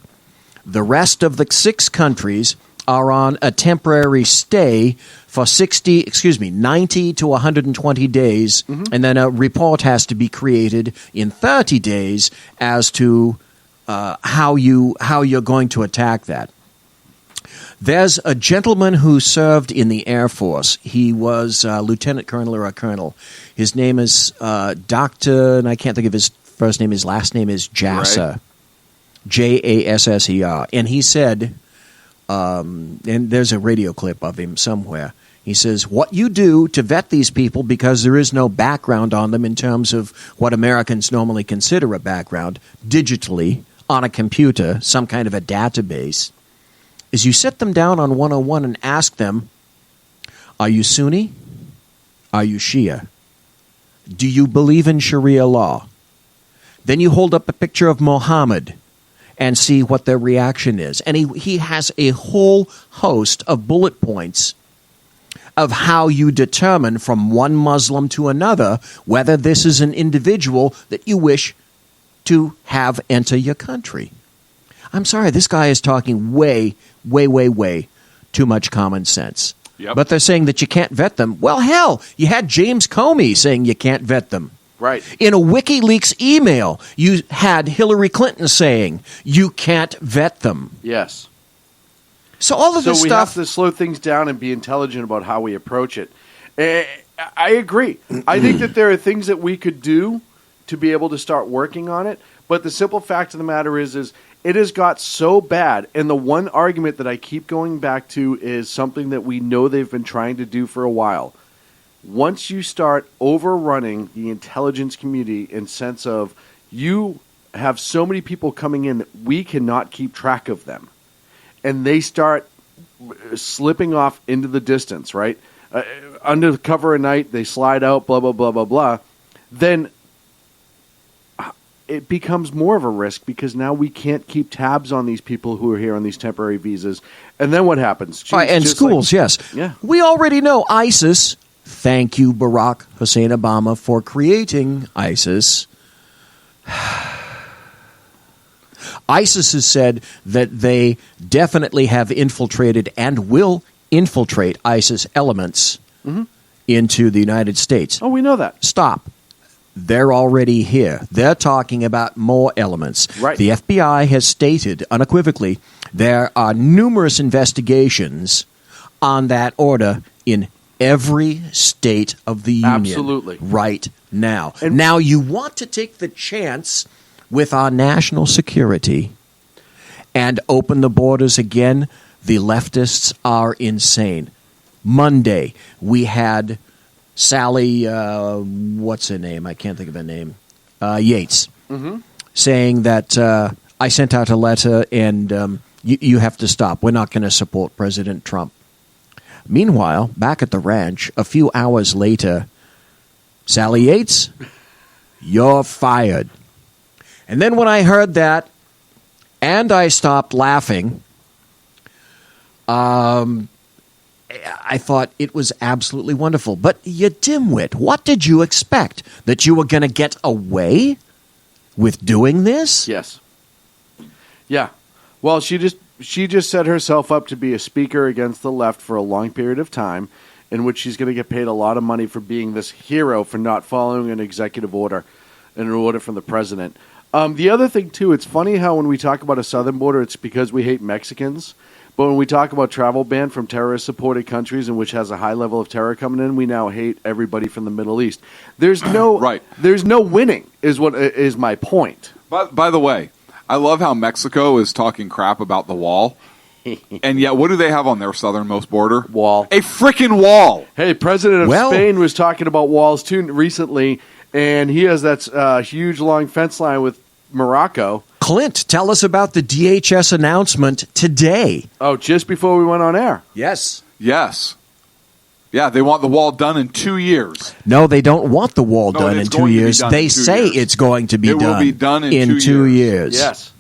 S6: The rest of the 6 countries are on a temporary stay for 90 to 120 days, and then a report has to be created in 30 days as to how you're going to attack that. There's a gentleman who served in the Air Force. He was a lieutenant colonel or a colonel. His name is Dr., and I can't think of his first name. His last name is Jasser.
S7: Right.
S6: Jasser. And he said, and there's a radio clip of him somewhere. He says, what you do to vet these people, because there is no background on them in terms of what Americans normally consider a background, digitally, on a computer, some kind of a database, is you sit them down on 101 and ask them, are you Sunni? Are you Shia? Do you believe in Sharia law? Then you hold up a picture of Muhammad and see what their reaction is. And he has a whole host of bullet points of how you determine from one Muslim to another whether this is an individual that you wish to have enter your country. I'm sorry, this guy is talking way too much common sense.
S7: Yep.
S6: But they're saying that you can't vet them. Well, hell, you had James Comey saying you can't vet them.
S5: Right.
S6: In a WikiLeaks email, you had Hillary Clinton saying you can't vet them.
S5: Yes.
S6: So all of this
S5: we
S6: stuff...
S5: have to slow things down and be intelligent about how we approach it. I agree. I think that there are things that we could do to be able to start working on it. But the simple fact of the matter is it has got so bad. And the one argument that I keep going back to is something that we know they've been trying to do for a while. Once you start overrunning the intelligence community in sense of you have so many people coming in that we cannot keep track of them, and they start slipping off into the distance, right? Under the cover of night, they slide out, blah, blah, blah, blah, blah. Then it becomes more of a risk because now we can't keep tabs on these people who are here on these temporary visas. And then what happens?
S6: And schools, yes.
S5: Yeah.
S6: We already know ISIS. Thank you, Barack Hussein Obama, for creating ISIS. ISIS has said that they definitely have infiltrated and will infiltrate ISIS elements into the United States.
S5: Oh, we know that.
S6: Stop. They're already here. They're talking about more elements.
S5: Right.
S6: The FBI has stated unequivocally there are numerous investigations on that order in every state of the union.
S5: Absolutely.
S6: Right now. And now you want to take the chance with our national security and open the borders again. The leftists are insane. Monday, we had Sally, what's her name? I can't think of her name. Yates, saying that I sent out a letter and you have to stop. We're not going to support President Trump. Meanwhile, back at the ranch, a few hours later, Sally Yates, you're fired. And then when I heard that, and I stopped laughing, I thought it was absolutely wonderful. But you dimwit, what did you expect? That you were going to get away with doing this?
S5: Yes. Yeah. Well, she just set herself up to be a speaker against the left for a long period of time, in which she's going to get paid a lot of money for being this hero for not following an executive order, an order from the president. The other thing, too, it's funny how when we talk about a southern border, it's because we hate Mexicans. But when we talk about travel ban from terrorist-supported countries in which has a high level of terror coming in, we now hate everybody from the Middle East. There's no There's no winning, is my point.
S7: By the way, I love how Mexico is talking crap about the wall. And yet, what do they have on their southernmost border?
S5: Wall.
S7: A freaking wall.
S5: Hey, President of Spain was talking about walls, too, recently, and he has that huge, long fence line with Morocco.
S6: Clint, tell us about the DHS announcement today.
S5: Oh, just before we went on air.
S6: Yes.
S7: Yes. Yeah, they want the wall done in 2 years.
S6: No, they don't want the wall done in 2 years. They say it's going to be done.
S7: It will be done in
S6: 2 years.
S5: Yes.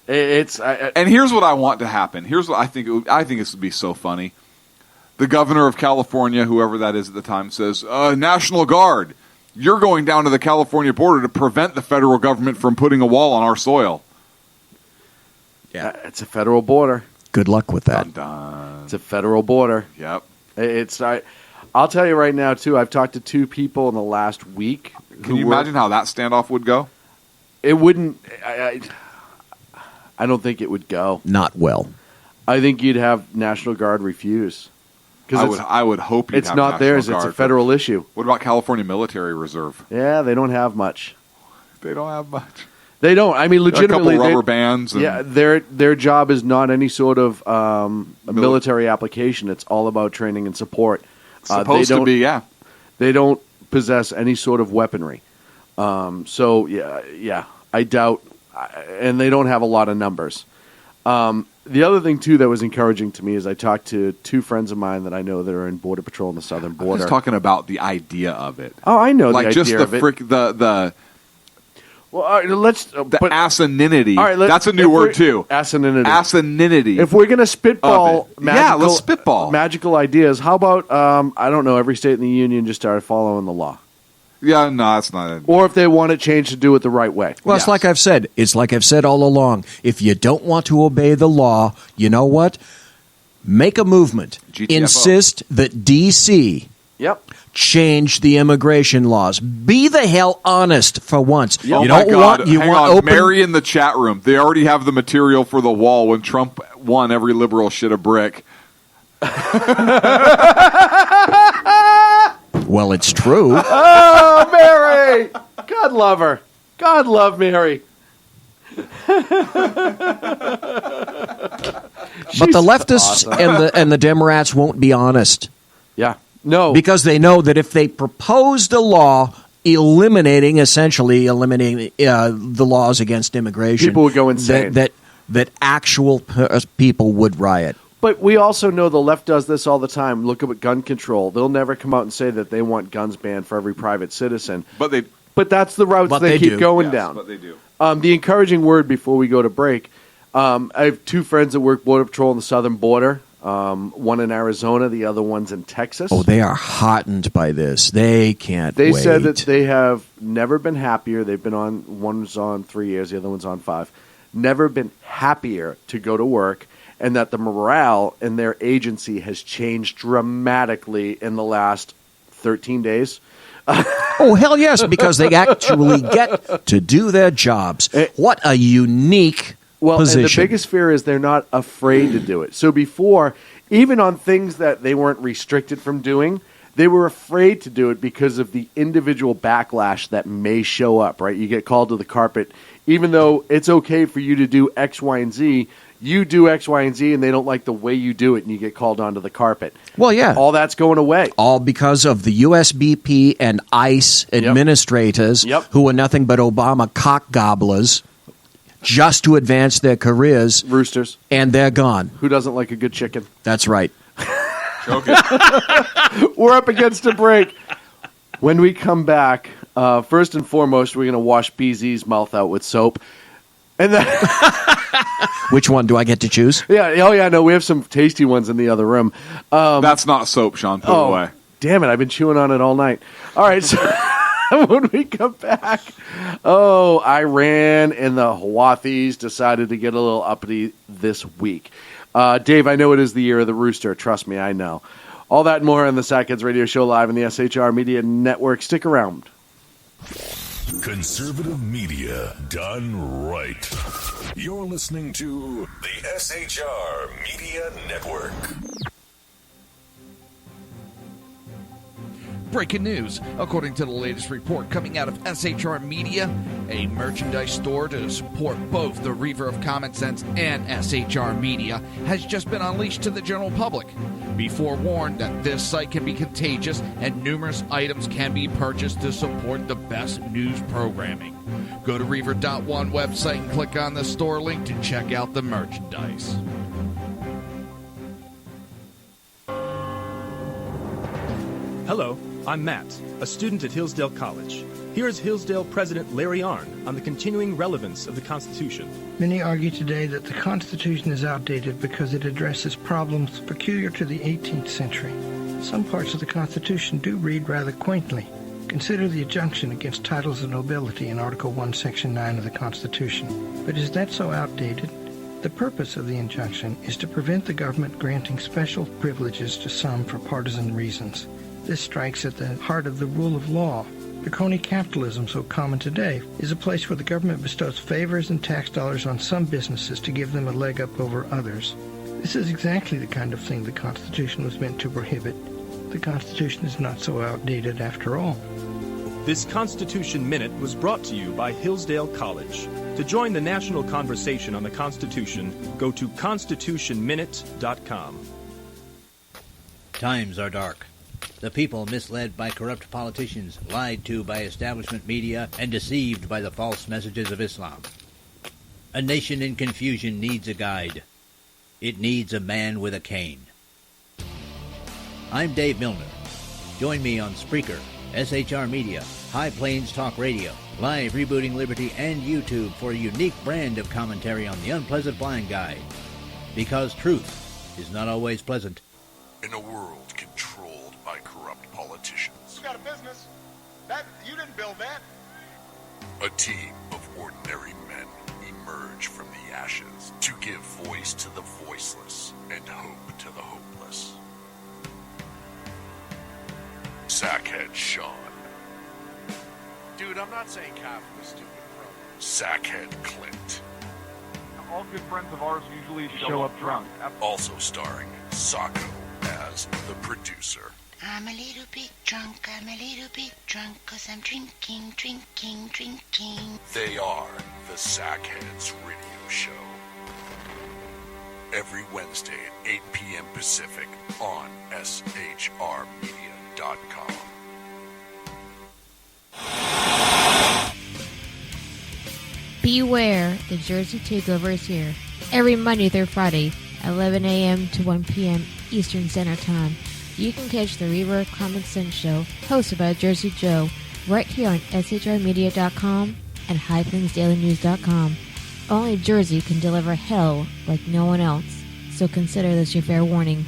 S7: And here's what I want to happen. Here's what I think. I think this would be so funny. The governor of California, whoever that is at the time, says, National Guard, you're going down to the California border to prevent the federal government from putting a wall on our soil.
S5: Yeah, it's a federal border.
S6: Good luck with that.
S7: Dun, dun.
S5: It's a federal border.
S7: Yep.
S5: I'll tell you right now, too, I've talked to two people in the last week.
S7: Can you imagine how that standoff would go?
S5: It wouldn't. I don't think it would go.
S6: Not well.
S5: I think you'd have National Guard refuse.
S7: I would hope you'd
S5: it's
S7: have
S5: not
S7: National
S5: theirs.
S7: Guard.
S5: It's a federal issue.
S7: What about California Military Reserve?
S5: Yeah, they don't have much.
S7: They don't have much.
S5: They don't. I mean, legitimately,
S7: a couple rubber bands. And
S5: yeah, their job is not any sort of military application. It's all about training and support.
S7: Supposed to be, yeah.
S5: They don't possess any sort of weaponry. So yeah, I doubt, and they don't have a lot of numbers. The other thing, too, that was encouraging to me is I talked to two friends of mine that I know that are in Border Patrol on the southern border.
S7: I'm just talking about the idea of it.
S5: Oh, I know
S7: like
S5: the
S7: just
S5: idea
S7: the
S5: of it.
S7: the
S5: well, all right, let's
S7: asininity.
S5: All right,
S7: that's a new word too.
S5: Asininity.
S7: Asininity.
S5: If we're gonna spitball,
S7: let's spitball
S5: magical ideas. How about I don't know? Every state in the union just started following the law.
S7: Yeah, no, that's not.
S5: Or if they want it changed, to do it the right way.
S6: Well, it's like I've said. It's like I've said all along. If you don't want to obey the law, you know what? Make a movement.
S7: GTFO.
S6: Insist that D.C. change the immigration laws. Be the hell honest for once.
S7: Oh
S6: you
S7: my
S6: don't
S7: God.
S6: want. You
S7: Hang
S6: want
S7: on.
S6: open.
S7: Mary in the chat room. They already have the material for the wall. When Trump won, every liberal shit a brick.
S6: Well, it's true.
S5: Oh, Mary! God love her. God love Mary.
S6: But the leftists
S5: awesome.
S6: and the Democrats won't be honest.
S5: Yeah. No.
S6: Because they know that if they proposed a law essentially eliminating the laws against immigration,
S5: people would go insane.
S6: That actual people would riot.
S5: But we also know the left does this all the time. Look at gun control. They'll never come out and say that they want guns banned for every private citizen.
S7: But
S5: But that's the routes
S6: But
S5: they
S6: they
S5: keep
S6: do.
S5: going
S7: Yes,
S5: down.
S7: but they do.
S5: The encouraging word before we go to break, I have two friends that work Border Patrol on the southern border. One in Arizona, the other one's in Texas.
S6: Oh, they are heartened by this. They can't
S5: They
S6: wait.
S5: said that they have never been happier. They've been on, one's on 3 years, the other one's on 5. Never been happier to go to work, and that the morale in their agency has changed dramatically in the last 13 days.
S6: Oh, hell yes, because they actually get to do their jobs. What a unique position.
S5: And the biggest fear is they're not afraid to do it. So before, even on things that they weren't restricted from doing, they were afraid to do it because of the individual backlash that may show up, right? You get called to the carpet. Even though it's okay for you to do X, Y, and Z, you do X, Y, and Z, and they don't like the way you do it, and you get called onto the carpet.
S6: Well, yeah.
S5: All that's going away.
S6: All because of the USBP and ICE administrators who are nothing but Obama cock gobblers just to advance their careers.
S5: Roosters.
S6: And they're gone.
S5: Who doesn't like a good chicken?
S6: That's right.
S5: We're up against a break. When we come back, first and foremost, we're going to wash BZ's mouth out with soap. And then
S6: Which one do I get to choose?
S5: Yeah. Oh, yeah. No, we have some tasty ones in the other room.
S7: That's not soap, Sean. Put it away.
S5: Damn it. I've been chewing on it all night. All right. So when we come back, Iran and the Houthis decided to get a little uppity this week. Dave, I know it is the year of the rooster. Trust me, I know. All that and more on the Sackheads Radio Show live on the SHR Media Network. Stick around.
S10: Conservative media done right. You're listening to the SHR Media Network.
S11: Breaking news. According to the latest report coming out of SHR Media, a merchandise store to support both the Reaver of Common Sense and SHR Media has just been unleashed to the general public. Be forewarned that this site can be contagious and numerous items can be purchased to support the best news programming. Go to Reaver.one website and click on the store link to check out the merchandise.
S12: Hello, I'm Matt, a student at Hillsdale College. Here is Hillsdale President Larry Arnn on the continuing relevance of the Constitution.
S13: Many argue today that the Constitution is outdated because it addresses problems peculiar to the 18th century. Some parts of the Constitution do read rather quaintly. Consider the injunction against titles of nobility in Article 1, Section 9 of the Constitution. But is that so outdated? The purpose of the injunction is to prevent the government granting special privileges to some for partisan reasons. This strikes at the heart of the rule of law. The crony capitalism so common today is a place where the government bestows favors and tax dollars on some businesses to give them a leg up over others. This is exactly the kind of thing the Constitution was meant to prohibit. The Constitution is not so outdated after all.
S12: This Constitution Minute was brought to you by Hillsdale College. To join the national conversation on the Constitution, go to constitutionminute.com.
S14: Times are dark. The people misled by corrupt politicians, lied to by establishment media, and deceived by the false messages of Islam. A nation in confusion needs a guide. It needs a man with a cane. I'm Dave Milner. Join me on Spreaker, SHR Media, High Plains Talk Radio, Live Rebooting Liberty, and YouTube for a unique brand of commentary on the unpleasant blind guide. Because truth is not always pleasant.
S10: In a world controlled by corrupt politicians,
S15: You got a business. That you didn't build that.
S10: a team of ordinary men emerge from the ashes to give voice to the voiceless and hope to the hopeless. Sackhead Sean.
S5: Dude, I'm not saying half of the stupid bro.
S10: Sackhead Clint.
S15: All good friends of ours usually show up drunk.
S10: Also starring Sacco as the producer.
S16: I'm a little bit drunk, I'm a little bit drunk, 'cause I'm drinking, drinking, drinking.
S10: They are the Sackheads Radio Show. Every Wednesday at 8 p.m. Pacific on SHRmedia.com.
S17: Beware, the Jersey Takeover is here. Every Monday through Friday, 11 a.m. to 1 p.m. Eastern Standard Time. You can catch the Reaver Common Sense Show, hosted by Jersey Joe, right here on shrmedia.com and highplains.dailynews.com. Only Jersey can deliver hell like no one else, so consider this your fair warning.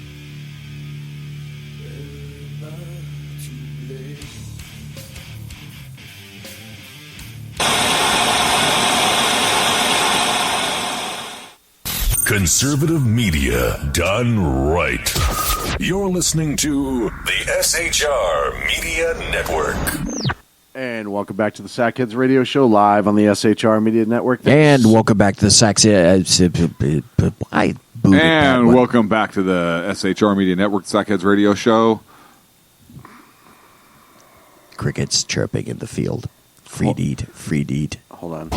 S10: Conservative media done right. You're listening to the SHR Media Network.
S5: And welcome back to the Sackheads Radio Show live on the SHR Media Network.
S6: And welcome back to the Sax.
S7: Welcome back to the SHR Media Network, Sackheads Radio Show.
S6: Crickets chirping in the field. Free deed.
S5: Hold on.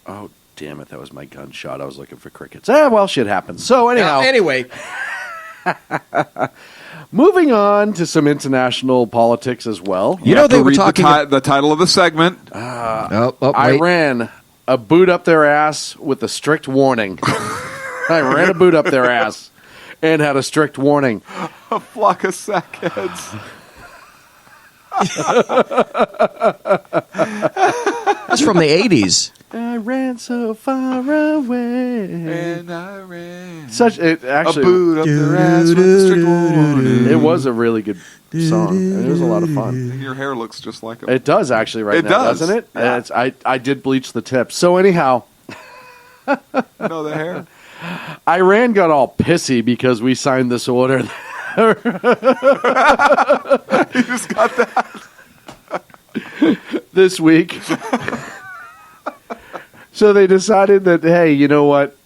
S5: Oh, damn it. That was my gunshot. I was looking for crickets. Well, shit happens. So anyhow.
S6: Anyway.
S5: Moving on to some international politics as well.
S7: You know, they were talking the title of the segment.
S5: Iran, a boot up their ass with a strict warning. Iran, a boot up their ass and had a strict warning.
S7: A flock of sackheads.
S6: That's from the 80s.
S5: I ran so far away,
S7: and I ran.
S5: A
S7: boot up their ass with a strict warning.
S5: It was a really good song. It was a lot of fun.
S7: Your hair looks just like it.
S5: It does actually right now, doesn't it?
S7: Yeah.
S5: I did bleach the tips. So anyhow,
S7: no, the hair.
S5: Iran got all pissy because we signed this order.
S7: You just got that
S5: this week. So they decided that, hey, you know what?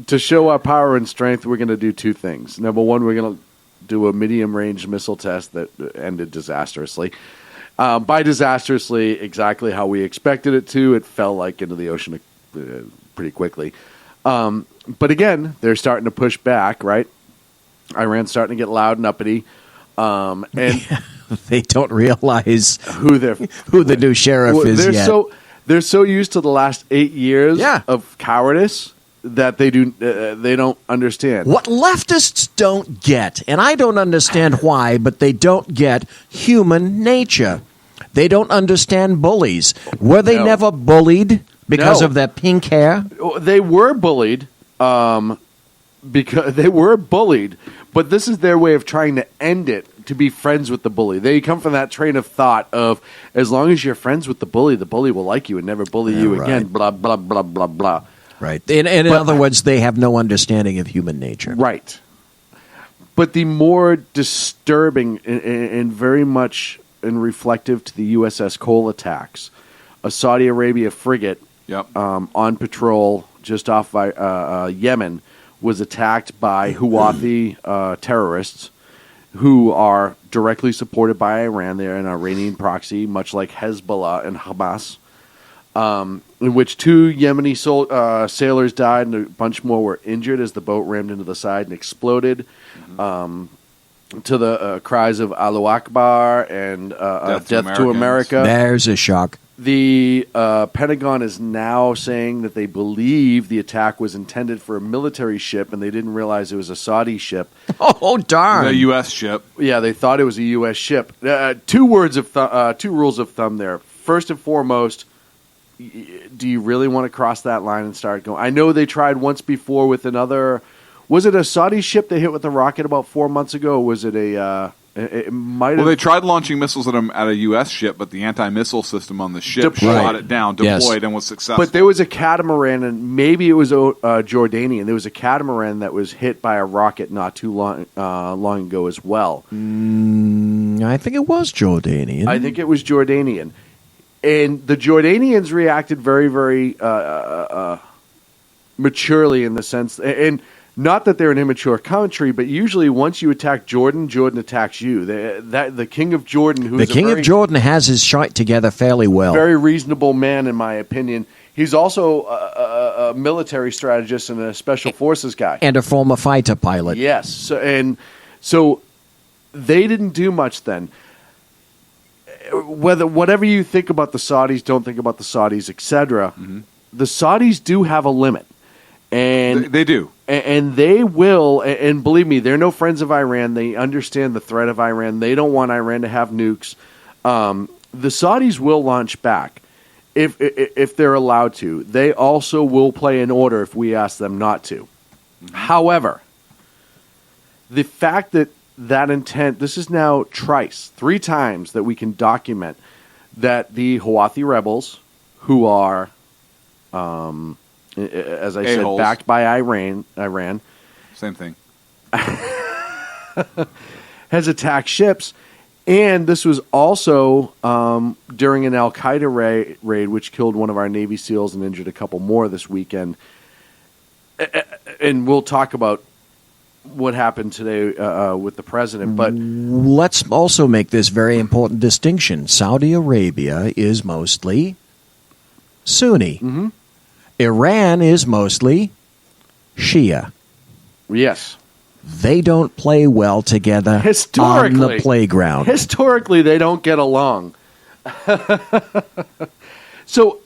S5: To show our power and strength, we're going to do two things. Number one, we're going to do a medium-range missile test that ended disastrously. By disastrously, exactly how we expected it to. It fell like into the ocean pretty quickly. But again, they're starting to push back, right? Iran's starting to get loud and uppity. And
S6: they don't realize
S5: who
S6: the new sheriff is yet.
S5: They're so used to the last 8 years of cowardice that they don't understand.
S6: What leftists don't get, and I don't understand why, but they don't get human nature. They don't understand bullies. Were they never bullied because of their pink hair?
S5: They were bullied because they were bullied, but this is their way of trying to end it. To be friends with the bully. They come from that train of thought of, as long as you're friends with the bully will like you and never bully you again, blah, blah, blah, blah, blah.
S6: Right. In other words, they have no understanding of human nature.
S5: Right. But the more disturbing and very much reflective to the USS Cole attacks, a Saudi Arabia frigate on patrol just off Yemen was attacked by Houthi terrorists who are directly supported by Iran. They're an Iranian proxy, much like Hezbollah and Hamas, in which 2 Yemeni sailors died and a bunch more were injured as the boat rammed into the side and exploded. To the cries of Allahu Akbar and Death to America.
S6: There's a shock.
S5: The Pentagon is now saying that they believe the attack was intended for a military ship, and they didn't realize it was a Saudi ship.
S6: Oh, darn!
S7: The U.S. ship.
S5: Yeah, they thought it was a U.S. ship. 2 rules of thumb there. First and foremost, do you really want to cross that line and start going? I know they tried once before with another. Was it a Saudi ship they hit with a rocket about 4 months ago? Or was it a? It might have.
S7: Well, they tried launching missiles at a U.S. ship, but the anti-missile system on the ship shot it down, deployed, and was successful.
S5: But there was a catamaran, and maybe it was Jordanian. There was a catamaran that was hit by a rocket not too long ago as well.
S6: I think it was Jordanian.
S5: I think it was Jordanian. And the Jordanians reacted very, very maturely in the sense, and not that they're an immature country, but usually once you attack Jordan, Jordan attacks you. The king of Jordan, who's
S6: of Jordan has his shite together fairly well.
S5: Very reasonable man, in my opinion. He's also a military strategist and a special forces guy,
S6: and a former fighter pilot.
S5: Yes, so they didn't do much then. Whatever you think about the Saudis, don't think about the Saudis, etc. The Saudis do have a limit, and
S7: they do.
S5: And they will, and believe me, they're no friends of Iran. They understand the threat of Iran. They don't want Iran to have nukes. the Saudis will launch back if they're allowed to. They also will play an order if we ask them not to. However, the fact that intent, this is now thrice, 3 times that we can document that the Houthi rebels, who are, as I said, backed by Iran,
S7: same thing,
S5: has attacked ships. And this was also during an Al-Qaeda raid, which killed one of our Navy SEALs and injured a couple more this weekend. And we'll talk about what happened today with the president. But
S6: let's also make this very important distinction. Saudi Arabia is mostly Sunni.
S5: Mm-hmm.
S6: Iran is mostly Shia.
S5: Yes.
S6: They don't play well together on the playground.
S5: Historically, they don't get along. So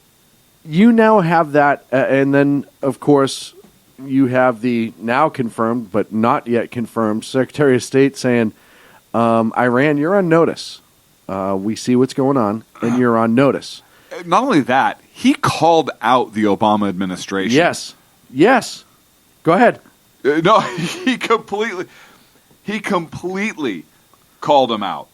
S5: you now have that, and then, of course, you have the now confirmed, but not yet confirmed, Secretary of State saying, Iran, you're on notice. We see what's going on, and you're on notice.
S7: Not only that, he called out the Obama administration.
S5: Yes. Go ahead.
S7: No, he completely called them out.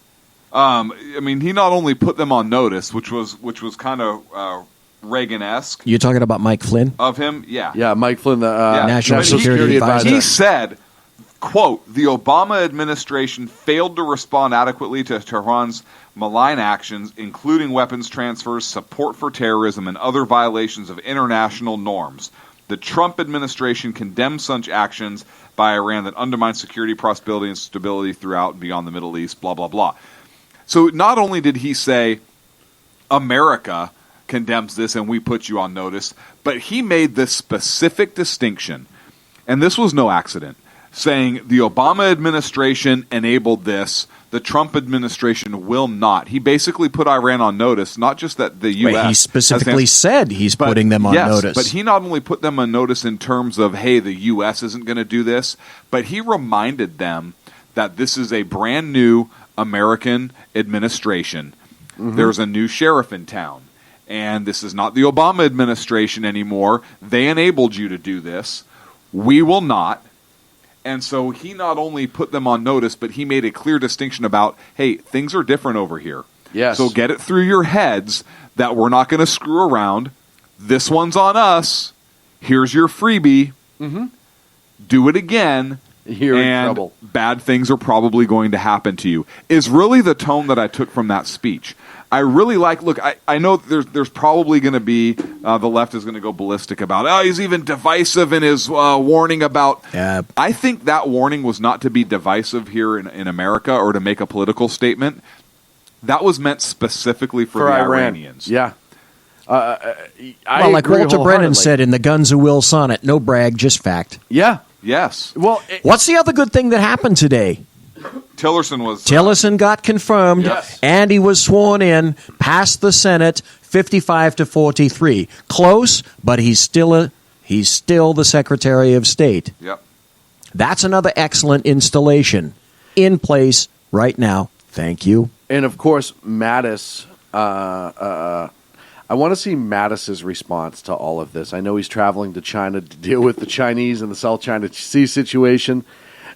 S7: I mean, he not only put them on notice, which was kind of Reagan-esque.
S6: You're talking about Mike Flynn?
S7: Of him, yeah.
S5: Yeah, Mike Flynn, the
S6: National Security Advisor.
S7: He said, quote, the Obama administration failed to respond adequately to Tehran's malign actions, including weapons transfers, support for terrorism, and other violations of international norms. The Trump administration condemns such actions by Iran that undermine security, prosperity, and stability throughout and beyond the Middle East, blah, blah, blah. So not only did he say America condemns this and we put you on notice, but he made this specific distinction, and this was no accident, saying the Obama administration enabled this, the Trump administration will not. He basically put Iran on notice, not just that the U.S.
S6: Wait, he specifically said he's putting them on notice.
S7: But he not only put them on notice in terms of, hey, the U.S. isn't going to do this, but he reminded them that this is a brand new American administration. Mm-hmm. There's a new sheriff in town, and this is not the Obama administration anymore. They enabled you to do this. We will not. And so he not only put them on notice, but he made a clear distinction about, hey, things are different over here.
S5: Yes.
S7: So get it through your heads that we're not going to screw around. This one's on us. Here's your freebie.
S5: Mm-hmm.
S7: Do it again.
S5: You're in trouble.
S7: Bad things are probably going to happen to you, is really the tone that I took from that speech. I really like, look, I know there's probably going to be, the left is going to go ballistic about, he's even divisive in his warning about, I think that warning was not to be divisive here in America or to make a political statement. That was meant specifically for the
S5: Iran.
S7: Iranians.
S5: Yeah.
S6: Well, like Walter Brennan said in the Guns of Will sonnet, no brag, just fact.
S5: Yeah.
S7: Yes.
S5: Well,
S6: what's the other good thing that happened today?
S7: Tillerson
S6: got confirmed,
S7: yes.
S6: And he was sworn in, passed the Senate, 55-43. Close, but he's still the Secretary of State.
S7: Yep.
S6: That's another excellent installation in place right now. Thank you.
S5: And of course, Mattis. I want to see Mattis's response to all of this. I know he's traveling to China to deal with the Chinese and the South China Sea situation.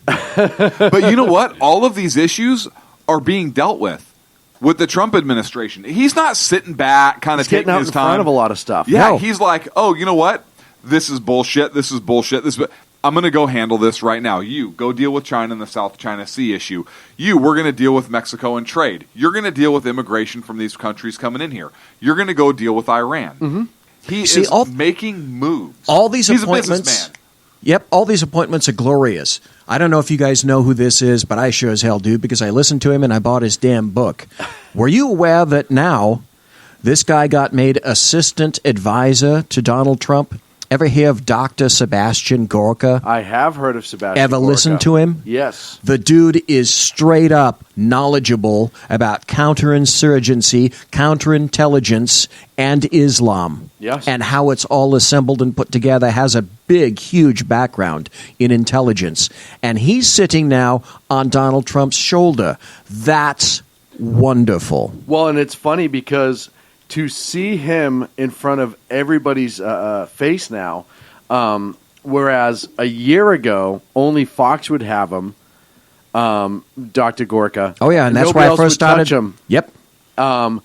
S7: But you know what? All of these issues are being dealt with the Trump administration. He's not sitting back, kind of taking
S5: getting out
S7: his
S5: in
S7: time.
S5: front of a lot of stuff.
S7: Yeah,
S5: No.
S7: He's like, oh, you know what? This is bullshit. This is bullshit. I'm going to go handle this right now. You go deal with China and the South China Sea issue. We're going to deal with Mexico and trade. You're going to deal with immigration from these countries coming in here. You're going to go deal with Iran.
S5: Mm-hmm.
S7: He is making moves.
S6: All these
S7: He's
S6: appointments.
S7: a businessman.
S6: Yep, all these appointments are glorious. I don't know if you guys know who this is, but I sure as hell do because I listened to him and I bought his damn book. Were you aware that now this guy got made assistant advisor to Donald Trump? Ever hear of Dr. Sebastian Gorka?
S5: I have heard of Sebastian
S6: Ever
S5: Gorka.
S6: listen to him?
S5: Yes.
S6: The dude is straight up knowledgeable about counterinsurgency, counterintelligence, and Islam.
S5: Yes.
S6: And how it's all assembled and put together. Has a big, huge background in intelligence. And he's sitting now on Donald Trump's shoulder. That's wonderful.
S5: Well, and it's funny because to see him in front of everybody's face now, whereas a year ago only Fox would have him, Dr. Gorka.
S6: Oh yeah, and that's
S5: nobody
S6: why I
S5: else
S6: first
S5: would touch
S6: started.
S5: him.
S6: Yep.
S5: And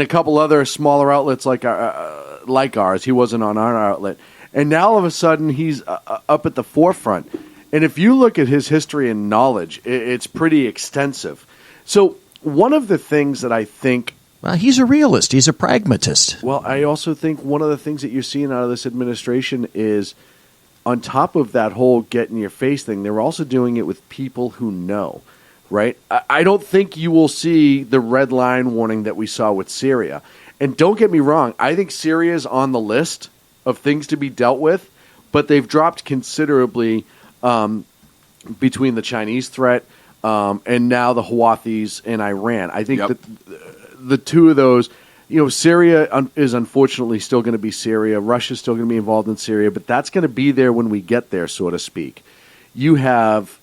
S5: a couple other smaller outlets like ours. He wasn't on our outlet, and now all of a sudden he's up at the forefront. And if you look at his history and knowledge, it's pretty extensive. So one of the things that I think...
S6: Well, he's a realist. He's a pragmatist.
S5: Well, I also think one of the things that you're seeing out of this administration is, on top of that whole get-in-your-face thing, they're also doing it with people who know, right? I don't think you will see the red line warning that we saw with Syria. And don't get me wrong, I think Syria is on the list of things to be dealt with, but they've dropped considerably between the Chinese threat and now the Houthis and Iran. I think that the two of those, Syria is unfortunately still going to be Syria. Russia's still going to be involved in Syria, but that's going to be there when we get there, so to speak. You have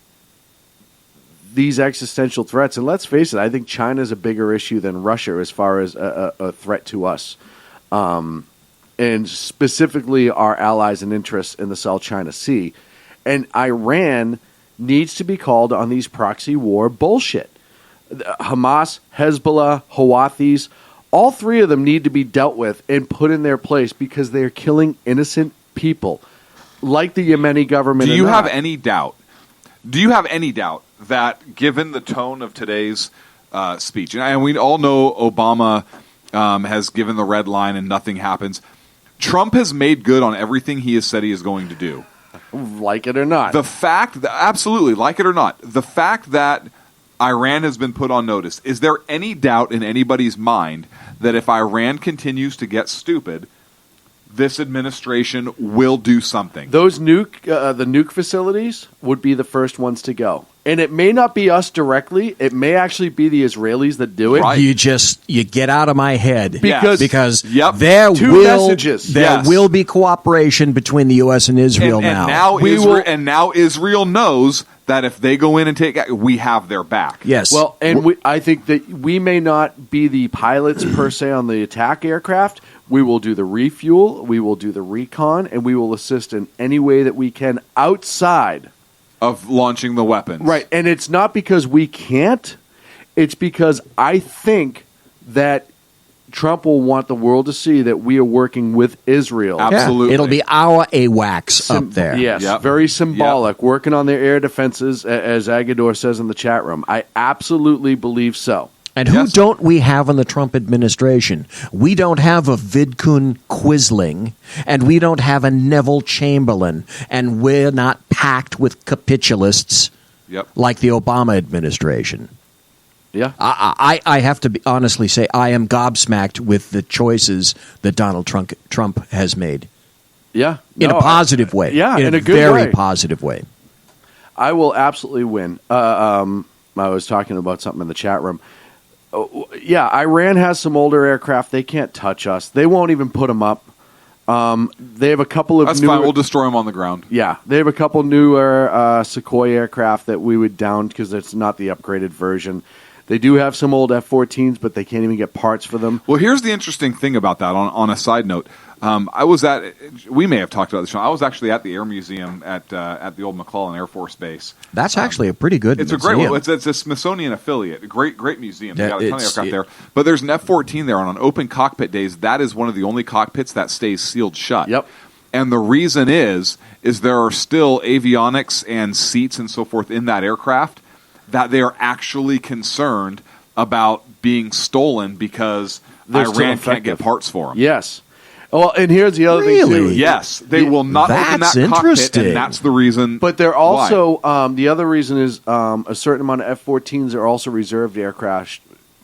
S5: these existential threats, and let's face it, I think China's a bigger issue than Russia as far as a threat to us, and specifically our allies and interests in the South China Sea. And Iran needs to be called on these proxy war bullshit. Hamas, Hezbollah, Houthis, all three of them need to be dealt with and put in their place because they're killing innocent people, like the Yemeni government.
S7: Do you have any doubt? Do you have any doubt that, given the tone of today's speech, and we all know Obama has given the red line and nothing happens, Trump has made good on everything he has said he is going to do?
S5: Like it or not.
S7: The fact that, absolutely, like it or not, the fact that Iran has been put on notice, is there any doubt in anybody's mind that if Iran continues to get stupid, this administration will do something?
S5: Those the nuke facilities would be the first ones to go. And it may not be us directly. It may actually be the Israelis that do it.
S6: Right. You get out of my head
S5: because
S6: there
S5: messages.
S6: will be cooperation between the U.S. and Israel now.
S7: And now Israel knows that if they go in and take, we have their back.
S6: Yes.
S5: Well, and I think that we may not be the pilots per se on the attack aircraft. We will do the refuel, we will do the recon, and we will assist in any way that we can outside
S7: of launching the weapons.
S5: Right. And it's not because we can't. It's because I think that Trump will want the world to see that we are working with Israel.
S7: Absolutely.
S6: It'll be our AWACS up there.
S5: Yes, very symbolic. Working on their air defenses, as Agador says in the chat room. I absolutely believe so.
S6: And who don't we have in the Trump administration? We don't have a Vidkun Quisling, and we don't have a Neville Chamberlain, and we're not packed with capitulists like the Obama administration.
S5: Yeah,
S6: I have to honestly say I am gobsmacked with the choices that Donald Trump has made.
S5: Yeah,
S6: in a positive way.
S5: Yeah,
S6: in a
S5: good
S6: very
S5: way.
S6: Positive way.
S5: I will absolutely win. I was talking about something in the chat room. Yeah, Iran has some older aircraft. They can't touch us. They won't even put them up. They have a couple of
S7: That's
S5: newer,
S7: fine. We'll destroy them on the ground.
S5: Yeah, they have a couple newer Sukhoi aircraft that we would down because it's not the upgraded version. They do have some old F-14s, but they can't even get parts for them.
S7: Well, here's the interesting thing about that. On a side note, we may have talked about this. I was actually at the Air Museum at the old McClellan Air Force Base.
S6: That's actually a pretty good
S7: It's
S6: museum.
S7: a great one. It's a Smithsonian affiliate. Great museum. They got a ton of aircraft there.
S6: there.
S7: But there's an F-14 there on open cockpit days. That is one of the only cockpits that stays sealed shut.
S5: Yep.
S7: And the reason is there are still avionics and seats and so forth in that aircraft that they are actually concerned about being stolen because Iran can't get parts for them.
S5: Yes. Well, and here's the other thing, too.
S7: Yes. They will not open that cockpit, and that's the reason.
S5: But they're also, the other reason is a certain amount of F-14s are also reserved aircraft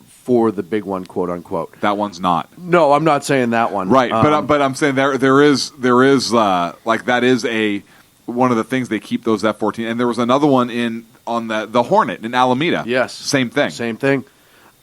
S5: for the big one, quote unquote.
S7: That one's not.
S5: No, I'm not saying that one.
S7: Right, but I'm saying there is like that is one of the things they keep those F-14, and there was another one on the Hornet in Alameda.
S5: Yes,
S7: same thing.
S5: Same thing.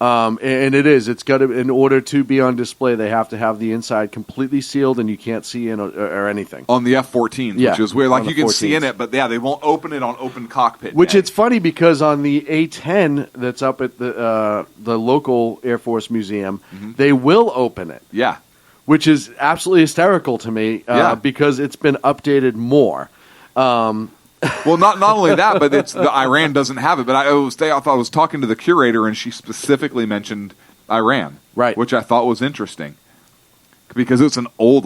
S5: And it is. It's got to, in order to be on display, they have to have the inside completely sealed, and you can't see in or anything.
S7: On the F-14s,
S5: Yeah,
S7: which is weird. Like
S5: on
S7: you
S5: the
S7: can see
S5: 14s.
S7: in it, but yeah, they won't open it on open cockpit.
S5: Which
S7: day.
S5: it's funny because on the A-10 that's up at the local Air Force Museum, they will open it.
S7: Yeah.
S5: Which is absolutely hysterical to me because it's been updated more.
S7: Well, not only that, but it's the Iran doesn't have it. But I thought I was talking to the curator, and she specifically mentioned Iran,
S5: right?
S7: Which I thought was interesting because it's an old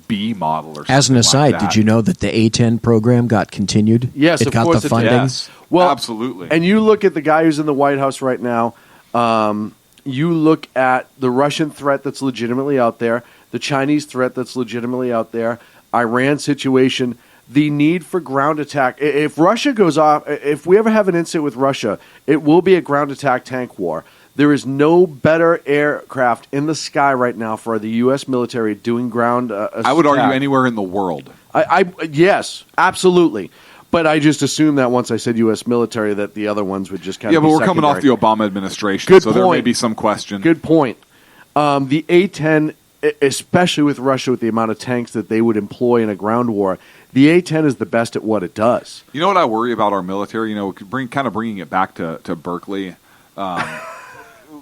S7: B model or something.
S6: As an aside,
S7: like that.
S6: did you know that the A-10 program got continued?
S5: Yes,
S6: it
S5: of
S6: got
S5: course
S6: the
S5: it
S6: funding.
S5: did.
S7: Yes.
S5: Well,
S7: absolutely.
S5: And you look at the guy who's in the White House right now. You look at the Russian threat that's legitimately out there, the Chinese threat that's legitimately out there, Iran situation, the need for ground attack. If Russia goes off, if we ever have an incident with Russia, it will be a ground attack tank war. There is no better aircraft in the sky right now for the U.S. military doing ground
S7: I would argue anywhere in the world.
S5: Yes, absolutely. But I just assumed that once I said U.S. military that the other ones would just kind of
S7: but
S5: be
S7: we're coming off the
S5: secondary.
S7: Obama administration,
S5: Good
S7: so there may
S5: point.
S7: be some question.
S5: Good point. The A-10, especially with Russia, with the amount of tanks that they would employ in a ground war, the A-10 is the best at what it does.
S7: You know what I worry about our military? Bringing it back to Berkeley.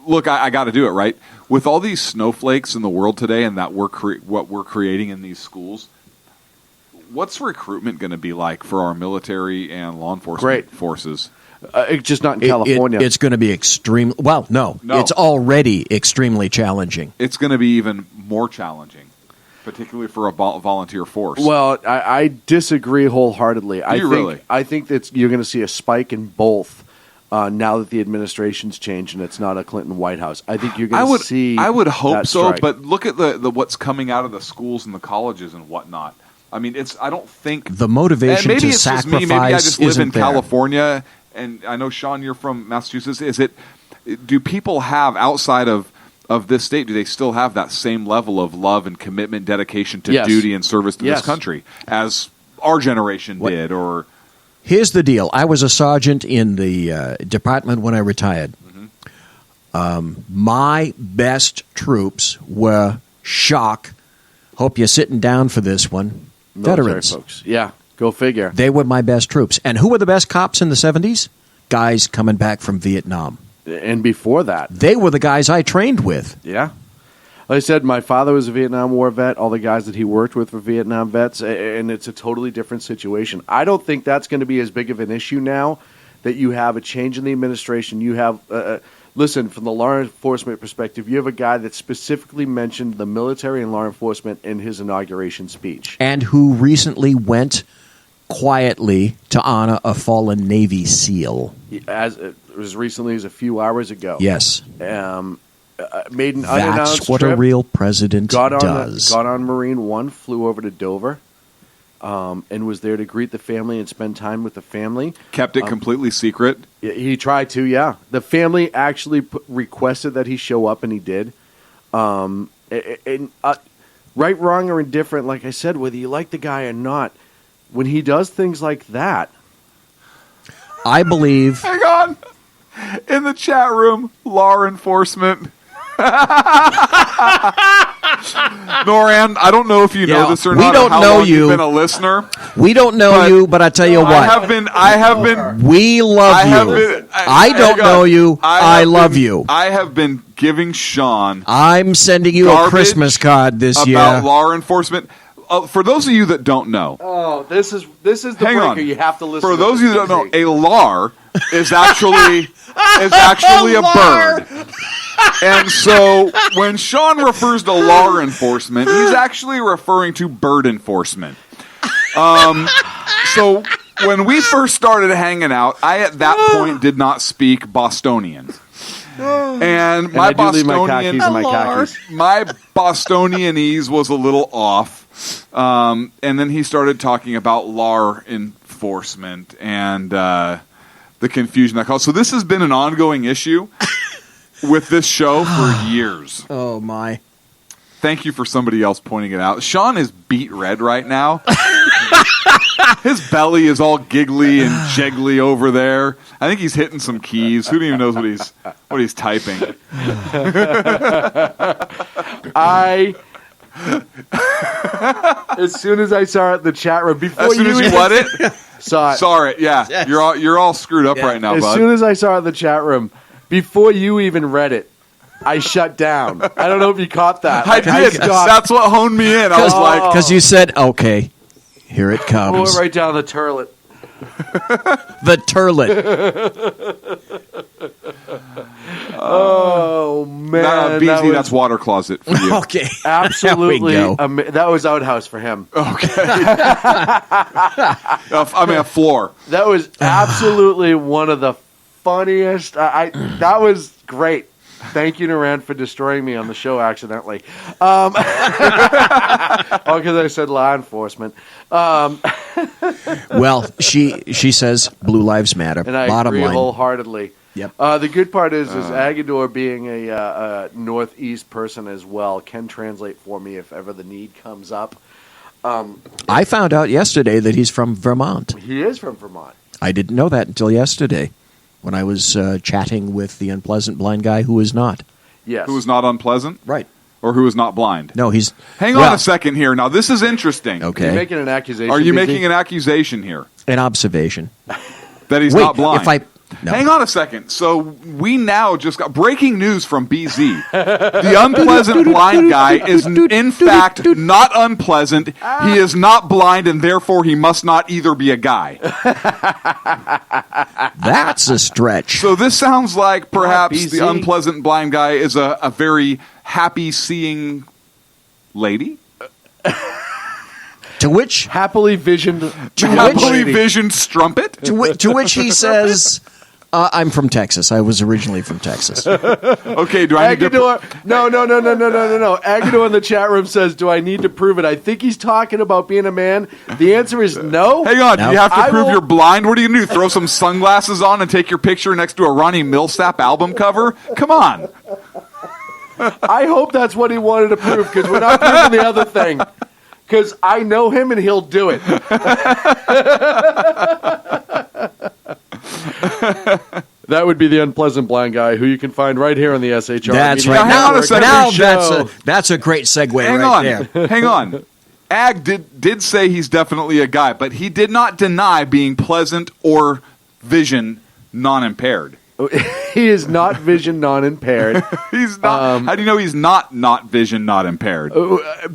S7: Look, I got to do it, right? With all these snowflakes in the world today and that what we're creating in these schools, what's recruitment going to be like for our military and law enforcement forces?
S5: It's just not in California.
S6: It's going to be extreme. Well, no, it's already extremely challenging.
S7: It's going to be even more challenging, particularly for a volunteer force.
S5: Well, I disagree wholeheartedly.
S7: Really?
S5: I think that you're going to see a spike in both now that the administration's changed and it's not a Clinton White House. I think you're going to see.
S7: I would hope
S5: that
S7: so,
S5: strike.
S7: but look at the what's coming out of the schools and the colleges and whatnot. I mean, I don't think
S6: the motivation
S7: maybe
S6: to
S7: it's
S6: sacrifice
S7: just me. Maybe I just live in
S6: isn't there.
S7: California, and I know Sean, you're from Massachusetts. Do people have outside of this state? Do they still have that same level of love and commitment, dedication to
S5: Yes.
S7: duty and service to
S5: Yes.
S7: this country as our generation did? Or
S6: Here's the deal. I was a sergeant in the department when I retired. My best troops were shock. Hope you're sitting down for this one.
S5: Military
S6: Veterans.
S5: folks. Yeah, go figure.
S6: They were my best troops. And who were the best cops in the 70s? Guys coming back from Vietnam.
S5: And before that.
S6: They were the guys I trained with.
S5: Yeah. Like I said, my father was a Vietnam War vet. All the guys that he worked with were Vietnam vets, and it's a totally different situation. I don't think that's going to be as big of an issue now that you have a change in the administration. You have, listen, from the law enforcement perspective, you have a guy that specifically mentioned the military and law enforcement in his inauguration speech.
S6: And who recently went quietly to honor a fallen Navy SEAL.
S5: As recently as a few hours ago.
S6: Yes.
S5: Made an unannounced
S6: That's what
S5: trip,
S6: a real president does.
S5: got on Marine One, flew over to Dover, and was there to greet the family and spend time with the family.
S7: kept it completely secret.
S5: He tried to, yeah. The family actually requested that he show up, and he did. Right, wrong, or indifferent, like I said, whether you like the guy or not, when he does things like that,
S6: I believe.
S7: Hang on. In the chat room, law enforcement. Noran, I don't know if you know this or not.
S6: We don't
S7: or how
S6: know
S7: long
S6: you.
S7: You've been a listener.
S6: We don't know you, but I tell you what.
S7: I have been.
S6: We love you. I don't know you. I love you.
S7: I have been giving Sean.
S6: I'm sending you a Christmas card this year.
S7: About law enforcement. For those of you that don't know.
S5: oh, this is the
S7: Hang
S5: breaker.
S7: on.
S5: You have to listen.
S7: For
S5: to
S7: those of
S5: this
S7: you that don't know,
S5: music.
S7: a LAR is actually a bird. And so when Sean refers to law enforcement, he's actually referring to bird enforcement. So when we first started hanging out, I at that point did not speak Bostonian. And my
S5: I do leave my khakis in my khakis.
S7: my Bostonianese was a little off. And then he started talking about law enforcement and the confusion that caused. So this has been an ongoing issue with this show for years.
S6: Oh, my.
S7: Thank you for somebody else pointing it out. Sean is beet red right now. His belly is all giggly and jiggly over there. I think he's hitting some keys. Who even knows what he's typing?
S5: As soon as I saw it in the chat room, before
S7: As soon as you what it?
S5: saw it,
S7: yeah.
S5: Yes.
S7: You're all screwed up right now,
S5: as
S7: bud.
S5: soon as I saw it in the chat room, before you even read it, I shut down. I don't know if you caught that.
S7: I did. That's what honed me in. I was like,
S6: because you said, "Okay, here it comes."
S5: Pull it right down the turlet.
S6: The turlet.
S5: Oh man,
S7: BZ, that's water closet for you.
S6: Okay,
S5: absolutely.
S6: There we go.
S5: That was outhouse for him.
S7: Okay, I mean a floor.
S5: That was absolutely one of the funniest. That was great. Thank you, Naran, for destroying me on the show accidentally. All because I said law enforcement.
S6: Well, she says Blue Lives Matter.
S5: And I
S6: Bottom
S5: agree
S6: line.
S5: wholeheartedly.
S6: Yep.
S5: The good part is Agador being a Northeast person as well can translate for me if ever the need comes up.
S6: I found out yesterday that he's from Vermont.
S5: He is from Vermont.
S6: I didn't know that until yesterday when I was chatting with the unpleasant blind guy who is not.
S5: Yes.
S7: Who is not unpleasant?
S6: Right.
S7: Or who is not blind?
S6: No, he's...
S7: Hang on a second here. Now, this is interesting.
S6: Okay.
S5: You're making an accusation.
S7: Are you
S5: BZ?
S7: making an accusation here?
S6: An observation.
S7: That he's
S6: Wait,
S7: not blind?
S6: if I... No.
S7: Hang on a second. So we now just got breaking news from BZ. The unpleasant blind guy is in fact not unpleasant. He is not blind, and therefore he must not either be a guy.
S6: That's a stretch.
S7: So this sounds like perhaps
S5: BZ.
S7: the unpleasant blind guy is a very happy seeing lady.
S6: To which...
S5: Happily visioned...
S7: Happily visioned strumpet?
S6: To which he says... I'm from Texas. I was originally from Texas.
S7: Okay, do I need to...
S5: Agador, no. Agador in the chat room says, do I need to prove it? I think he's talking about being a man. The answer is no.
S7: Hang on,
S6: No.
S7: do you have to prove you're blind? What are you going to do? Throw some sunglasses on and take your picture next to a Ronnie Millsap album cover? Come on.
S5: I hope that's what he wanted to prove, because we're not proving the other thing. Because I know him and he'll do it. That would be the unpleasant blind guy, who you can find right here on the SHR.
S6: That's
S5: Media
S6: right.
S7: Hang on a second.
S6: Now that's a great segue
S7: Hang
S6: right
S7: on.
S6: there.
S7: Hang on. Ag did say he's definitely a guy, but he did not deny being pleasant or vision non-impaired.
S5: He is not vision non-impaired.
S7: He's not. How do you know he's not vision not impaired?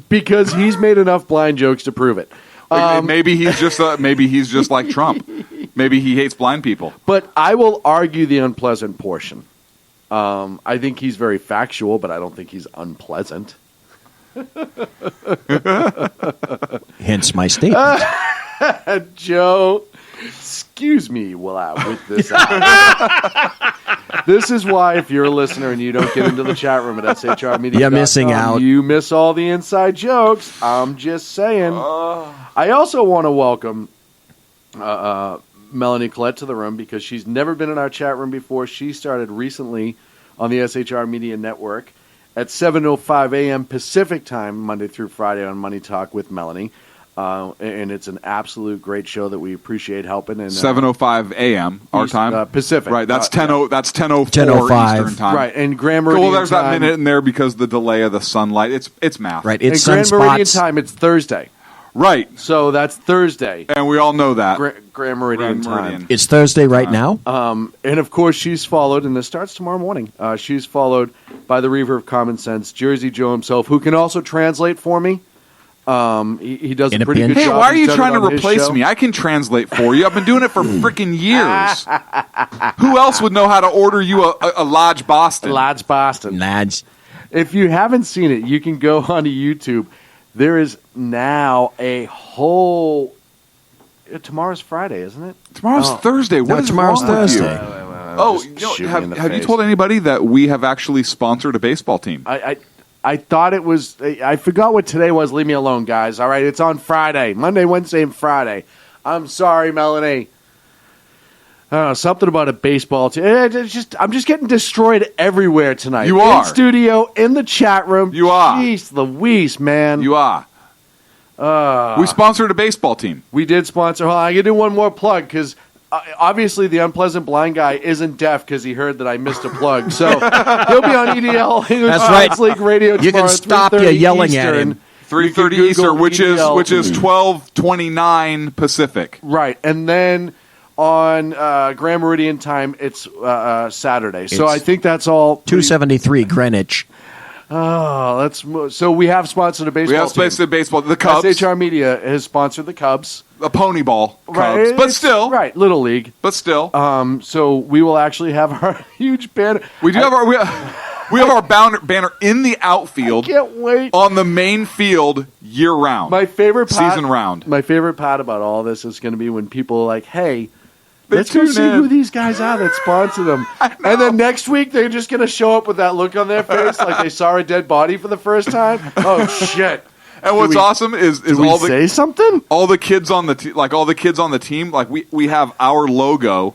S5: Because he's made enough blind jokes to prove it.
S7: Maybe he's just like Trump. Maybe he hates blind people.
S5: But I will argue the unpleasant portion. I think he's very factual, but I don't think he's unpleasant.
S6: Hence my statement.
S5: Joe, excuse me while I whip this out. This is why, if you're a listener and you don't get into the chat room at SHRmedia.com,
S6: You're missing out.
S5: You miss all the inside jokes. I'm just saying. I also want to welcome Melanie Collette to the room, because she's never been in our chat room before. She started recently on the SHR Media Network at 7:05 a.m. Pacific time, Monday through Friday on Money Talk with Melanie. And it's an absolute great show that we appreciate helping. And
S7: 7:05 a.m. our time,
S5: Pacific.
S7: Right, that's 10:04 Eastern time.
S5: Right, and Grand Meridian
S7: Well, there's
S5: time,
S7: that minute in there because the delay of the sunlight. It's math.
S6: Right, it's
S5: and Grand Meridian
S6: sunspots.
S5: time, it's Thursday.
S7: Right.
S5: So that's Thursday.
S7: And we all know that.
S5: Grand Meridian time.
S6: It's Thursday right now.
S5: And of course, she's followed, and this starts tomorrow morning. She's followed by the Reaver of Common Sense, Jersey Joe himself, who can also translate for me. He does a pretty good job.
S7: Hey, why are you
S5: He's done
S7: trying
S5: it
S7: to
S5: on his
S7: replace
S5: show.
S7: me? I can translate for you. I've been doing it for freaking years. Who else would know how to order you a large Boston?
S5: Large Boston.
S6: Lads.
S5: If you haven't seen it, you can go onto YouTube. There is now a whole... Tomorrow's Friday, isn't it?
S7: Tomorrow's Thursday. What is
S6: tomorrow's
S7: wrong with you?
S6: Thursday.
S7: Have you told anybody that we have actually sponsored a baseball team?
S5: I thought it was... I forgot what today was. Leave me alone, guys. All right, it's on Friday. Monday, Wednesday, and Friday. I'm sorry, Melanie. Something about a baseball team. I'm just getting destroyed everywhere tonight.
S7: You are.
S5: In studio, in the chat room.
S7: You are.
S5: Jeez Louise, man.
S7: You are. We sponsored a baseball team.
S5: We did sponsor. Hold on, I can do one more plug because obviously the unpleasant blind guy isn't deaf because he heard that I missed a plug. So he'll be on EDL.
S6: That's right.
S5: League Radio tomorrow.
S6: You can stop you yelling at him.
S7: 3:30 Eastern, which is 12:29 Pacific.
S5: Right, and then on Grand Meridian time, it's Saturday. So I think that's all.
S6: 273 Greenwich.
S5: Oh, so we have sponsored a baseball.
S7: We have sponsored baseball. The Cubs.
S5: SHR Media has sponsored the Cubs.
S7: A pony ball Cubs,
S5: right,
S7: but still,
S5: right, Little League,
S7: but still.
S5: So we will actually have our huge banner.
S7: We do have our. We have our banner in the outfield.
S5: I can't wait.
S7: On the main field year round.
S5: My favorite part,
S7: season round.
S5: My favorite part about all this is going to be when people are like, "Hey, let's
S7: tune
S5: go see
S7: in.
S5: who these guys are that sponsor them." And then next week they're just going to show up with that look on their face, like they saw a dead body for the first time. Oh shit!
S7: And what's awesome is all the
S5: say something.
S7: All the kids on the team, like we have our logo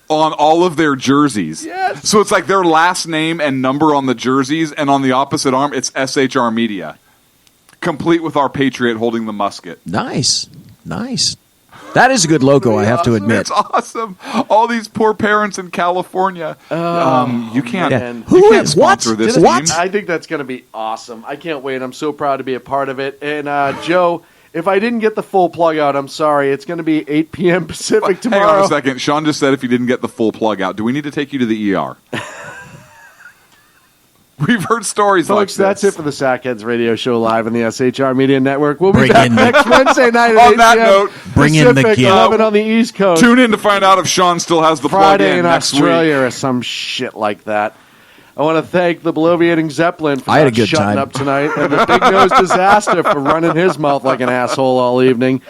S7: on all of their jerseys.
S5: Yes.
S7: So it's like their last name and number on the jerseys, and on the opposite arm, it's SHR Media, complete with our Patriot holding the musket.
S6: Nice. That is a good logo, I have to admit.
S7: It's awesome. All these poor parents in California. You can't.
S6: Yeah.
S7: You can't sponsor this team.
S5: I think that's going to be awesome. I can't wait. I'm so proud to be a part of it. And Joe, if I didn't get the full plug out, I'm sorry. It's going to be 8 p.m. Pacific tomorrow.
S7: Hang on a second. Sean just said if you didn't get the full plug out, do we need to take you to the ER? We've heard stories like
S5: Folks,
S7: this.
S5: that's it for the Sackheads Radio Show live on the SHR Media Network. We'll be
S6: Bring
S5: back
S6: in
S5: next Wednesday night at
S7: On
S5: 8
S7: that
S5: p.m.
S7: note,
S6: bring in the
S5: Pacific,
S6: gift.
S5: 11 on the East Coast.
S7: Tune in to find out if Sean still has the plug
S5: Friday
S7: in
S5: in
S7: next
S5: Australia
S7: week.
S5: or some shit like that. I want to thank the bloviating Zeppelin for
S6: I had a
S5: not
S6: good
S5: shutting
S6: time.
S5: up tonight, and the Big Nose Disaster for running his mouth like an asshole all evening.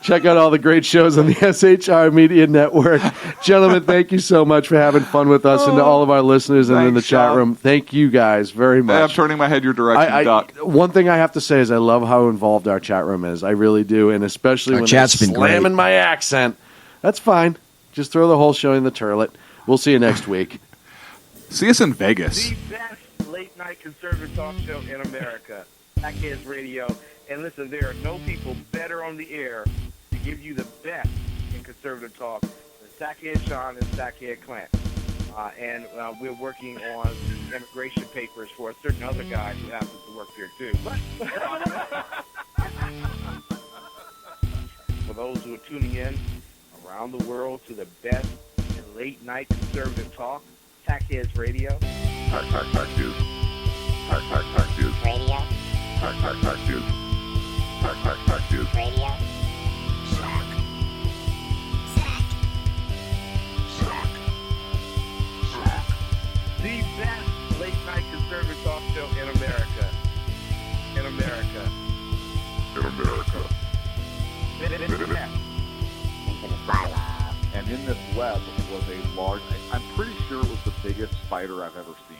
S5: Check out all the great shows on the SHR Media Network. Gentlemen, thank you so much for having fun with us, and to all of our listeners and in the
S7: Thanks,
S5: chat
S7: Sean.
S5: room, thank you guys very much.
S7: Hey, I'm turning my head your direction, Doc.
S5: One thing I have to say is I love how involved our chat room is. I really do, and especially
S6: Our
S5: when
S6: chat's
S5: they're
S6: been
S5: slamming
S6: great.
S5: my accent. That's fine. Just throw the whole show in the toilet. We'll see you next week.
S7: See us in Vegas.
S2: The best late-night conservative talk show in America, Sackheads Radio. And listen, there are no people better on the air to give you the best in conservative talk than Sackhead Sean and Sackhead Clint. And we're working on the immigration papers for a certain other guy who happens to work here, too. For those who are tuning in around the world to the best in late-night conservative talk, Sackheads Radio.
S10: Sack News. Sack News.
S16: Radio.
S10: Sack News. Sack News.
S16: Radio.
S10: Sack.
S2: The best late-night conservative talk show in America. In America.
S16: Into the silo.
S3: And in this web was a large, I'm pretty sure it was the biggest spider I've ever seen.